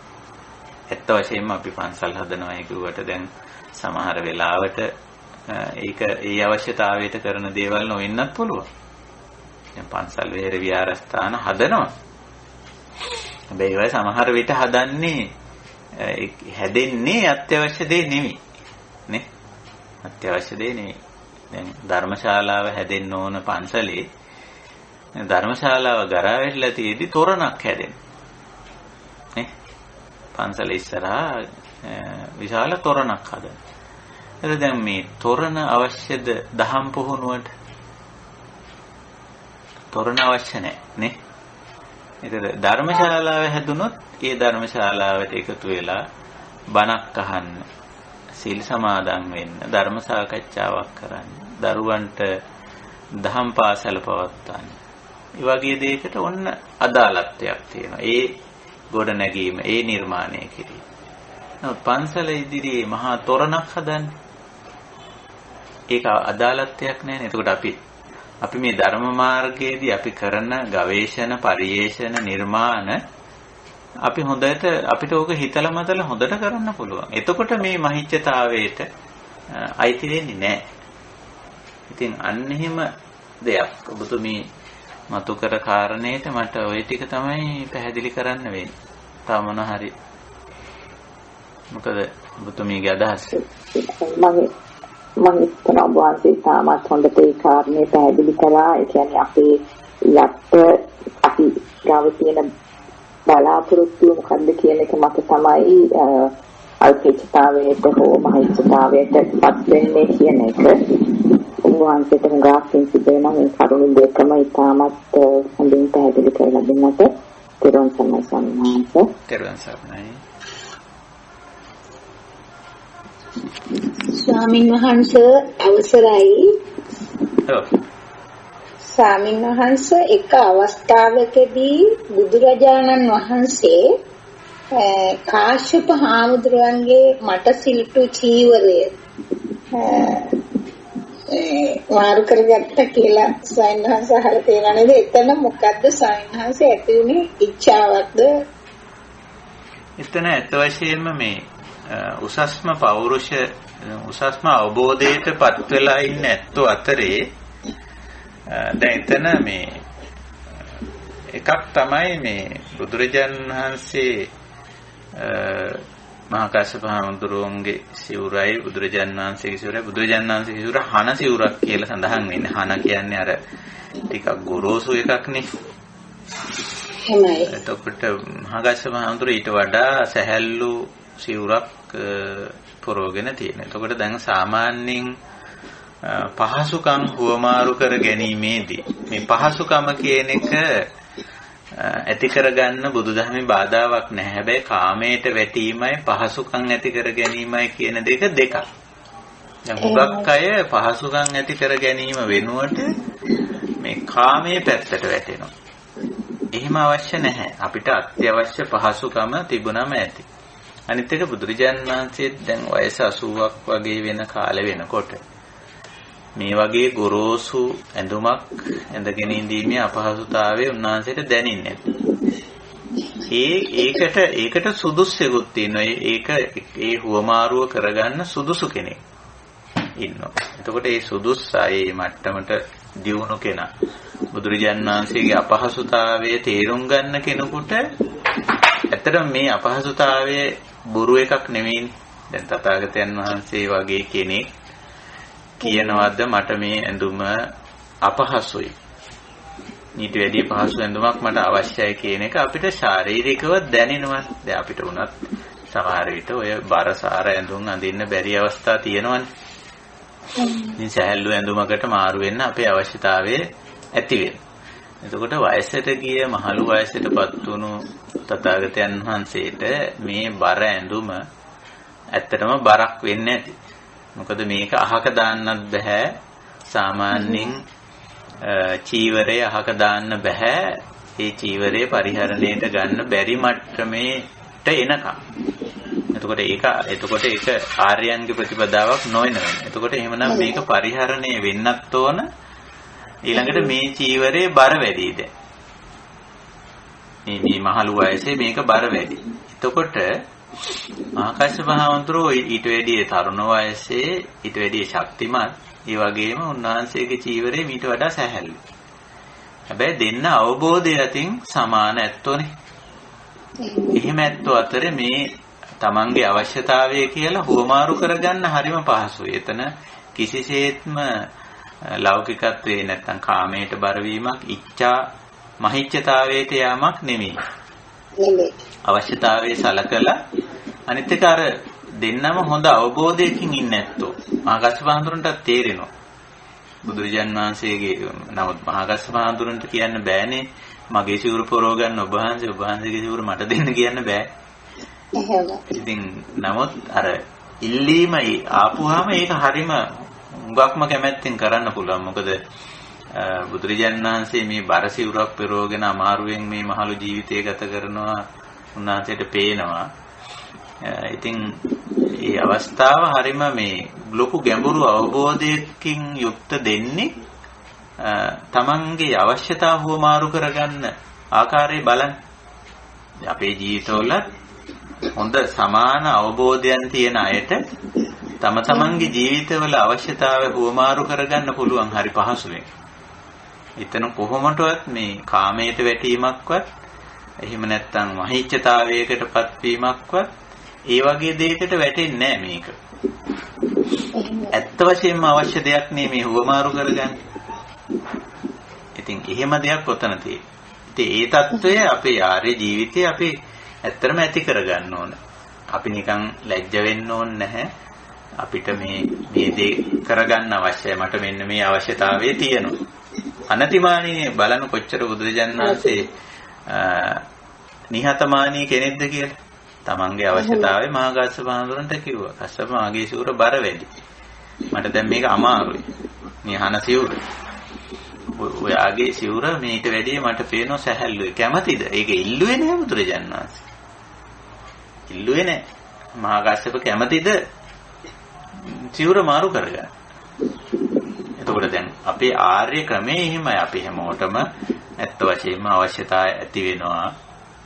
S1: ඇත්ත වශයෙන්ම අපි පන්සල් හදනවා කියුවට දැන් සමහර වෙලාවට ඒක ඒ අවශ්‍යතාවයට කරන දේවල් නොවෙන්නත් පුළුවන්. දැන් පන්සල් විහෙර විහාරස්ථාන හදනවා. හැබැයි ඒවා සමහර විට හදන්නේ හැදෙන්නේ අත්‍යවශ්‍ය දේ නෙමෙයි. නේ? අත්‍යවශ්‍ය දේ නෙමෙයි. දැන් ධර්මශාලාව හැදෙන්න ඕන පන්සලේ ධර්මශාලාව ගරා වැටලා තියෙදි තොරණක් හැදෙන. නේ? පන්සල ඉස්සරහා විශාල තොරණක් හදන. එතකොට දැන් මේ තොරණ අවශ්‍යද දහම් පුහුණුවට? තොරණ අවශ්‍ය නැහැ නේ. ඒතර ධර්මශාලාව හැදුනොත් ඒ ධර්මශාලාවට එකතු වෙලා බණක් අහන්න, සීල් සමාදන් වෙන්න, ධර්ම සාකච්ඡාවක් කරන්න, දරුවන්ට දහම් පාසල පවත්වන්න. ඒ වගේ දෙයකට ඔන්න අදාළත්වයක් තියෙනවා. ඒ ගොඩ නැගීම, ඒ නිර්මාණය කිරීම. නමුත් පන්සල ඉදිරියේ මහා තොරණක් හදන්නේ ඒක අදාළත්වයක් නැහැ. එතකොට අපි මේ ධර්ම මාර්ගයේදී අපි කරන ගවේෂණ, පරිේෂණ, නිර්මාණ අපි හොඳට අපිට ඕක හිතලා මතලා හොඳට කරන්න පුළුවන්. එතකොට මේ මහිච්ඡතාවයට අයිති වෙන්නේ නැහැ. ඉතින් අන්න එහෙම දෙයක් ඔබතුමී මතු කර කාරණේට මට ওই ටික තමයි පැහැදිලි කරන්න වෙන්නේ. තව මොන හරි මොකද ඔබතුමීගේ අදහස?
S2: මම හිතනවා ඔබ වහන්සේ තාමත් හොඳට ඒ කාරණේ පැහැදිලි කළා. ඒ කියන්නේ අපේ අපි ගාව තියෙන බලාපොරොත්තු මොකද්ද කියන එක මත තමයි අල්පේච්ඡතාවයට හෝ මහිච්ඡතාවයට පත් වෙන්නේ කියන එක. වහන්සේට හුඟක් සිද්ධ වෙනවා මේ කරුණු දෙකම ඉතාමත් හොඳින් පැහැදිලි කරලා දෙන්නට. තෙරුවන් සරණයි ස්වාමීන් වහන්සේ.
S1: තෙරුවන් සරණයි.
S3: ස්වාමීන් වහන්සේ අවසරයි. ස්වාමීන් වහන්සේ එක අවස්ථාවකදී බුදුරජාණන් වහන්සේ කාශ්‍යප හාමුදුරුවන්ගේ මට සිල්ටු චීවරය වාරු කරගත්ත කියලා ස්වාමීන් වහන්සේ අහලා තියෙනවා නේද? එතන මොකද්ද ස්වාමීන් වහන්සේ ඇති වුනේ ඉච්ඡාවක්ද?
S1: එතන ඇත්ත වශයෙන්ම මේ උසස්ම පෞරුෂ උසස්ම අවබෝධයටපත් වෙලා ඉන්න ඇත්තෝ අතරේ දැන් එතන මේ එකක් තමයි මේ බුදුරජාණන් වහන්සේ මහා කාශ්‍යප හාමුදුරුවන්ගේ සිවුරයි බුදුරජාණන් වහන්සේගේ සිවුරයි බුදුරජාණන් වහන්සේගේ සිවුර හන සිවුරක් කියලා සඳහන් වෙන්නේ. හන කියන්නේ අර ටිකක් ගොරෝසු එකක්නේ.
S3: එහෙමයි.
S1: එතකොට මහා කාශ්‍යප හාමුදුරුවෝ ඊට වඩා සැහැල්ලු සිවුරක් පොරවගෙන තියෙනවා. එතකොට දැන් සාමාන්‍යයෙන් පහසුකම් හුවමාරු කර ගැනීමේදී මේ පහසුකම කියන එක ඇති කරගන්න බුදුදහමේ බාධාවක් නැහැ. හැබැයි කාමයට වැටීමයි පහසුකම් ඇති කර ගැනීමයි කියන දෙක දෙකක්. දැන් හුඟක් අය පහසුකම් ඇති කර ගැනීම වෙනුවට මේ කාමයේ පැත්තට වැටෙනවා. එහෙම අවශ්‍ය නැහැ. අපිට අත්‍යවශ්‍ය පහසුකම තිබුණම ඇති. අනිත් එක බුදුරජාණන් වහන්සේ දැන් වයස 80ක් වගේ වෙන කාලෙ වෙනකොට මේ වගේ ගොරෝසු ඇඳුමක් ඇඳගෙන ඉඳීමේ අපහසුතාවය උන්වහන්සේට දැනෙන්නේ නැහැ. ඒකට සුදුස්සෙකුත් තියෙනවා. ඒ හුවමාරුව කරගන්න සුදුසු කෙනෙක් ඉන්නවා. එතකොට ඒ සුදුස්සා ඒ මට්ටමට දියුණු කෙනා බුදුරජාණන් වහන්සේගේ අපහසුතාවය තේරුම් ගන්න කෙනෙකුට ඇත්තටම මේ අපහසුතාවය බොරු එකක් නෙවෙයි. දැන් තථාගතයන් වහන්සේ වගේ කෙනෙක් කියනවාද මට මේ ඇඳුම අපහසුයි. ඊට වැඩි පහසු ඇඳුමක් මට අවශ්‍යයි කියන එක අපිට ශාරීරිකව දැනෙනවා. දැන් අපිට උනත් සමහර විට ඔය බරසාර ඇඳුම් අඳින්න බැරි අවස්ථා තියෙනවනේ. ඉතින් සැහැල්ලු ඇඳුමකට මාරු වෙන්න අපේ අවශ්‍යතාවය ඇති වෙනවා. එතකොට වයසට ගිය මහලු වයසටපත් වුණු තථාගතයන් වහන්සේට මේ බර ඇඳුම ඇත්තටම බරක් වෙන්නේ නැති. මොකද මේක අහක දාන්නත් බෑ. සාමාන්‍යයෙන් චීවරය අහක දාන්න බෑ. ඒ චීවරය පරිහරණයට ගන්න බැරි මට්ටමේට එනකම්. එතකොට ඒක ආර්යයන්ගේ ප්‍රතිපදාවක් නොවෙනවා. එතකොට එහෙමනම් මේක පරිහරණය වෙන්නත් ඕන. ඊළඟට මේ චීවරේ බර වැඩි දැන්. මේ මහලු වයසේ මේක බර වැඩි. එතකොට මහා කාශ්‍යප හාමුදුරුවෝ ඊට වැඩිය තරුණ වයසේ ඊට වැඩිය ශක්තිමත්. ඒ වගේම උන්වහන්සේගේ චීවරේ ඊට වඩා සැහැල්ලු. හැබැයි දෙන්න අවබෝධය අතින් සමාන ඇත්තෝනේ. එහෙම ඇත්තෝ අතරේ මේ තමන්ගේ අවශ්‍යතාවය කියලා හුවමාරු කරගන්න හරිම පහසුයි. එතන කිසිසේත්ම ලෞකිකත්වයේ නැත්තම් කාමයට බරවීමක්, ඉච්ඡා මහිච්ඡතාවයට යාමක් නෙමෙයි. අවශ්‍යතාවයේ සලකලා අනිත් එක අර දෙන්නම හොඳ අවබෝධයකින් ඉන්නේ නැත්තෝ. මහා කාශ්‍යප හාමුදුරන්ට තේරෙනවා. බුදුරජාන් වහන්සේගේ නමුත් මහා කාශ්‍යප හාමුදුරන්ට කියන්න බෑනේ මගේ සිවුර පොරව ගන්න ඔබ වහන්සේගේ සිවුර මට දෙන්න කියන්න බෑ. ඉතින් නමුත් අර ඉල්ලීමයි ආපුවාම ඒක හරිම උගක්ම කැමැත්තෙන් කරන්න පුළුවන්. මොකද බුදුරජාණන් වහන්සේ මේ බර සිවුරක් පෙරවගෙන අමාරුවෙන් මේ මහලු ජීවිතය ගත කරනවා උන්වහන්සේට පේනවා. ඉතින් මේ අවස්ථාව හරිම මේ ලොකු ගැඹුරු අවබෝධයකින් යුක්ත දෙන්නේ තමන්ගේ අවශ්‍යතාව හුවමාරු කරගන්න ආකාරය බලන්න. අපේ ජීවිතවල හොඳ සමාන අවබෝධයන් තියෙන අයට තම තමන්ගේ ජීවිතවල අවශ්‍යතාවය හුවමාරු කරගන්න පුළුවන් හරි පහසුවෙන්. එතන කොහොමදවත් මේ කාමයට වැටීමක්වත් එහෙම නැත්නම් මහිච්ඡතාවයකටපත් වීමක්වත් ඒ වගේ දෙයකට වැටෙන්නේ නැහැ මේක. ඇත්ත වශයෙන්ම අවශ්‍ය දෙයක් නෙමේ හුවමාරු කරගන්න. ඉතින් එහෙම දෙයක් ඔතන තියෙනවා. ඉතින් ඒ తত্ত্বය අපේ ආර්ය ජීවිතේ අපි ඇත්තටම ඇති කරගන්න ඕන. අපි නිකන් ලැජ්ජ වෙන්න ඕනේ නැහැ. අපිට මේ දේ කරගන්න අවශ්‍යයි. මට මෙන්න මේ අවශ්‍යතාවය තියෙනවා. අනතිමානී බලන කොච්චර බුදුරජාණන් වහන්සේ නිහතමානී කෙනෙක්ද කියලා. තමන්ගේ අවශ්‍යතාවය මහා කස්සප හාමුදුරන්ට කිව්වා. කස්සප මාගේ සිවුර බර වැඩි. මට දැන් මේක අමාරුයි. මේ හන සිවුර. ඔයාගේ සිවුර මේට වැඩිය මට පේනවා සැහැල්ලුයි. කැමතිද? ඒක ඉල්ලුවේ නෑ බුදුරජාණන් වහන්සේ. ඉල්ලුවේ නෑ. මහා කස්සප කැමතිද සිවුර මාරු කරගන්න? එතකොට දැන් අපේ ආර්ය ක්‍රමයේ එහෙමයි. අපි හැමෝටම ඇත්ත වශයෙන්ම අවශ්‍යතාවය ඇති වෙනවා.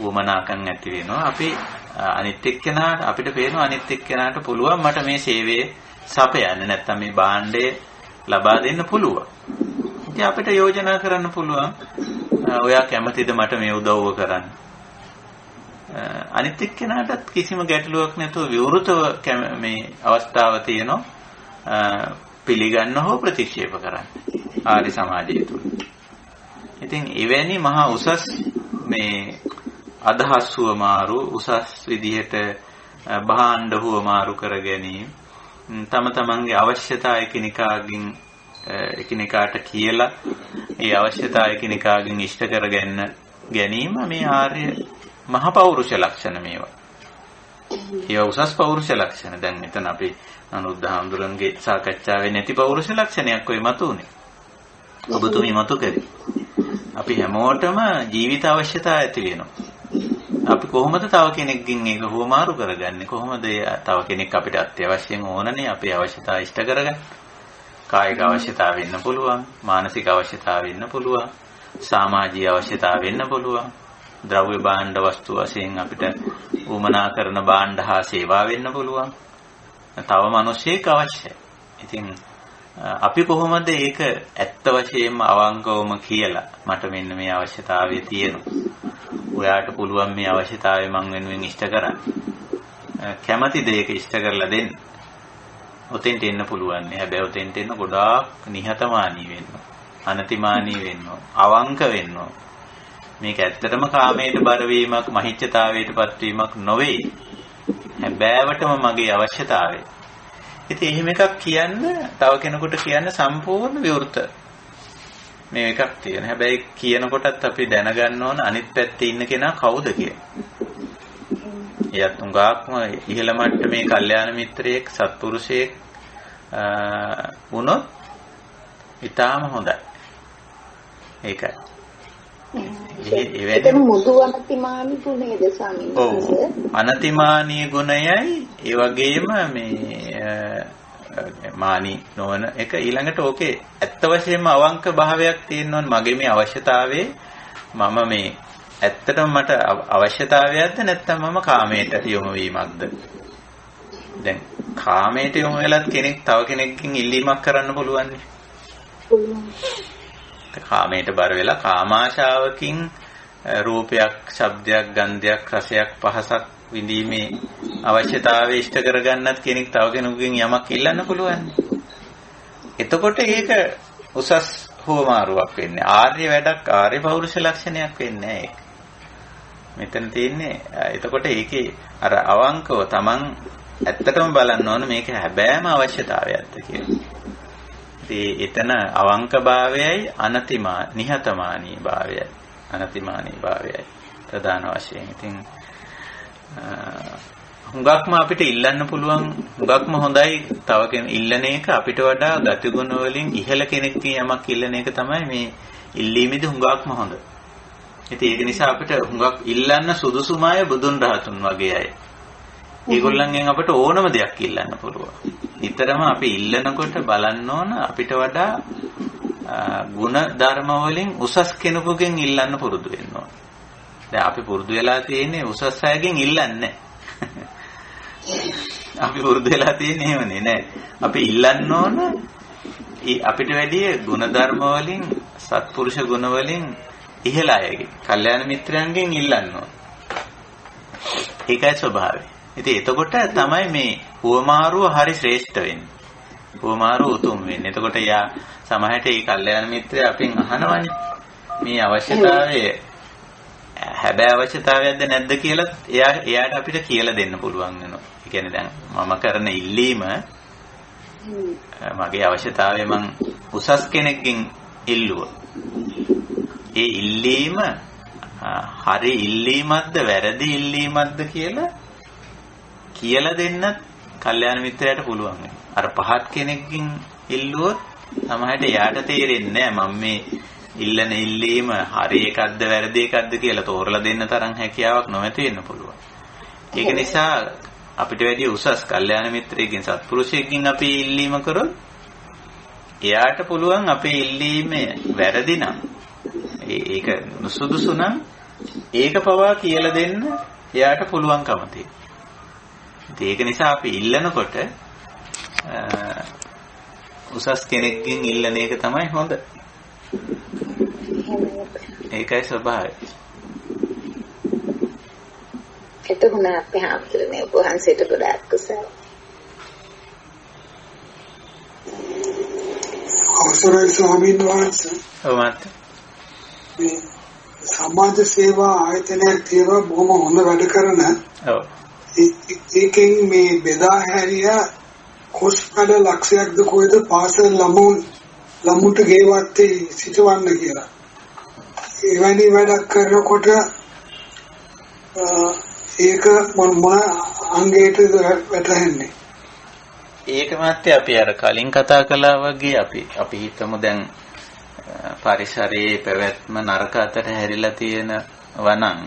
S1: වමනාකම් ඇති වෙනවා. අපි අනිත් එක්කෙනාට අපිට පේනවා අනිත් එක්කෙනාට පුළුවන් මට මේ සේවය සපයන්න නැත්නම් මේ භාණ්ඩය ලබා දෙන්න පුළුවන්. ඉතින් අපිට යෝජනා කරන්න පුළුවන් ඔයා කැමතිද මට මේ උදව්ව කරන්න? අනිත් එක්කෙනාටත් කිසිම ගැටලුවක් නැතුව විවෘතව මේ අවස්ථාව තියෙනවා පිළිගන්න හෝ ප්‍රතික්ෂේප කරන්න ආර්ය සමාජය තුළ. ඉතින් එවැනි මහා උසස් මේ අදහස් හුවමාරු උසස් විදිහට භාණ්ඩ හුවමාරු කර ගැනීම තම තමන්ගේ අවශ්‍යතා එකිනෙකාට කියලා ඒ අවශ්‍යතා එකිනෙකාගෙන් ඉෂ්ට කර ගැනීම මේ ආර්ය මහ පෞරුෂ ලක්ෂණ මේවා. ඒවා උසස් පෞරුෂ ලක්ෂණ. දැන් මෙතන අපි අනුරුද්ධ හාමුදුරන්ගේ සාකච්ඡාවේ නැති පෞරුෂ ලක්ෂණයක් ඔය මතුනේ. ඔබතුමී මතු කරේ. අපි හැමෝටම ජීවිත අවශ්‍යතා ඇති වෙනවා. අපි කොහොමද තව කෙනෙක්ගෙන් ඒක හුවමාරු කරගන්නේ? කොහොමද තව කෙනෙක් අපිට අත්‍යවශ්‍යයෙන් ඕනනේ අපේ අවශ්‍යතා ඉෂ්ට කරගන්න? කායික අවශ්‍යතා වෙන්න පුළුවන්, මානසික අවශ්‍යතා වෙන්න පුළුවන්, සමාජීය අවශ්‍යතා වෙන්න පුළුවන්. ද්‍රව්‍ය භාණ්ඩ වස්තු වශයෙන් අපිට උමනා කරන භාණ්ඩ හා සේවා වෙන්න පුළුවන්. තව මිනිස්සෙක් අවශ්‍යයි. ඉතින් අපි කොහොමද ඒක ඇත්ත වශයෙන්ම අවංකවම කියලා මට මෙන්න මේ අවශ්‍යතාවය තියෙනවා. ඔයාට පුළුවන් මේ අවශ්‍යතාවය මං වෙනුවෙන් ඉෂ්ට කරන්න. කැමැතිද ඒක ඉෂ්ට කරලා දෙන්න? ඔතෙන්ට එන්න පුළුවන්. හැබැයි ඔතෙන්ට එන්න ගොඩාක් නිහතමානී වෙන්න. අනතිමානී වෙන්න. අවංක වෙන්න. මේක ඇත්තටම කාමයට බර වීමක්, මහිච්ඡතාවයටපත් වීමක් නොවේ. හැබෑවටම මගේ අවශ්‍යතාවය. ඉතින් එහෙම එකක් කියන්න තව කෙනෙකුට කියන්න සම්පූර්ණ විවෘත මේ එකක් තියෙන. හැබැයි කියනකොටත් අපි දැනගන්න ඕන අනිත් පැත්තේ ඉන්න කෙනා කවුද කියලා. එයත් උඟාක්ම ඉහළ මට්ටමේ කල්යාණ මිත්‍රයෙක්, සත්පුරුෂයෙක් වුණොත් ඊටාම හොඳයි. ඒකයි.
S3: ඒක මුදු අනතිමානී ගුණයද ස්වාමීන් වහන්සේ? අනතිමානී
S1: ගුණයයි ඒ වගේම මේ මානී නොවන එක ඊළඟට ඕකේ ඇත්ත වශයෙන්ම අවංක භාවයක් තියෙනවනේ. මගේ මේ අවශ්‍යතාවයේ මම මේ ඇත්තටම මට අවශ්‍යතාවයක්ද නැත්නම් මම කාමයට යොමු වීමක්ද? දැන් කාමයට යොමු වෙලත් කෙනෙක් තව කෙනෙක්ගෙන් ඉල්ලීමක් කරන්න පුළුවන් නේ. කාමයට බර වෙලා කාමාශාවකින් රූපයක්, ශබ්දයක්, ගන්ධයක්, රසයක්, පහසක් විඳීමේ අවශ්‍යතාවය ඉෂ්ට කරගන්නත් කෙනෙක් තව කෙනෙකුගෙන් යමක් ඉල්ලන්න පුළුවන්. එතකොට ඒක උසස් හුවමාරුවක් වෙන්නේ. ආර්ය වැඩක්, ආර්ය පෞරුෂ ලක්ෂණයක් වෙන්නේ නැහැ. මෙතන තියෙන්නේ එතකොට ඒකේ අර අවංකව Taman ඇත්තටම බලන්න ඕන මේක හැබෑම අවශ්‍යතාවයක්ද කියලා. එතන අවංක භාවයයි නිහතමානී භාවයයි අනතිමානී භාවයයි ප්‍රධාන වශයෙන්. ඉතින් හුඟක්ම අපිට ඉල්ලන්න පුළුවන්, හුඟක්ම හොඳයි තව කෙනෙක් ඉල්ලන එක අපිට වඩා ගතිගුණ වලින් ඉහළ කෙනෙක්ගෙන් යමක් ඉල්ලන එක තමයි මේ ඉල්ලීමේදී හුඟක්ම හොඳ. ඉතින් ඒක නිසා අපිට හුඟක් ඉල්ලන්න සුදුසුම අය බුදුන් රහතුන් වගේ අය. ඒගොල්ලන්ගෙන් අපිට ඕනම දෙයක් ඉල්ලන්න පුළුවන්. නිතරම අපි ඉල්ලනකොට බලන්න ඕන අපිට වඩා ගුණ ධර්ම වලින් උසස් කෙනෙකුගෙන් ඉල්ලන්න පුරුදු වෙන්න ඕන. දැන් අපි පුරුදු වෙලා තියෙන්නේ උසස් අයගෙන් ඉල්ලන්නේ. අපි පුරුදු වෙලා තියෙන්නේ එහෙමනේ නෑ. අපි ඉල්ලන්න ඕන අපිට වැඩිය ගුණ ධර්ම වලින්, සත්පුරුෂ ගුණ වලින් ඉහළ අයගෙන්, කල්යාණ මිත්‍රයන්ගෙන් ඉල්ලන්න ඕන. ඒකයි ස්වභාවය. ඉතින් එතකොට තමයි මේ හුවමාරුව හරි ශ්‍රේෂ්ඨ වෙන්නේ. හුවමාරුව උතුම් වෙන්නේ. එතකොට යා සමහරට මේ කල්යාණ මිත්‍රය අපෙන් අහනවනේ මේ අවශ්‍යතාවය හැබැයි අවශ්‍යතාවයක්ද නැද්ද කියලා එයාට අපිට කියලා දෙන්න පුළුවන් වෙනවා. ඒ කියන්නේ දැන් මම කරන ඉල්ලීම මගේ අවශ්‍යතාවය මං උසස් කෙනෙක්ගෙන් ඉල්ලුවා. ඒ ඉල්ලීම හරි ඉල්ලීමක්ද වැරදි ඉල්ලීමක්ද කියලා දෙන්න කල්යාණ මිත්‍රයාට පුළුවන්. අර පහත් කෙනෙක්ගෙන් ඉල්ලුවොත් සමහරට යාට තේරෙන්නේ නැහැ මම මේ ඉල්ලන ඉල්ලීම හරි එකක්ද වැරදි එකක්ද කියලා තෝරලා දෙන්න තරම් හැකියාවක් නොමැති වෙන්න පුළුවන්. ඒක නිසා අපිට වැඩි උසස් කල්යාණ මිත්‍රයෙක්ගෙන් සත්පුරුෂයෙක්ගෙන් අපි ඉල්ලීම කරොත් එයාට පුළුවන් අපේ ඉල්ලීම වැරදි නම් ඒක නුසුදුසු නම් ඒක පවා කියලා දෙන්න එයාට පුළුවන්කම තියෙනවා. ඒක නිසා අපි ඉල්ලනකොට උසස් කෙනෙක්ගෙන් ඉල්ලන එක තමයි හොඳ. ඒකයි ස්වභාවය.
S3: එතකොට අපේ හැමෝටම වහන්සේට ගොඩාක් කුසල.
S4: අවසරයි ස්වාමීන් වහන්සේ.
S1: ඔව් මත්.
S4: මේ සමාජ සේවා ආයතනයක් තියෙනවා බොහොම හොඳ වැඩ කරන.
S1: ඔව්.
S4: ඒකෙන් මේ බෙදා හැරියා කොස්පඩ ලක්ෂයක්ද කොයිද පාසල් ළමුන්ට ගෙවත් සිටවන්න කියලා. එවැනි වැඩක් කරනකොට ඒක මොන අංගයටද වැටහෙන්නේ?
S1: ඒක මාත්‍ය අපි අර කලින් කතා කළා වගේ අපි හිතමු දැන් පරිසරයේ පැවැත්ම නරක අතට හැරිලා තියෙනවා නම්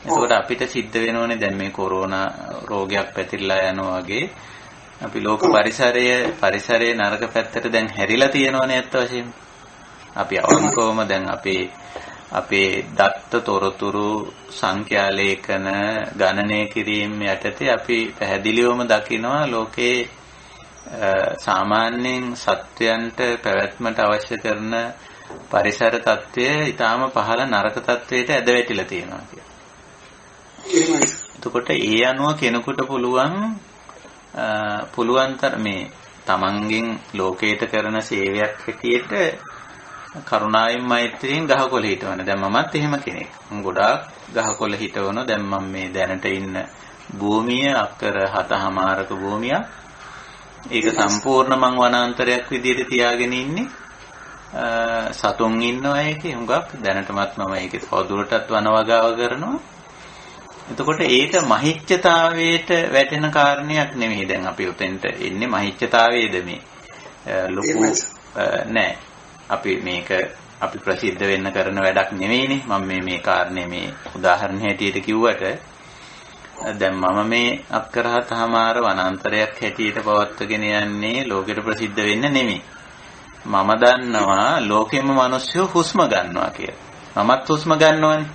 S1: එතකොට අපිට සිද්ධ වෙනෝනේ දැන් මේ කොරෝනා රෝගයක් පැතිරලා යනවා වගේ අපි ලෝක පරිසරයේ නරක පැත්තට දැන් හැරිලා තියෙනවනේ අත්ත වශයෙන්ම. අපි අවංකවම දැන් අපේ දත්ත තොරතුරු සංඛ්‍යා ලේඛන ගණනය කිරීම යටතේ අපි පැහැදිලිවම දකිනවා ලෝකේ සාමාන්‍යයෙන් සත්වයන්ට පැවැත්මට අවශ්‍ය කරන පරිසර තත්ත්වය ඊටාම පහළ නරක තත්ත්වයට ඇද වැටිලා තියෙනවා කියලා. එතකොට ඒ අනුව කෙනෙකුට පුළුවන් මේ තමන්ගෙන් ලෝකයට කරන සේවයක් හැටියට කරුණාවෙන් මෛත්‍රියෙන් ගහකොළ හිටවන. දැන් මමත් එහෙම කෙනෙක්. ගොඩාක් ගහකොළ හිටවන. දැන් මම මේ දැනට ඉන්න භූමිය අක්කර 7මාරක භූමියක්. ඒක සම්පූර්ණ මං වනාන්තරයක් විදිහට තියාගෙන ඉන්නේ. සතුන් ඉන්නවා ඒකේ හුඟක්. දැනටමත් මම ඒකේ තවදුරටත් වනවගාව කරනවා. එතකොට ඒක මහිච්ඡතාවයට වැටෙන කාරණයක් නෙමෙයි. දැන් අපි උතෙන්ට එන්නේ මහිච්ඡතාවයේද මේ ලොකු නෑ. අපි ප්‍රසිද්ධ වෙන්න කරන වැඩක් නෙවෙයිනේ. මම මේ කාරණේ මේ උදාහරණ හැටියට කිව්වට දැන් මම මේ අක්කර 7මාර වනාන්තරයක් හැටියට පවත්වගෙන යන්නේ ලෝකෙට ප්‍රසිද්ධ වෙන්න නෙමෙයි. මම දන්නවා ලෝකෙම මිනිස්සු හුස්ම ගන්නවා කියලා. මමත් හුස්ම ගන්නවනේ.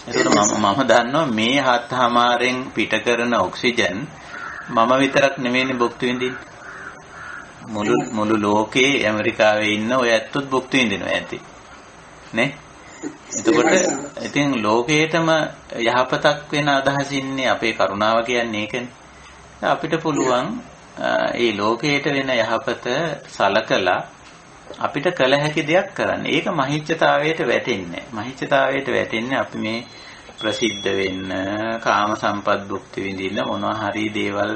S1: ඒකට මම දන්නවා මේ 7මාරෙන් පිට කරන ඔක්සිජන් මම විතරක් නෙමෙයිනේ භුක්ති විඳින්නේ. මුළු ලෝකේ ඇමරිකාවේ ඉන්න ඔය ඇත්තොත් භුක්ති විඳිනවා ඇති නේ. එතකොට ඉතින් ලෝකේටම යහපතක් වෙන අදහසින්නේ අපේ කරුණාව කියන්නේ ඒකනේ. අපිට පුළුවන් ඒ ලෝකයට වෙන යහපත සලකලා අපිට කළ හැකි දෙයක් කරන්න. ඒක මහිච්ඡතාවයට වැටෙන්නේ. මහිච්ඡතාවයට වැටෙන්නේ අපි මේ ප්‍රසිද්ධ වෙන්න, කාම සම්පත් භුක්ති විඳින්න මොනවා හරි දේවල්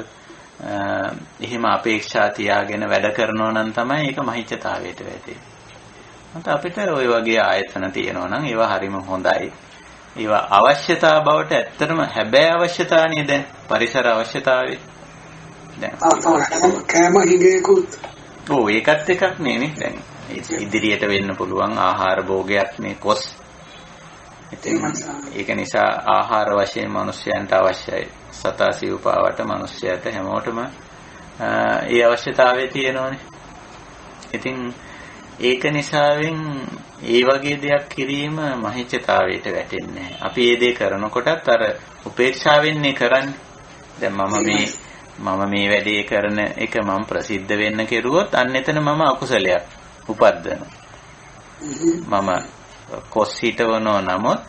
S1: එහෙම අපේක්ෂා තියාගෙන වැඩ කරනවා නම් තමයි ඒක මහිච්ඡතාවයට වැටෙන්නේ. මත අපිට ওই වගේ ආයතන තියෙනවා නම් ඒවා හරිම හොඳයි. ඒවා අවශ්‍යතාව බවට ඇත්තටම හැබැයි අවශ්‍යතාව නේද? පරිසර අවශ්‍යතාවේ. දැන්
S4: කෑම හිගේකුත්
S1: ඔව් ඒකත් එකක් නෙනේ. දැන් ඉදිරියට වෙන්න පුළුවන් ආහාර භෝගයක් මේ කොස්. ඒක නිසා ආහාර වශයෙන් මිනිස්යන්ට අවශ්‍යයි. සතා සිව්පාවට මිනිස්යාට හැමෝටම ඒ අවශ්‍යතාවය තියෙනවානේ. ඉතින් ඒක නිසාවෙන් ඒ වගේ දෙයක් කිරීම මහිච්ඡතාවයට වැටෙන්නේ නැහැ. අපි මේ දේ කරනකොටත් අර උපේක්ෂාවෙන්නේ කරන්නේ. දැන් මම මේ වැඩේ කරන එක මම ප්‍රසිද්ධ වෙන්න කෙරුවොත් අන්න එතන මම අකුසලයක් උපද්දනවා. මම කොස් හිටවනෝ නමුත්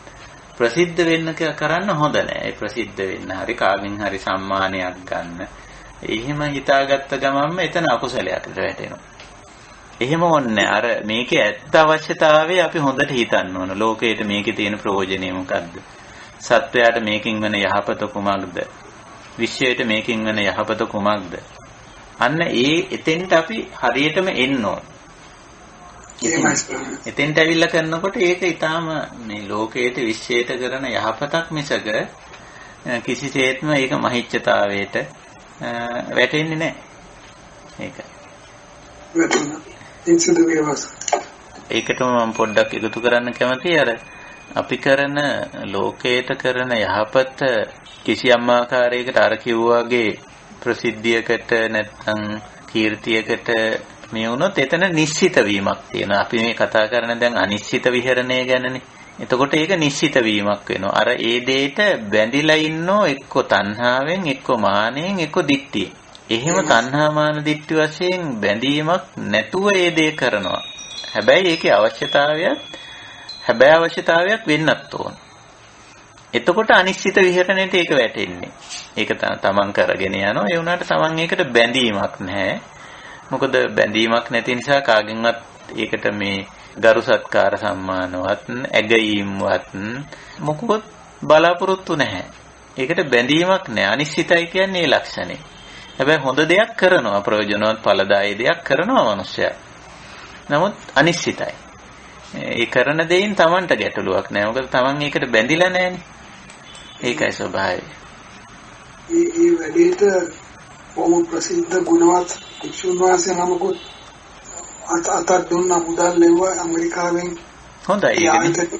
S1: ප්‍රසිද්ධ වෙන්න කරන්න හොඳ නෑ. ඒ ප්‍රසිද්ධ වෙන්න හරි කාගෙන් හරි සම්මානයක් ගන්න. එහෙම හිතාගත්ත ගමන්ම එතන අකුසලයකට වැටෙනවා. එහෙම ඕනේ. අර මේකේ ඇත්ත අවශ්‍යතාවය අපි හොඳට හිතන්න ඕන. ලෝකයට මේකේ තියෙන ප්‍රයෝජනෙ මොකද්ද? සත්වයාට මේකින් වෙන යහපත කුමක්ද? විශ්වයට මේකින් වෙන යහපත කුමක්ද? අන්න එතෙන්ට අපි හරියටම එන්න ඕන. එතෙන්ට ඇවිල්ලා කරනකොට ඒක ඊටාම මේ ලෝකයට විශ්ේෂ කරන යහපතක් මිසක කිසිසේත්ම ඒක මහිච්ඡතාවයට වැටෙන්නේ නැහැ. ඒකයි. ඒකටම මම පොඩ්ඩක් එකතු කරන්න කැමතියි. අර අපි කරන ලෝකයට කරන යහපත කිසියම් ආකාරයකට අර කිව්වාගේ ප්‍රසිද්ධියකට නැත්නම් කීර්තියකට මේ වුණොත් එතන නිශ්චිත වීමක් තියෙනවා. අපි මේ කතා කරන දැන් අනිශ්චිත විහරණය ගැනනේ. එතකොට ඒක නිශ්චිත වීමක් වෙනවා. අර ඒ දෙයට බැඳිලා ඉන්නෝ එක්ක තණ්හාවෙන්, එක්ක මානෙන්, එක්ක දික්තියෙන්. එහෙම තණ්හා මාන දික්ති වශයෙන් බැඳීමක් නැතුව ඒ දේ කරනවා. හැබැයි ඒකේ අවශ්‍යතාවයක් වෙන්නත් ඕන. එතකොට අනිශ්චිත විහරණයට ඒක වැටෙන්නේ. ඒක තමන් කරගෙන යනවා. ඒ වුණාට තමන් ඒකට බැඳීමක් නැහැ. මොකද බැඳීමක් නැති නිසා කාගෙන්වත් ඒකට මේ ගරු සත්කාර සම්මානවත් ඇගීම්වත් මොකවත් බලාපොරොත්තු නැහැ. ඒකට බැඳීමක් නැහැ. අනිශ්චිතයි කියන්නේ ඒ ලක්ෂණේ. හැබැයි හොඳ දෙයක් කරනවා, ප්‍රයෝජනවත් ඵලදායී දෙයක් කරනවා මනුස්සයා. නමුත් අනිශ්චිතයි. ඒ කරන දෙයින් Tamanට ගැටලුවක් නැහැ. මොකද Taman ඒකට බැඳිලා නැහැනේ. ඒකයි ස්වභාවය.
S4: මේ වැඩේට බොහොම ප්‍රසිද්ධ ගුණවත් භික්ෂුන් වහන්සේ නමකුත් අතක් දුන්නා මුදල් ලැබුවා ඇමරිකාවෙන්.
S1: හොඳයි ඒකනේ.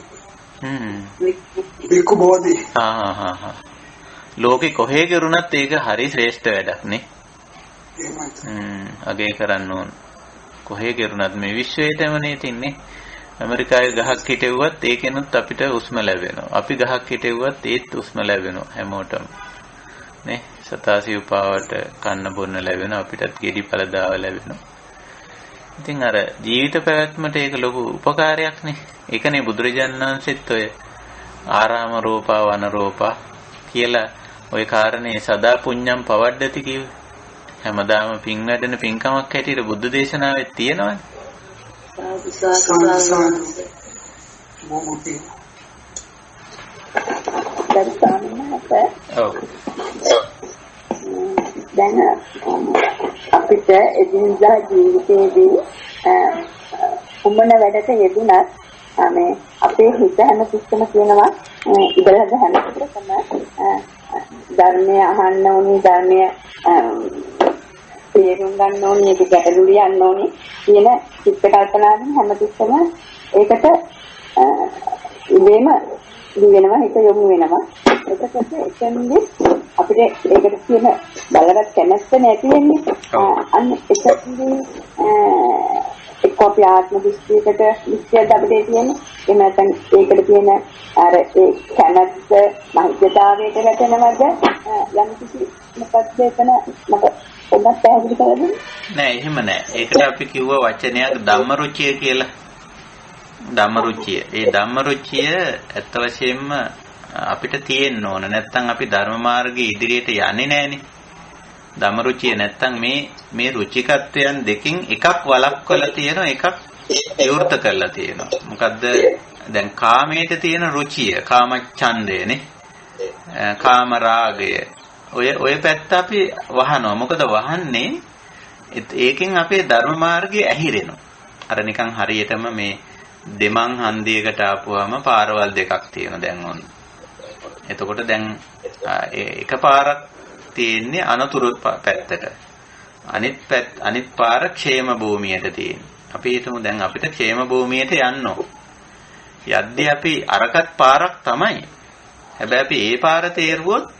S4: බිකු බෝධි.
S1: ලෝකේ කොහේ කරුණත් ඒක හරි ශ්‍රේෂ්ඨ වැඩක් නේ. අගේ කරන්න ඕන. කොහේ කරුණත් මේ විශ්වයේදමනේ තින්නේ. ඇමරිකාවේ ගහක් හිටෙව්වත් ඒකෙනුත් අපිට උස්ම ලැබෙනවා. අපි ගහක් හිටෙව්වත් ඒත් උස්ම ලැබෙනවා හැමෝටම. නේ? සතාසිව් පාවට කන්න බොන්න ලැබෙනවා. අපිටත් ගෙඩි පළදාව ලැබෙනවා. ඉතින් අර ජීවිත පැවැත්මට ඒක ලොකු උපකාරයක් නේ. ඒකනේ බුදුරජාණන් වහන්සේත් ඔය ආරාම රූපා වන රූපා කියලා ඔය කාරණේ සදා පුඤ්ඤම් පවඩ්ඩති කිව්වේ. හැමදාම පින් වැඩෙන පින්කමක් හැටියට බුද්ධ දේශනාවේ තියෙනවනේ.
S5: දැන් අපිට එදිනදා ජීවිතයේදී උමන වැඩක යෙදුණත් මේ අපේ හිත හැම තිස්සම කියනවා ඉබලද හැම තිස්සම ධර්මය අහන්න ඕනේ, ධර්මය තේරුම් ගන්න ඕනේ, ඒක ගැටලු ලියන්න ඕනේ කියන චිත්ත කල්පනාවෙන් හැමතිස්සම ඒකට ඉබේම දිවෙනවා, හිත යොමු වෙනවා. එතකොට එතෙන්දී අපිට ඒකට කියන බලවත් කැමැත්ත නැති වෙන්නේ. අන්න එතෙන්දී එක්ක අපි ආත්ම දෘෂ්ටියකට විශ්යද අපිට තියෙන්නේ. එහෙම නැත්නම් ඒකට තියෙන අර ඒ කැමැත්ත මහිතතාවයට වැටෙනවද? යම් කිසි මොකක්ද එතන මට පොඩ්ඩක් පැහැදිලි කරන්න.
S1: නෑ එහෙම නෑ. ඒකට අපි කිව්ව වචනයක් ධම්මරුචිය කියලා. ධම්මරුචිය. ඒ ධම්මරුචිය ඇත්ත වශයෙන්ම අපිට තියෙන්න ඕන. නැත්නම් අපි ධර්ම මාර්ගයේ ඉදිරියට යන්නේ නෑනේ. ධම්මරුචිය නැත්නම් මේ රුචිකත්වයන් දෙකෙන් එකක් වළක්වලා තියෙනවා, එකක් විවෘත කරලා තියෙනවා. මොකද්ද? දැන් කාමයට තියෙන රුචිය, කාමච්ඡන්දයනේ. කාම රාගය. ඔය පැත්ත අපි වහනවා. මොකද වහන්නේ ඒකෙන් අපේ ධර්ම මාර්ගය ඇහිරෙනවා. අර නිකන් හරියටම මේ දෙමන් හන්දියකට ආපුවාම පාරවල් දෙකක් තියෙනවා දැන් ඔන්න. එතකොට දැන් එකපාරක් තියෙන්නේ අනතුරු පැත්තට. අනිත් පාර ക്ഷേම භූමියට තියෙනවා. අපි හිතමු දැන් අපිට ക്ഷേම භූමියට යන්න ඕන. යද්දී අපි අරකට පාරක් තමයි. හැබැයි අපි ඒ පාර තේරුවොත්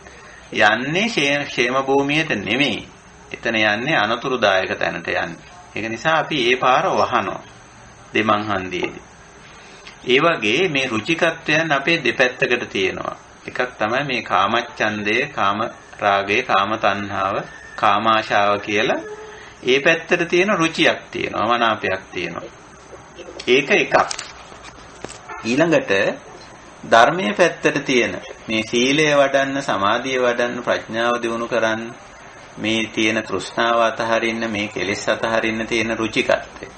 S1: යන්නේ ക്ഷേම භූමියට නෙමෙයි. එතන යන්නේ අනතුරුදායක තැනට යන්නේ. ඒක නිසා අපි ඒ පාර වහනවා. දෙමන් හන්දියේදී. ඒ වගේ මේ රුචිකත්වයන් අපේ දෙපැත්තකට තියෙනවා. එකක් තමයි මේ කාමච්ඡන්දය, කාම රාගය, කාම තණ්හාව, කාමාශාව කියලා ඒ පැත්තට තියෙන රුචියක් තියෙනවා, මනාපයක් තියෙනවා. ඒක එකක්. ඊළඟට ධර්මයේ පැත්තට තියෙන මේ සීලය වඩන්න, සමාධිය වඩන්න, ප්‍රඥාව දියුණු කරන්න, මේ තියෙන තෘෂ්ණාව අතහරින්න, මේ කෙලෙස් අතහරින්න තියෙන රුචිකත්වය.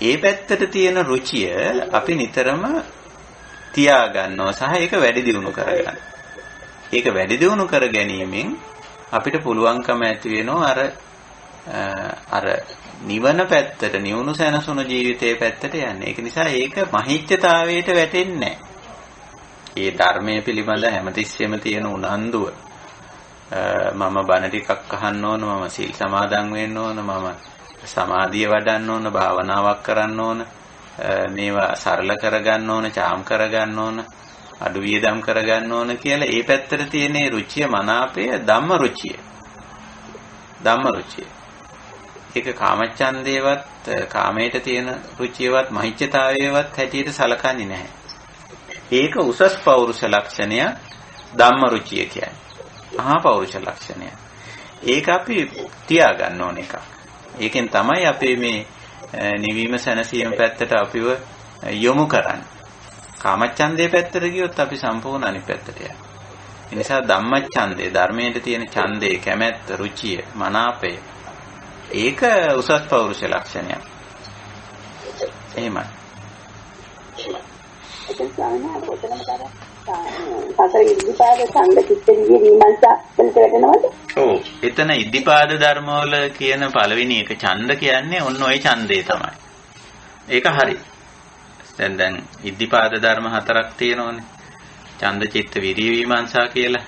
S1: ඒ පැත්තට තියෙන රුචිය අපි නිතරම තියාගන්නවා සහ ඒක වැඩි දියුණු කරගන්න. ඒක වැඩි දියුණු කර ගැනීමෙන් අපිට පුළුවන්කම ඇති වෙනවා අර අර නිවන පැත්තට නිවුණු සැනසුණු ජීවිතයේ පැත්තට යන්නේ. ඒක නිසා ඒක මහිච්ඡතාවයට වැටෙන්නේ නැහැ. ඒ ධර්මයේ පිළිබඳ හැමතිස්සෙම තියෙන උනන්දුව මම බණ ටිකක් අහන්න ඕන, මම සීල් සමාදන් වෙන්න ඕන, මම සමාධිය වඩන්න ඕන, භාවනාවක් කරන්න ඕන, මේවා සරල කරගන්න ඕන, චාම් කරගන්න ඕන, අඩු වියදම් කරගන්න ඕන කියලා ඒ පැත්තට තියෙන රුචිය මනාපය ධම්ම රුචිය. ධම්ම රුචිය. ඒක කාමච්ඡන්දේවත් කාමයට තියෙන රුචියවත් මහිච්ඡතාවයවත් හැටියට සලකන්නේ නැහැ. ඒක උසස් පෞරුෂ ලක්ෂණය ධම්ම රුචිය කියන්නේ. මහා පෞරුෂ ලක්ෂණය. ඒක අපි තියාගන්න ඕන එකක්. ඒකෙන් තමයි අපි මේ නිවීම සැනසීම පැත්තට අපිව යොමු කරන්නේ. කාමච්ඡන්දේ පැත්තට ගියොත් අපි සම්පූර්ණ අනිත් පැත්තට යනවා. ඒ නිසා ධම්මච්ඡන්දේ ධර්මයේ තියෙන ඡන්දේ, කැමැත්ත, රුචිය, මනාපය ඒක උසස් පෞරුෂ ලක්ෂණයක්. එහෙමයි.
S5: සතර ඉද්ධිපාද ඡන්ද කිච්චෙන්ගේ විමර්ශා වලට වැටෙනවද?
S1: ඔව්. එතන ඉද්ධිපාද ධර්මවල කියන පළවෙනි එක ඡන්ද කියන්නේ ඔන්න ඔය ඡන්දේ තමයි. ඒක හරි. දැන් ඉද්ධිපාද ධර්ම 4ක් තියෙනවනේ. ඡන්ද චිත්ත විරිය විමර්ශා කියලා.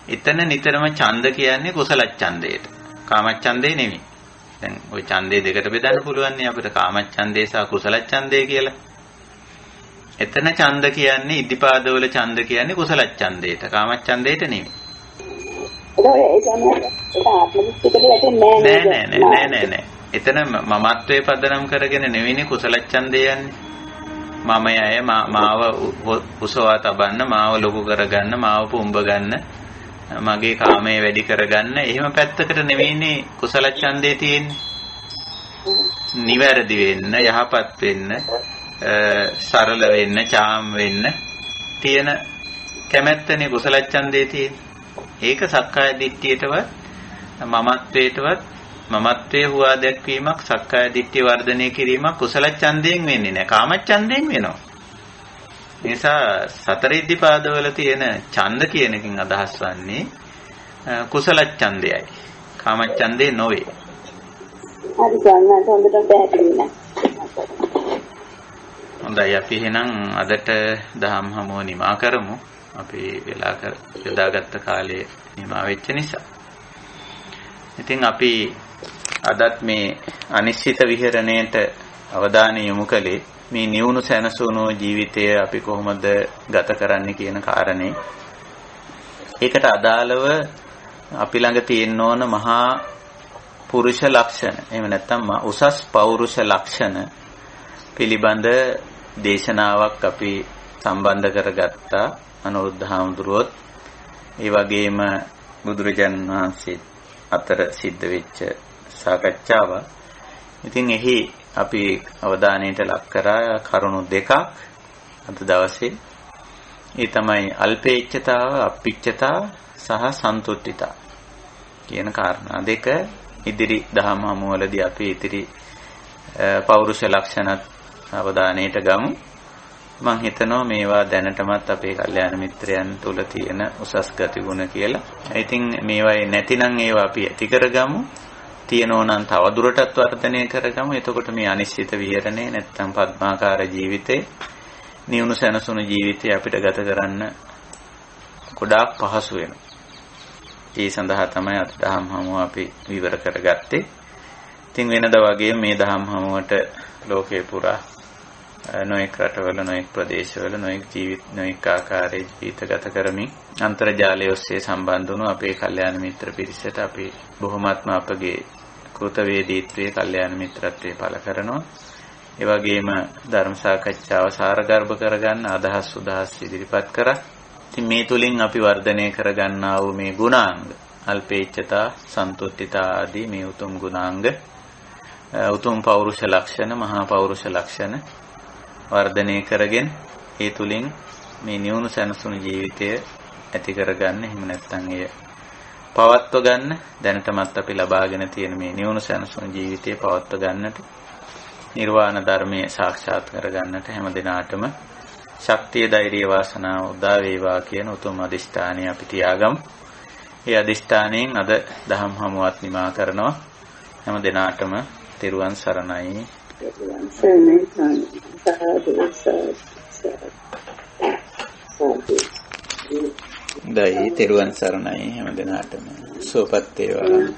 S1: එතන නිතරම ඡන්ද කියන්නේ කුසල ඡන්දයට. කාමච්ඡන්දේ නෙමෙයි. දැන් ওই ඡන්දේ දෙකට බෙදන්න පුළුවන් නේ අපිට කාමච්ඡන්දේ සහ කුසල ඡන්දේ කියලා. එතන ඡන්ද කියන්නේ ඉද්ධිපාදවල ඡන්ද කියන්නේ කුසල ඡන්දේට, කාමච්ඡන්දේට නෙමෙයි. නෑ. එතන මමත්වයේ පදනම් කරගෙන නෙවෙයිනේ කුසල ඡන්දේ යන්නේ. මමයය මාව උසවා තබන්න, මාව ලොකු කරගන්න, මාව පුම්බ ගන්න, මගේ කාමයේ වැඩි කරගන්න, එහෙම පැත්තකට නෙවෙයිනේ කුසල ඡන්දේ තියෙන්නේ. නිවැරදි වෙන්න, යහපත් වෙන්න, සරල වෙන්න, චාම් වෙන්න තියෙන කැමැත්තනේ කුසල ඡන්දේ තියෙන්නේ. ඒක සක්කාය දිට්ඨියටවත් මමත්වයටවත් මමත්වයේ හුවා දැක්වීමක්, සක්කාය දිට්ඨිය වර්ධනය කිරීමක් කුසල ඡන්දයෙන් වෙන්නේ නැහැ. කාම ඡන්දයෙන් වෙනවා. ඒ නිසා සතර ඉද්ධිපාදවල තියෙන ඡන්ද කියන එකෙන් අදහස් වන්නේ කුසල ඡන්දයයි. කාම ඡන්දේ නොවේ.
S5: හරි ගන්න හොඳට පැහැදිලි නෑ.
S1: හොඳයි අපි එහෙනම් අදට දහම් හමුව නිමා කරමු. අපි වෙලා යොදාගත්ත කාලේ නිමා වෙච්ච නිසා. ඉතින් අපි අදත් මේ අනිශ්චිත විහරණයට අවධානය යොමු කළේ මේ නිවුණු සැනසුණු ජීවිතය අපි කොහොමද ගත කරන්නේ කියන කාරණේ. ඒකට අදාළව අපි ළඟ තියෙන්න ඕන මහා පුරුෂ ලක්ෂණ, එහෙම නැත්නම් උසස් පෞරුෂ ලක්ෂණ පිළිබඳ දේශනාවක් අපි සම්බන්ධ කරගත්තා අනුරුද්ධ හාමුදුරුවොත්. ඒ වගේම බුදුරජාණන් වහන්සේ අතර සිද්ධ වෙච්ච සාකච්ඡාව. ඉතින් එහි අපි අවධානයට ලක් කරා කරුණු දෙකක් අද දවසේ. ඒ තමයි අල්පේච්ඡතාව, අප්පිච්ඡතාව සහ සන්තුට්ඨිතාව කියන කාරණා දෙක ඉදිරි දහම් හමුවලදී අපි ඉදිරි පෞරුෂ ලක්ෂණත් අවධානයට ගමු. මම හිතනවා මේවා දැනටමත් අපේ කල්යාණ මිත්‍රයන් තුල තියෙන උසස් ගතිගුණ කියලා. ඉතින් මේවායි නැතිනම් ඒවා අපි ඇති කරගමු. තියෙනෝ නම් තව දුරටත් වර්ධනය කරගමු. එතකොට මේ අනිශ්චිත විහරණේ නැත්තම් පద్මාකාර ජීවිතේ, නිවුණු සැනසුණු ජීවිතේ අපිට ගත කරන්න ගොඩාක් පහසු වෙනවා. ඒ සඳහා තමයි අද දහම් හමුව අපි විවර කරගත්තේ. ඉතින් වෙනදා වගේ මේ දහම් හමුවට ලෝකේ පුරා නොඑක් රටවල, නොඑක් ප්‍රදේශවල, නොඑක් ආකාරයේ ජීවිත ගත කරමින් අන්තර්ජාලය ඔස්සේ සම්බන්ධ වුණු අපේ කල්යාණ මිත්‍ර පිරිසට අපි බොහොමත්ම අපගේ කෘතවේදීත්වයේ කල්යාණ මිත්‍රත්වයේ පළ කරනවා. ඒ වගේම ධර්ම සාකච්ඡාව සාරගර්භ කරගන්න අදහස් උදහස් ඉදිරිපත් කරා. ඉතින් මේ තුලින් අපි වර්ධනය කරගන්නා වූ මේ ගුණාංග, අල්පේච්ඡතා, සන්තුට්ඨිතා ආදී මේ උතුම් ගුණාංග, උතුම් පෞරුෂ ලක්ෂණ, මහා පෞරුෂ ලක්ෂණ වර්ධනය කරගෙන ඒ තුලින් මේ නිවුණු සැනසුණු ජීවිතය ඇති කරගන්න, එහෙම නැත්නම් එය පවත්ව ගන්න, දැනටමත් අපි ලබාගෙන තියෙන මේ නිවුණු සැනසුණු ජීවිතය පවත්ව ගන්නට, නිර්වාණ ධර්මයේ සාක්ෂාත් කරගන්නට හැම දිනාටම ශක්තිය, ධෛර්යය, වාසනාව උදා වේවා කියන උතුම් අදිෂ්ඨානය අපි තියාගමු. ඒ අදිෂ්ඨානයෙන් අද දහම් හමුවත් නිමා කරනවා. හැම දිනාටම තෙරුවන් සරණයි. දෛ තෙරුවන් සරණයි හැම දිනාටම. සුවපත් වේවා.